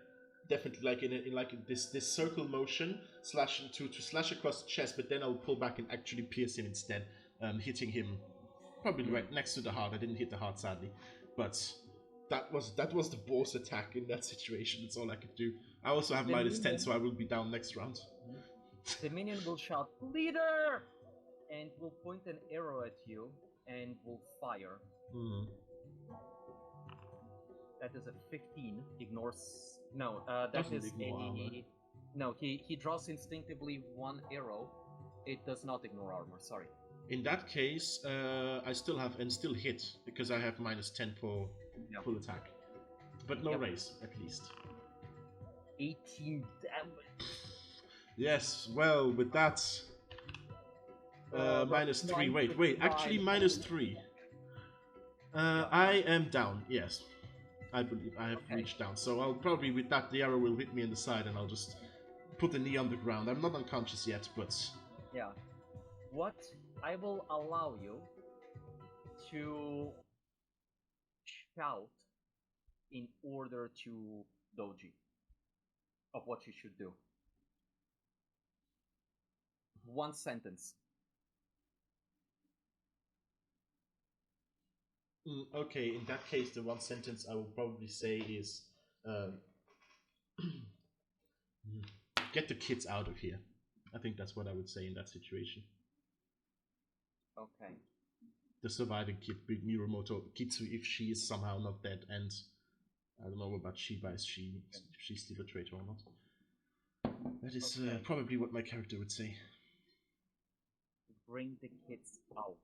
definitely like in like this circle motion slash to slash across the chest, but then I'll pull back and actually pierce him instead, hitting him probably right next to the heart. I didn't hit the heart sadly, but that was the boss attack in that situation. That's all I could do. I also have minus 10, so I will be down next round. The minion will shout, "Leader!" and will point an arrow at you and will fire. That is a 15. Ignores. No, that Doesn't is ignore armor. No, he draws instinctively one arrow. It does not ignore armor. Sorry. In that case, I still have and still hit because I have minus 10 for full attack, but no raise at least. 18 damage. Yes, well, with that, minus 3. Wait, actually minus 3. I am down, yes. I believe I have reached down. So I'll probably, with that, the arrow will hit me in the side and I'll just put the knee on the ground. I'm not unconscious yet, but... Yeah. What I will allow you to shout in order to doji of what you should do. One sentence. Okay, in that case, the one sentence I will probably say is, get the kids out of here. I think that's what I would say in that situation. Okay. The surviving kid, Mirumoto Kitsu, if she is somehow not dead, and I don't know about Shiba, if she's still a traitor or not. That is probably what my character would say. Bring the kids out.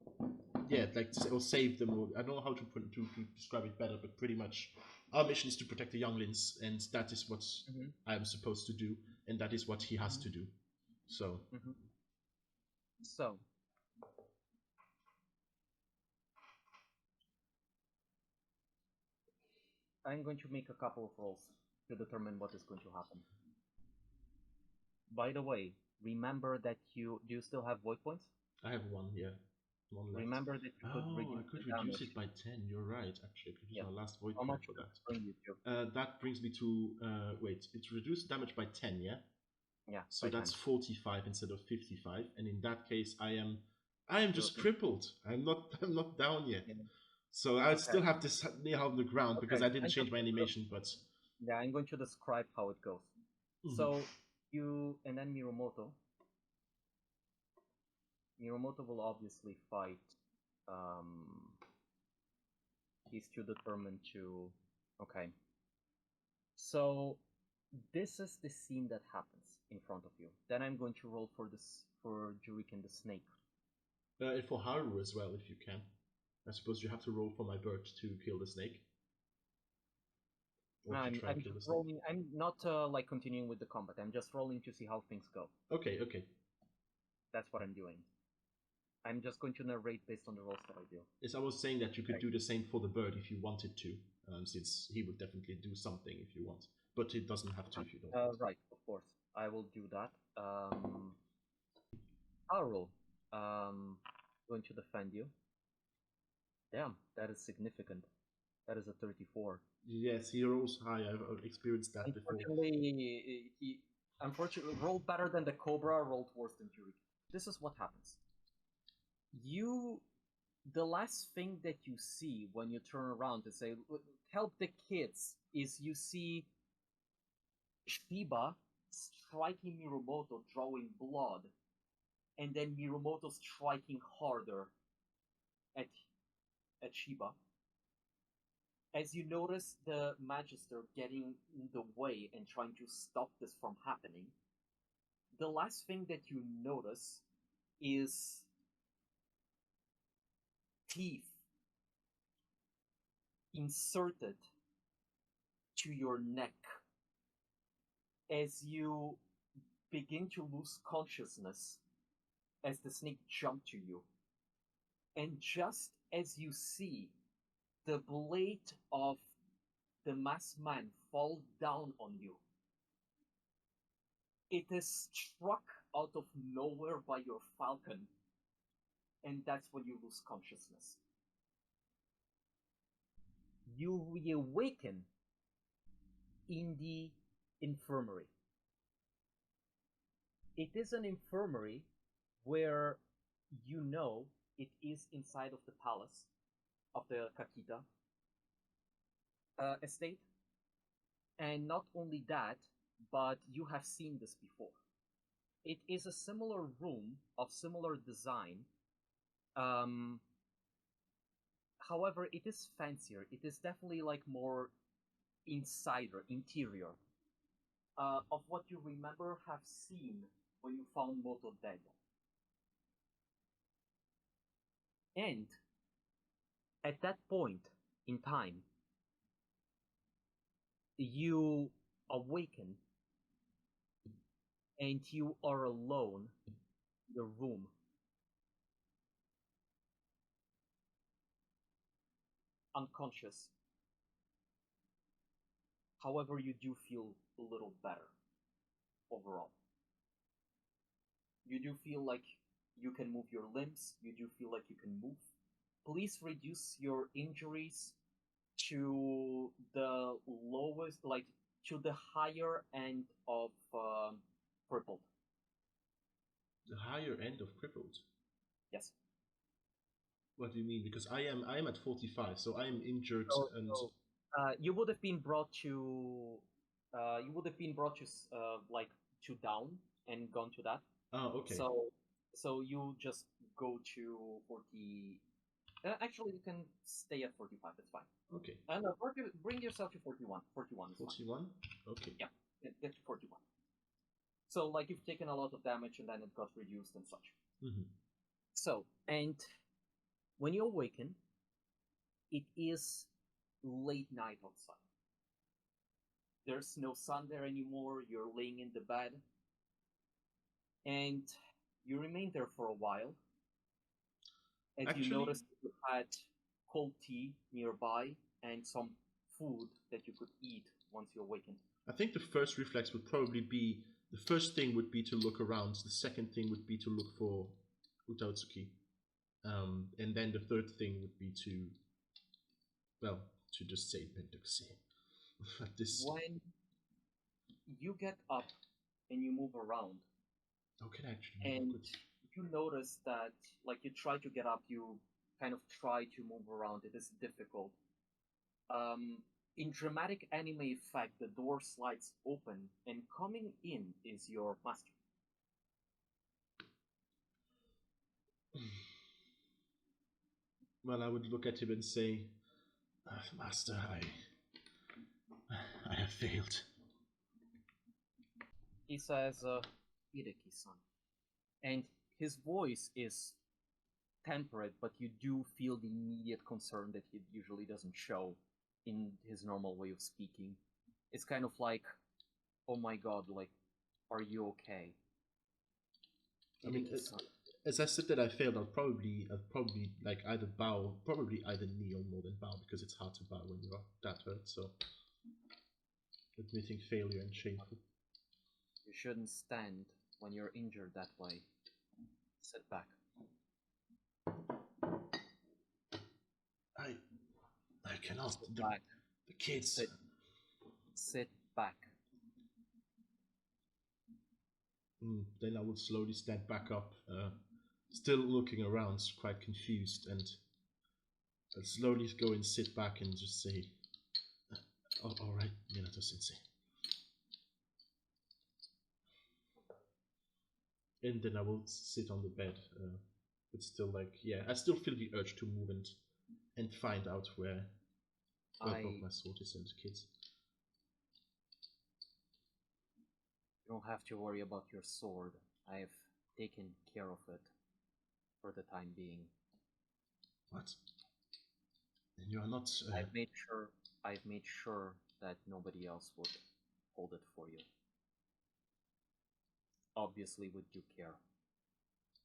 Yeah, like, or save them, or I don't know how to describe it better, but pretty much our mission is to protect the younglings, and that is what I'm supposed to do, and that is what he has to do. So. So. I'm going to make a couple of rolls to determine what is going to happen. By the way, remember that do you still have void points? I have one, yeah. One left. Remember that you could reduce it by 10. You're right, actually. I could use my last void point for that. That brings me to wait. It's reduced damage by 10, yeah. Yeah. So that's 45 instead of 55, and in that case, I am just crippled. I'm not down yet. So I still have this near on the ground because I didn't change my animation, but Yeah, I'm going to describe how it goes. So you and then Mirumoto will obviously fight. He's too determined to. Okay. So this is the scene that happens in front of you. Then I'm going to roll for Juriken the snake. And for Haru as well, if you can. I suppose you have to roll for my bird to kill the snake. Or to try I'm and kill just the snake. rolling. I'm not like continuing with the combat. I'm just rolling to see how things go. Okay, okay. That's what I'm doing. I'm just going to narrate based on the rolls that I do. Yes, I was saying that you could Okay. do the same for the bird if you wanted to, since he would definitely do something if you want. But it doesn't have to if you don't want. Right, of course. I will do that. I'll roll. Going to defend you. Damn, that is significant. That is a 34. Yes, he rolls high. I've experienced that before. Unfortunately, rolled better than the Cobra, rolled worse than Juriken. This is what happens. The last thing that you see when you turn around to say, help the kids, is you see Shiba striking Mirumoto, drawing blood, and then Mirumoto striking harder at Shiba. As you notice the Magister getting in the way and trying to stop this from happening, the last thing that you notice is teeth inserted to your neck as you begin to lose consciousness as the snake jumped to you. And just as you see the blade of the masked man fall down on you, it is struck out of nowhere by your falcon, and that's when you lose consciousness. You reawaken in the infirmary. It is an infirmary where you know it is inside of the palace of the Kakita estate. And not only that, but you have seen this before. It is a similar room of similar design. However, it is fancier. It is definitely like more interior of what you remember have seen when you found Moto dead. And at that point in time, you awaken and you are alone in the room. Unconscious. However, you do feel a little better overall. You do feel like you can move your limbs, you do feel like you can move. Please reduce your injuries to the lowest, like to the higher end of crippled. The higher end of crippled. Yes. What do you mean? Because I am at 45, so I am injured So, and so you would have been brought to, like to down and gone to that. okay. So you just go to 40. Actually, you can stay at 45. That's fine. Okay. And bring yourself to 41. 41 is 41? fine. Okay. Yeah, get to 41. So, like, you've taken a lot of damage and then it got reduced and such. Mm-hmm. So, and when you awaken, it is late night outside. There's no sun there anymore. You're laying in the bed. And you remain there for a while. As Actually, you notice that you had cold tea nearby and some food that you could eat once you awakened. I think the first reflex would probably be the first thing would be to look around. The second thing would be to look for Utaotsuki. And then the third thing would be to, well, to just say Bendokusi. At this. When you get up and you move around, Okay, actually, and good. you notice that, like, you try to get up, you kind of try to move around. It is difficult. In dramatic anime effect, the door slides open, and coming in is your master. Well, I would look at him and say, Master, I have failed. He says, Hideki-san. And his voice is temperate, but you do feel the immediate concern that he usually doesn't show in his normal way of speaking. It's kind of like, oh my god, like, are you okay? I mean, Hideki-san. as I said that I failed, I'll probably like either bow, probably either kneel more than bow because it's hard to bow when you're that hurt. So admitting failure and shameful. You shouldn't stand when you're injured that way. Sit back. I I cannot. Sit back. The kids. Sit back. Then I would slowly stand back up, still looking around, quite confused, and I'll slowly go and sit back and just say, all right, Minato Sensei. And then I will sit on the bed, but still, like, yeah, I still feel the urge to move and find out where both my sword is and the kids. You don't have to worry about your sword. I've taken care of it for the time being. What? And you are not. I've made sure that nobody else would hold it for you. Obviously, with due care.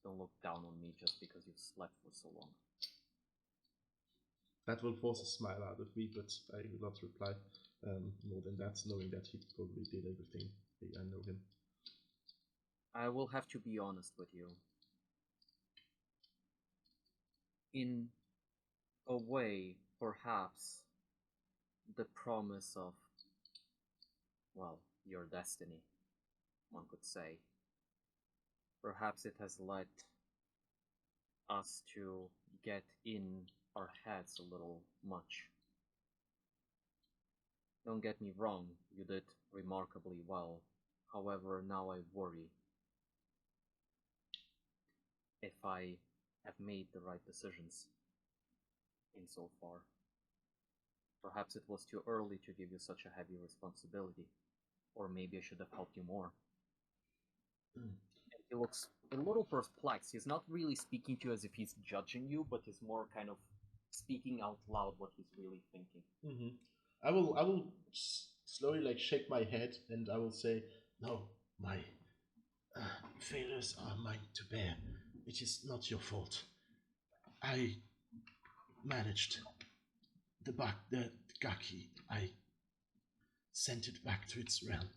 Don't look down on me just because you've slept for so long. That will force a smile out of me, but I will not reply more than that, knowing that he probably did everything. I know him. I will have to be honest with you. In a way, perhaps, the promise of, well, your destiny, one could say. Perhaps it has led us to get in our heads a little much. Don't get me wrong, you did remarkably well. However, now I worry if I have made the right decisions in so far. Perhaps it was too early to give you such a heavy responsibility, or maybe I should have helped you more. He looks a little perplexed. He's not really speaking to you as if he's judging you, but he's more kind of speaking out loud what he's really thinking. Mm-hmm. I will slowly like shake my head and I will say, no, my failures are mine to bear. It is not your fault. I managed the Gaki. I sent it back to its realm.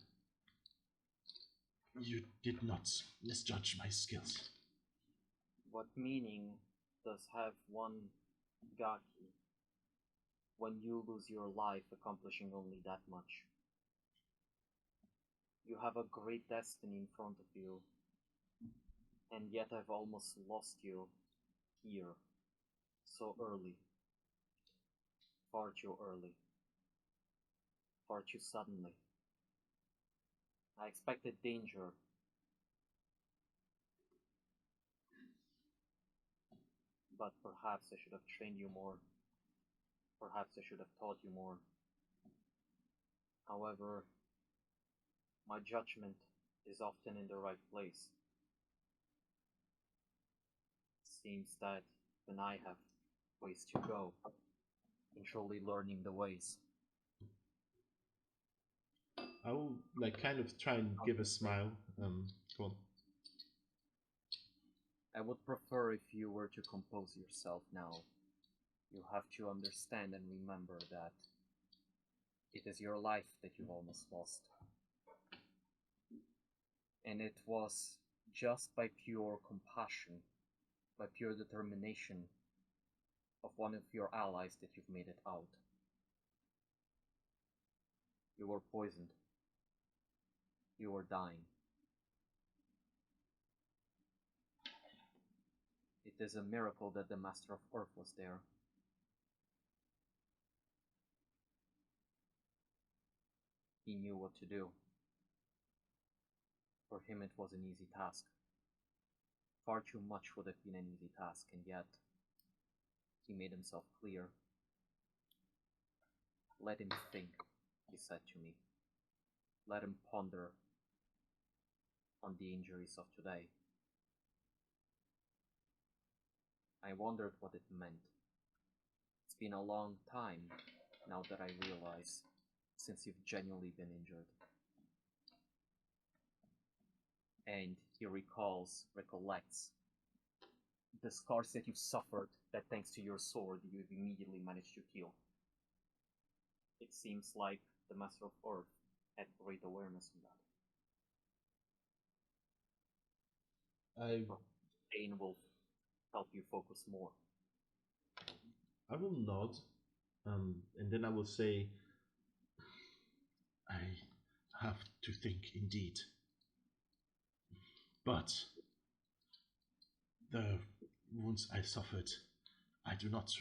You did not misjudge my skills. What meaning does have one Gaki when you lose your life accomplishing only that much? You have a great destiny in front of you, and yet I've almost lost you here so early. Far too early. Far too suddenly. I expected danger. But perhaps I should have trained you more. Perhaps I should have taught you more. However, my judgment is often in the right place. Seems that when I have ways to go in truly learning the ways. I will like kind of try and give a smile. Go on. I would prefer if you were to compose yourself now. You have to understand and remember that it is your life that you've almost lost. And it was just by pure compassion, by pure determination of one of your allies that you've made it out. You were poisoned. You were dying. It is a miracle that the Master of Earth was there. He knew what to do. For him, it was an easy task. Far too much would have been an easy task, and yet he made himself clear. Let him think, he said to me. Let him ponder on the injuries of today. I wondered what it meant. It's been a long time, now that I realize, since you've genuinely been injured. And he recollects the scars that you've suffered that thanks to your sword you've immediately managed to heal. It seems like the Master of Earth had great awareness on that. I Pain will help you focus more. I will nod, and then I will say, I have to think indeed. But the wounds I suffered, I do not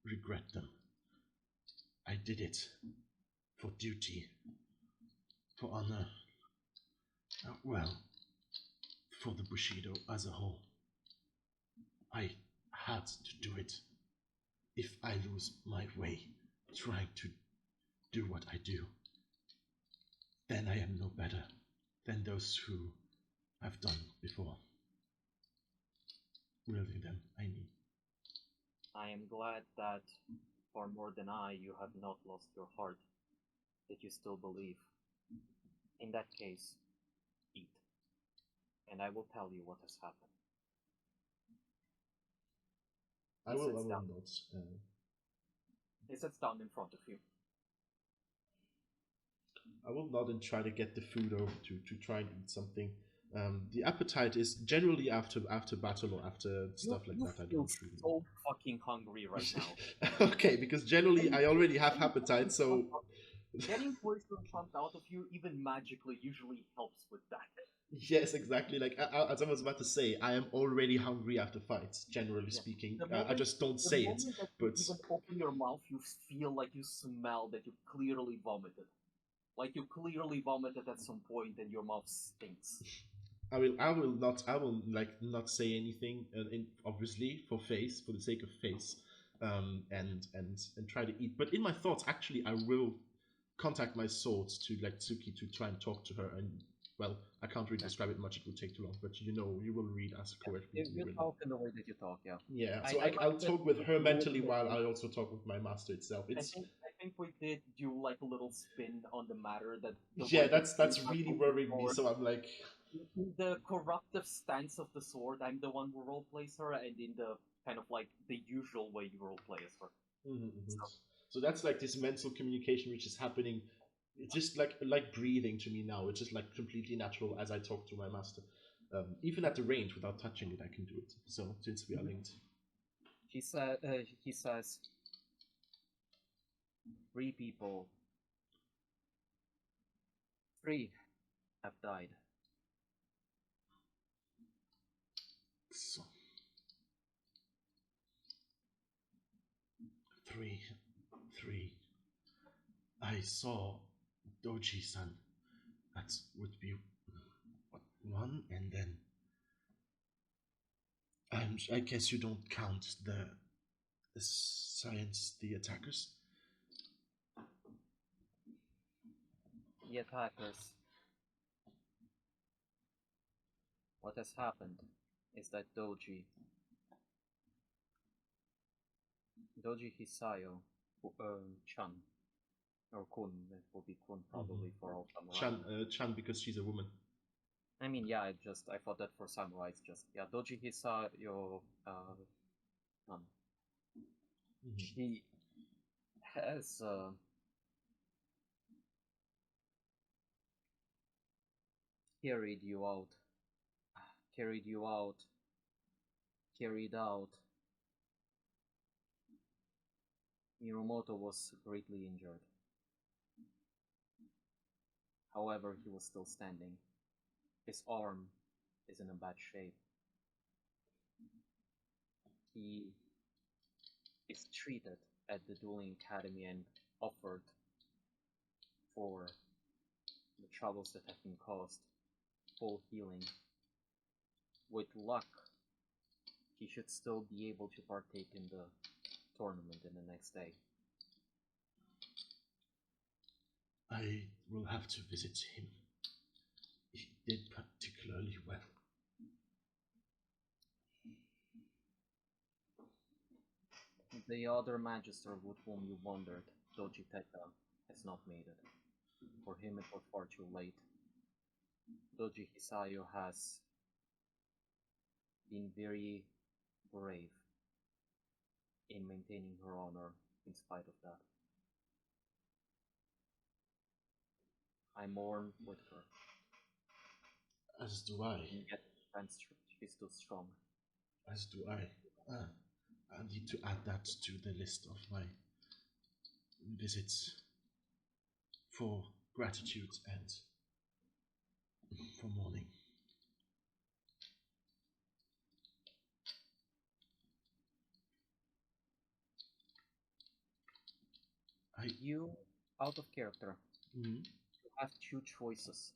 regret them. I did it for duty, for honor, well, for the Bushido as a whole. I had to do it. If I lose my way trying to do what I do, then I am no better than those who have done before. Wielding them, I mean. I am glad that, far more than I, you have not lost your heart, that you still believe. In that case, eat, and I will tell you what has happened. I will not. He sits down in front of you. I will nod and try to get the food over to try and eat something. The appetite is generally after battle or after stuff like that. I don't really. So fucking hungry right now. Okay, because generally I already have appetite, so getting poison pumped out of you, even magically, usually helps with that. yes, exactly. Like as I was about to say, I am already hungry after fights. Generally speaking, I just don't say it. That But you even open your mouth, you feel like you smell that you clearly vomited. Like you clearly vomited at some point, and your mouth stinks. I will like not say anything. Obviously for the sake of face, and try to eat. But in my thoughts, actually, I will contact my sword to like Tsuki to try and talk to her. And well, I can't really describe it much; it would take too long. But you will read as correctly. You talk in the way that you talk, yeah. Yeah, so I'll talk with her mentally while I also talk with my master itself. I think we did do like a little spin on the matter that. Yeah, that's really worrying me. So I'm like, in the corruptive stance of the sword, I'm the one who roleplays her, and in the kind of like the usual way you roleplay as her. So that's like this mental communication which is happening. It's just like breathing to me now. It's just like completely natural as I talk to my master. Even at the range, without touching it, I can do it. So since we are linked, he says, 3 people, 3 have died. So three. I saw Doji-san. That would be what, one, and then I guess you don't count the science, the attackers. The attackers. What has happened is that Doji Hisayo, Chan, or Kun, it will be Kun probably for all samurai. Chan because she's a woman. I mean, yeah, I thought that for samurais, just, yeah, Doji Hisayo, she has, carried you out, carried out. Mirumoto was greatly injured. However, he was still standing. His arm is in a bad shape. He is treated at the dueling academy and offered for troubles that have been caused, full healing. With luck, he should still be able to partake in the tournament in the next day. I will have to visit him. He did particularly well. The other magister with whom you wandered, Doji Teta, has not made it. For him it was far too late. Doji Hisayo has been very brave in maintaining her honor in spite of that. I mourn with her, As do I. and yet she's still strong. As do I. I need to add that to the list of my visits for gratitude and for mourning. You, out of character, Mhm. you have two choices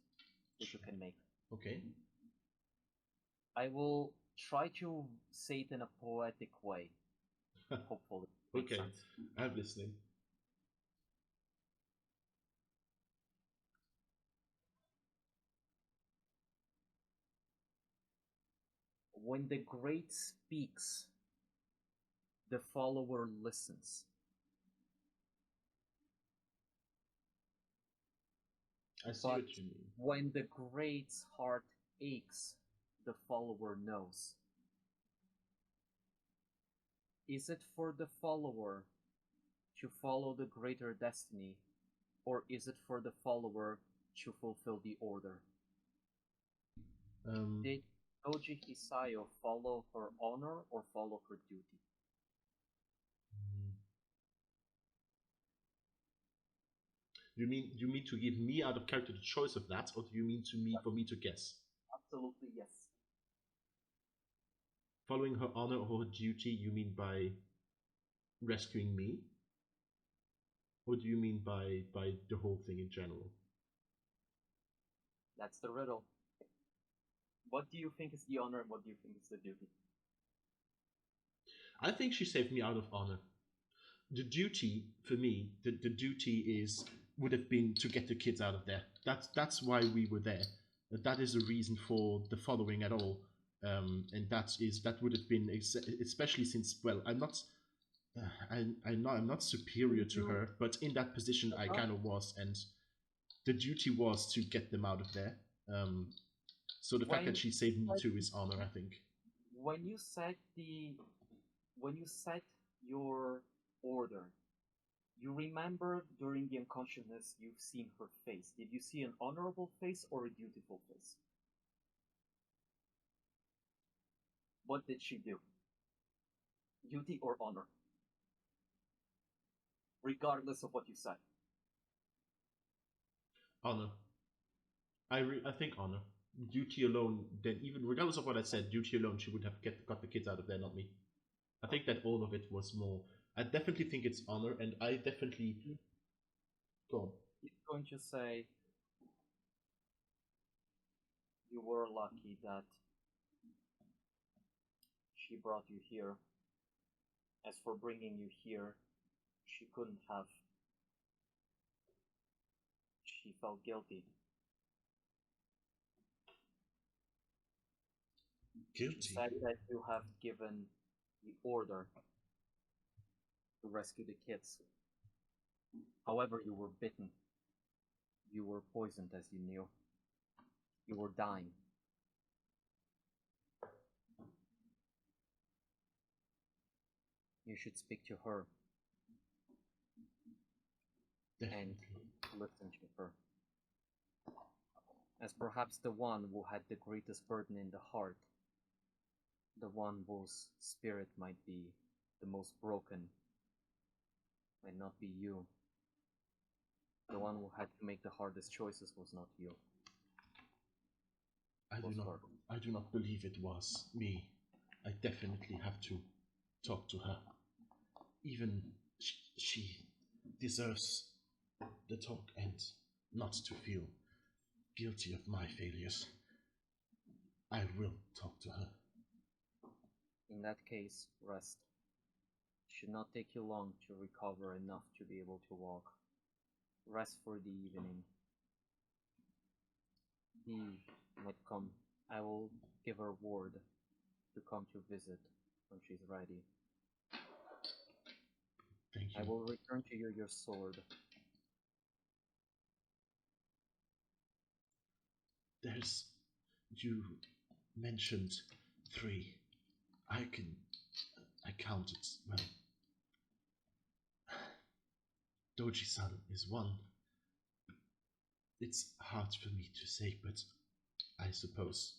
that you can make. Okay. I will try to say it in a poetic way. Hopefully, it makes Okay. sense. I'm listening. When the great speaks, the follower listens. I see But what you mean. when the great's heart aches, the follower knows. Is it for the follower to follow the greater destiny, or is it for the follower to fulfill the order? Um, Did Doji Hisayo follow her honor or follow her duty? you mean to give me out of character the choice of that, or do you mean to me for me to guess? Absolutely yes. Following her honor or her duty, you mean by rescuing me? Or do you mean by the whole thing in general? That's the riddle. What do you think is the honor and what do you think is the duty? I think she saved me out of honor. The duty for me, the duty is would have been to get the kids out of there. That's why we were there. That is the reason for the following at all. And that would have been especially since, well, I'm not I know I'm not superior to her, but in that position I kind of was, and the duty was to get them out of there. So the fact that When she saved me too is honor, I think. when you set the when you set your order, you remember during the unconsciousness you've seen her face. Did you see an honorable face or a dutiful face? What did she do? Duty or honor? Regardless of what you said. Honor. I think honor. Duty alone, then even regardless of what I said, duty alone, she would have got the kids out of there, not me. I think that all of it was more. I definitely think it's honor, and I definitely go on. He's going to say you were lucky that she brought you here. As for bringing you here, she couldn't have. She felt guilty. She Guilty. said that you have given the order to rescue the kids. However, you were bitten. You were poisoned, as you knew. You were dying. You should speak to her and Definitely. listen to her. As perhaps the one who had the greatest burden in the heart, the one whose spirit might be the most broken, might not be you. The one who had to make the hardest choices was not you. I It do was not. her. I do not believe it was me. I definitely have to talk to her. Even she deserves the talk and not to feel guilty of my failures. I will talk to her. In that case, rest. It should not take you long to recover enough to be able to walk. Rest for the evening. He might come. I will give her word to come to visit when she's ready. Thank you. I will return to you your sword. There's. You mentioned 3. I counted. Well, Doji-san is 1. It's hard for me to say, but I suppose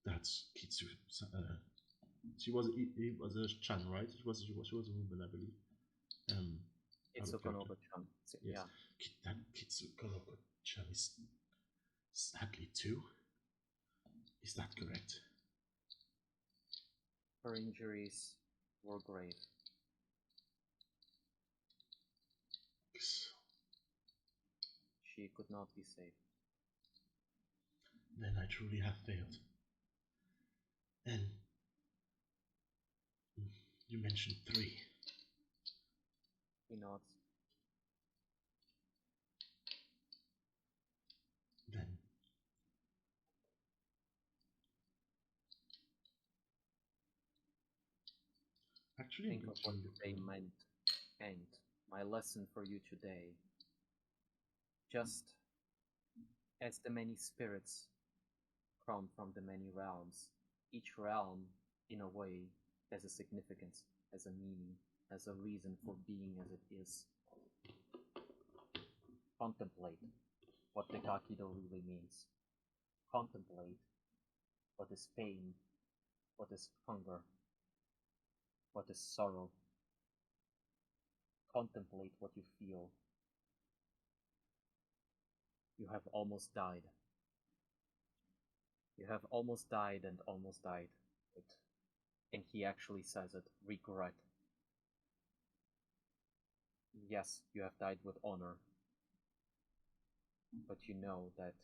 that's Kitsu. She was it was a Chan, right? She was a woman, I believe. It's a Konoba-chan. Yes. Yeah. That Kitsu Konoba-chan is sadly 2. Is that correct? Her injuries were grave. She could not be saved. Then I truly have failed. And you mentioned 3. He nods. Then actually, think of what today meant. And my lesson for you today. Just as the many spirits come from the many realms, each realm, in a way, has a significance, has a meaning, has a reason for being as it is. Contemplate what the Gakido really means. Contemplate what is pain, what is hunger, what is sorrow. Contemplate what you feel. You have almost died. You have almost died and almost died. And he actually says it, regret. Yes, you have died with honor. But you know that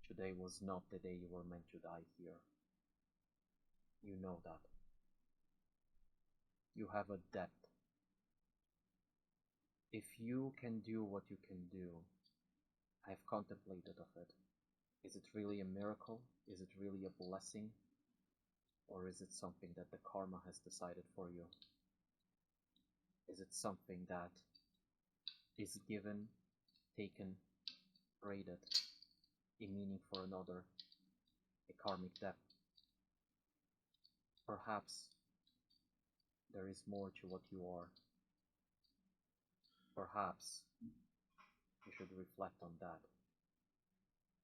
today was not the day you were meant to die here. You know that. You have a debt. If you can do what you can do, I have contemplated of it. Is it really a miracle? Is it really a blessing? Or is it something that the karma has decided for you? Is it something that is given, taken, traded, a meaning for another, a karmic debt? Perhaps there is more to what you are. Perhaps you should reflect on that.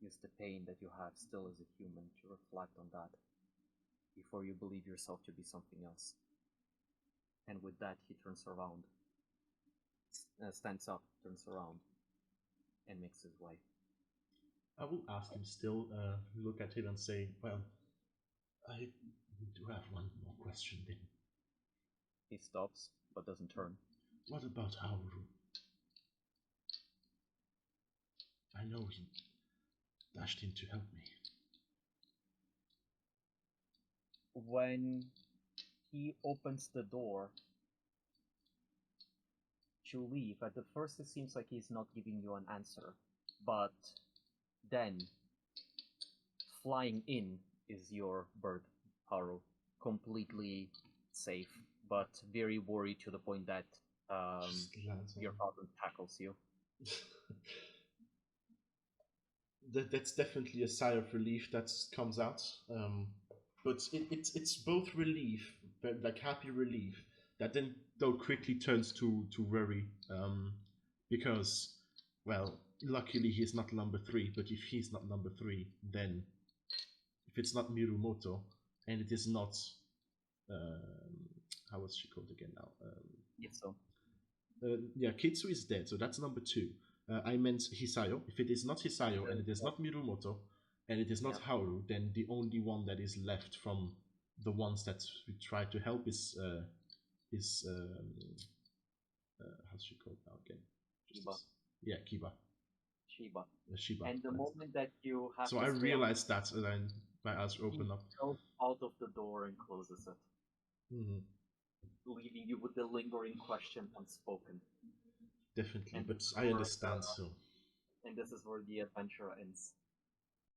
Use the pain that you have still as a human to reflect on that before you believe yourself to be something else. And with that, he turns around, stands up, turns around, and makes his way. I will ask him still, look at him and say, well, I do have one more question then. He stops, but doesn't turn. What about Hauru? I know he dashed in to help me. When he opens the door to leave, at the first it seems like he's not giving you an answer, but then flying in is your bird, Haru, completely safe, but very worried to the point that your father tackles you. That's definitely a sigh of relief that comes out. But it's both relief, like happy relief, that then though quickly turns to worry, because, well, luckily he's not number 3. But if he's not number 3, then if it's not Mirumoto, and it is not, how was she called again now? Kitsu. Yeah, Kitsu is dead, so that's number 2. I meant Hisayo. If it is not Hisayo and it is not Mirumoto and it is not Hauru, then the only one that is left from the ones that we try to help is how's she called now again? Kiba. Yeah, Kiba. Shiba. Shiba. And the Right. moment that you have So to I stay on, realized that, and then my eyes he open up. goes out of the door and closes it, Hmm. leaving you with the lingering question unspoken. Definitely, And but this is I where understand. So and this is where the adventure ends.